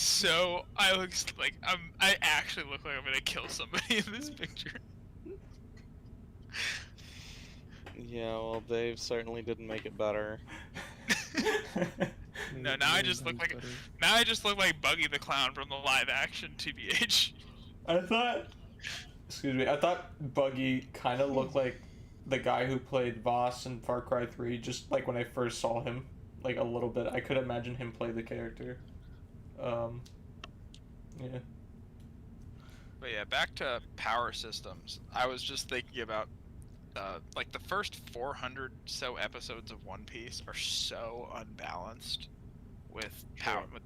like I actually look like I'm gonna kill somebody in this picture. Yeah, well, Dave certainly didn't make it better. No, now I just look like Buggy the Clown from the live action TBH. I thought Buggy kind of looked like the guy who played Voss in Far Cry 3, just like when I first saw him, like a little bit. I could imagine him play the character. Yeah. But yeah, back to power systems. I was just thinking about, like the first 400 so episodes of One Piece are so unbalanced with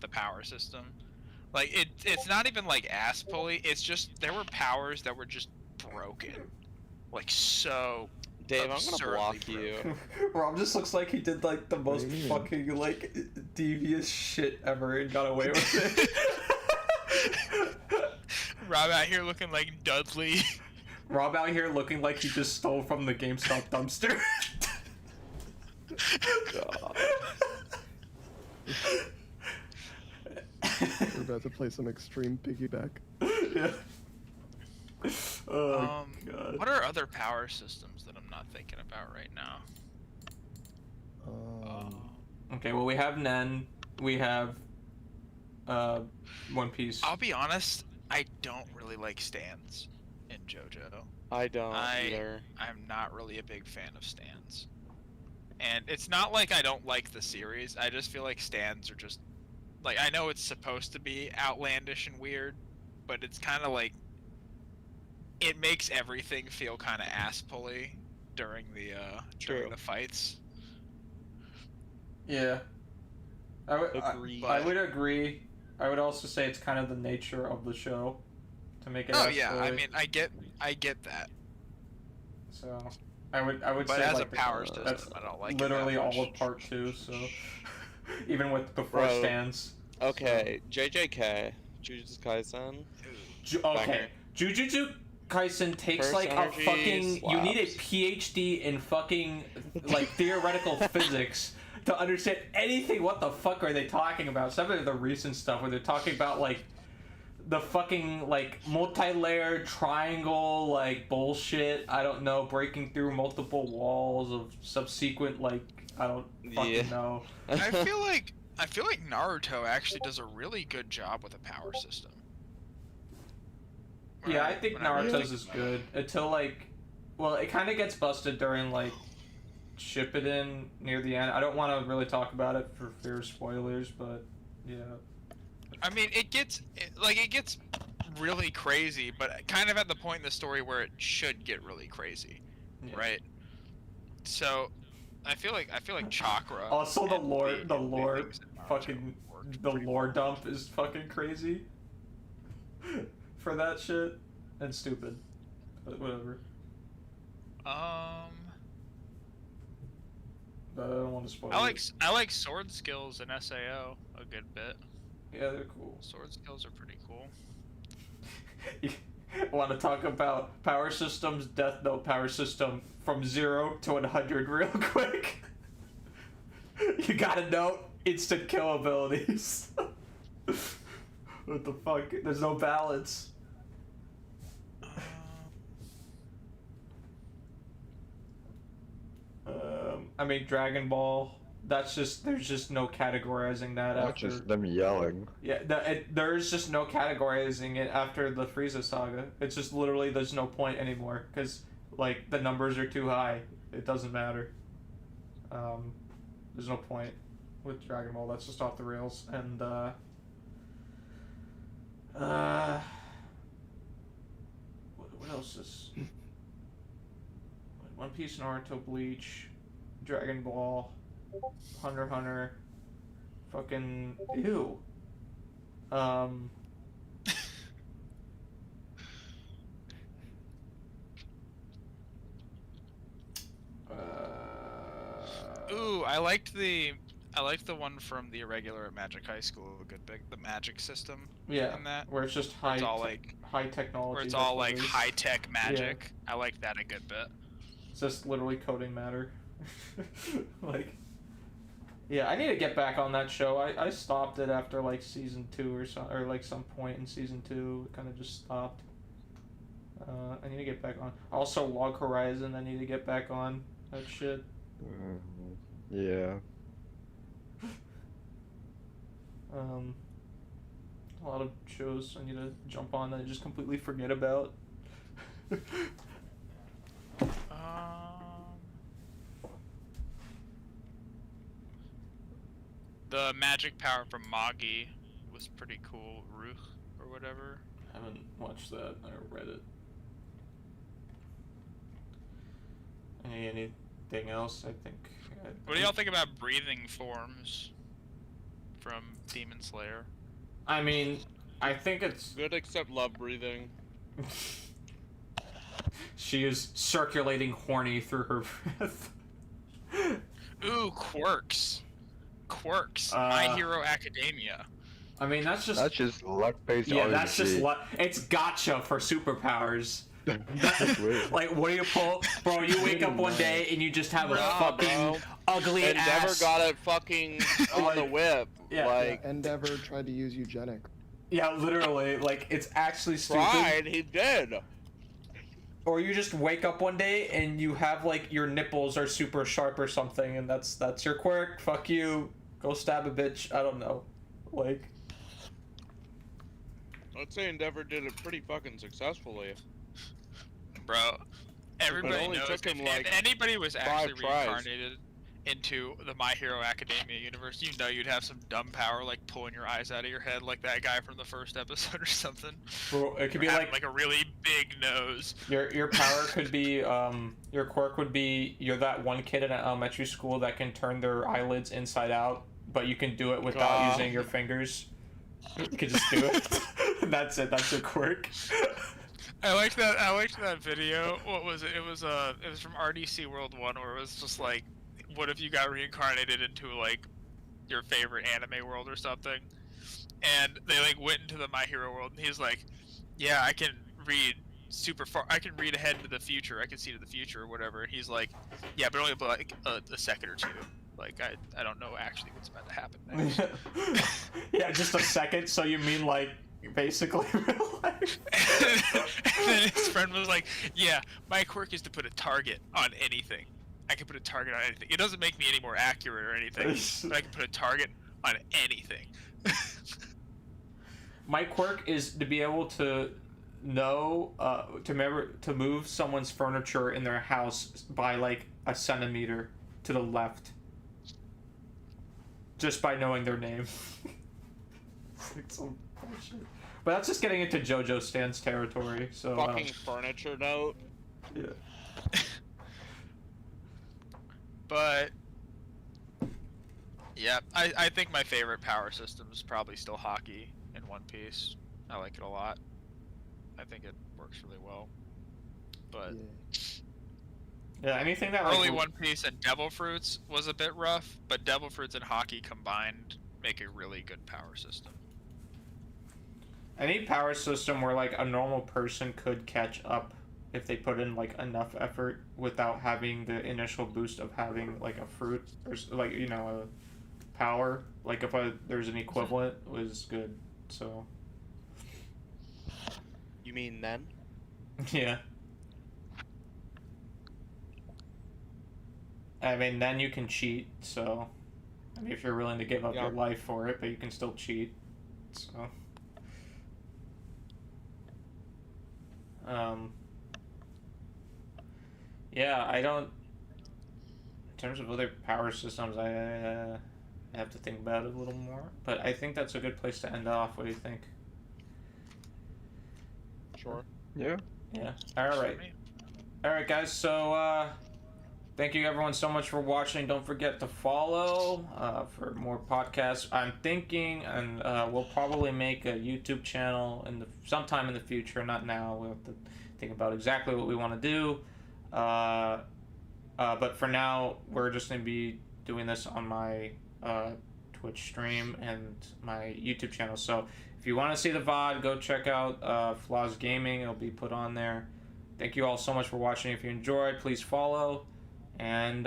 the power system. Like it's not even like ass pulley. It's just there were powers that were just broken, like so. Dave, I'm gonna block broken. you. Rob just looks like he did like the most fucking like devious shit ever and got away with it. Rob out here looking like Dudley. Rob out here looking like he just stole from the GameStop dumpster. God. We're about to play some extreme piggyback. Yeah. Oh, God. What are other power systems that I'm not thinking about right now? Okay, well we have Nen, we have One Piece. I'll be honest, I don't really like stands in JoJo. I don't either. I'm not really a big fan of stands. And it's not like I don't like the series, I just feel like stands are just... Like, I know it's supposed to be outlandish and weird, but it's kind of like... It makes everything feel kind of ass-pulley during the fights. Yeah. I would Agree. I would also say it's kind of the nature of the show to make it. Oh yeah, I mean, I get that. So I would But say as like a power that's system, I don't like literally it that all much. of part 2. So even with before Bro. stands. Okay, JJK, Jujutsu Kaisen. Okay, Jujutsu Kaisen takes Burst like energy a fucking. You need a slaps. PhD in fucking like theoretical physics to understand anything. What the fuck are they talking about? Some of the recent stuff where they're talking about like the fucking like multi-layered triangle like bullshit. I don't know, breaking through multiple walls of subsequent like I don't fucking know. I feel like Naruto actually does a really good job with a power system. Yeah, I think When I really Naruto's think is about good until like, well, it kind of gets busted during like Shippuden near the end. I don't want to really talk about it for fear of spoilers, but yeah. I mean, it gets really crazy, but kind of at the point in the story where it should get really crazy, Yeah. right? So, I feel like Chakra. Also, the and lore things in Naruto fucking worked the pretty lore well. dump is fucking crazy for that shit and stupid, but whatever. But I don't want to spoil it. I like sword skills in SAO a good bit. Yeah, they're cool. Sword skills are pretty cool. You want to talk about power systems? Death Note power system from 0 to 100 real quick. You gotta know instant kill abilities. What the fuck? There's no balance. I mean, Dragon Ball. That's just there's just no categorizing that Not after. just them yelling. Yeah, there's just no categorizing it after the Frieza saga. It's just literally there's no point anymore because like the numbers are too high. It doesn't matter. There's no point with Dragon Ball. That's just off the rails. And what else is One Piece, Naruto, Bleach, Dragon Ball, Hunter x Hunter, fucking ew. Ooh, I liked the one from the irregular at Magic High School a good bit. The magic system. Yeah, In that. where it's just It's all like high technology. where it's that's all what like it is. high tech magic. I like that a good bit. It's just literally coding matter. Like, Yeah, I need to get back on that show. I stopped it after like season 2 or like some point in season 2. It kind of just stopped. I need to get back on. Also, Log Horizon. I need to get back on that shit. Yeah. A lot of shows I need to jump on that I just completely forget about. The magic power from Magi was pretty cool. Ruch or whatever. I haven't watched that. I read it. Anything else? I think. What do y'all think about breathing forms from Demon Slayer? I mean, I think it's Good, except love breathing. She is circulating horny through her breath. Ooh, quirks. My Hero Academia. I mean, that's just luck-based. yeah, that's just luck. It's gotcha for superpowers. That's weird. Like, what do you pull, bro? You wake up one day and you just have a fucking ugly And ass. never got it fucking on the whip. Yeah. Like, Endeavor tried to use eugenic. Yeah, literally. Like, it's actually stupid. tried, he did. Or you just wake up one day and you have like your nipples are super sharp or something, and that's your quirk. Fuck you. Go stab a bitch. I don't know. Like. I'd say Endeavor did it pretty fucking successfully. Bro, everybody only knows took him, if like, anybody was actually 5 tries. reincarnated into the My Hero Academia universe, you know you'd have some dumb power like pulling your eyes out of your head like that guy from the first episode or something. Bro, it could be Or having, like a really big nose. your power could be your quirk would be you're that one kid in an elementary school that can turn their eyelids inside out, but you can do it without using your fingers. You can just do it. That's it. That's your quirk. I liked that video. What was it? It was from RDC World 1 where it was just like, what if you got reincarnated into like your favorite anime world or something? And they like went into the My Hero world and he's like, yeah, I can read super far. I can read ahead into the future. I can see to the future or whatever. And he's like, yeah, but only for like a second or two. Like I don't know actually what's about to happen next. Yeah, just a second. So you mean like basically real life? And then his friend was like, yeah, my quirk is to put a target on anything. I can put a target on anything. It doesn't make me any more accurate or anything, but I can put a target on anything. My quirk is to be able to know to move someone's furniture in their house by like a centimeter to the left, just by knowing their name. Like some bullshit. But that's just getting into JoJo Stan's territory. So Fucking furniture note. yeah. But yeah, I think my favorite power system is probably still hockey in One Piece. I like it a lot. I think it works really well. But Yeah, anything that early like, One Piece and Devil Fruits was a bit rough, but Devil Fruits and hockey combined make a really good power system. any power system where like a normal person could catch up if they put in like enough effort without having the initial boost of having like a fruit or like a power, like if there's an equivalent, was good. So You mean then? yeah, I mean then you can cheat. So I mean if you're willing to give up your life for it, but you can still cheat. So yeah, I don't. In terms of other power systems, I have to think about it a little more. But I think that's a good place to end off. What do you think? Sure. Yeah. Yeah. All right. All right, guys. So thank you everyone so much for watching. Don't forget to follow for more podcasts. I'm thinking, and we'll probably make a YouTube channel sometime in the future. Not now. We'll have to think about exactly what we want to do. But for now, we're just going to be doing this on my Twitch stream and my YouTube channel. So if you want to see the VOD, go check out Flaws Gaming. It'll be put on there. Thank you all so much for watching. If you enjoyed, please follow. And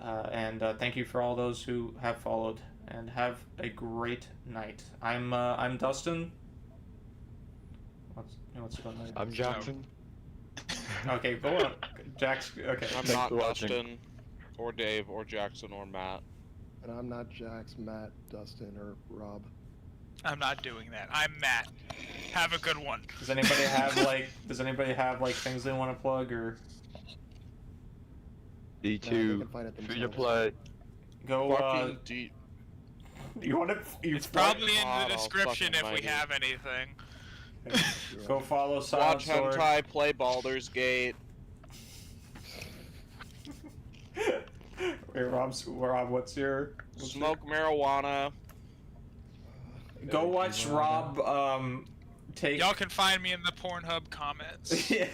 And thank you for all those who have followed. And have a great night. I'm Dustin. What's going on? I'm Jackson. Okay, go on. Jax. Okay. I'm Thanks not for watching. Dustin, or Dave, or Jackson, or Matt. And I'm not Jax, Matt, Dustin, or Rob. I'm not doing that. I'm Matt. Have a good one. Does anybody have like things they want to plug or They D2, can find it free to themselves. play. go? Fucking deep. You want to? It's probably in God the description if we almighty. have anything. Go follow Watch Silent Sword. hentai, play Baldur's Gate. Wait, Rob, what's your? Smoke marijuana. Go watch Rob. Take. Y'all can find me in the Pornhub comments. Yeah.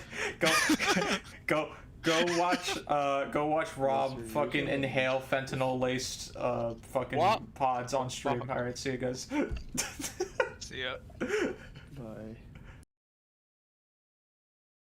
Go watch Rob your fucking username. inhale fentanyl laced fucking What? pods on stream. Fuck. All right, see you guys. See ya. Bye.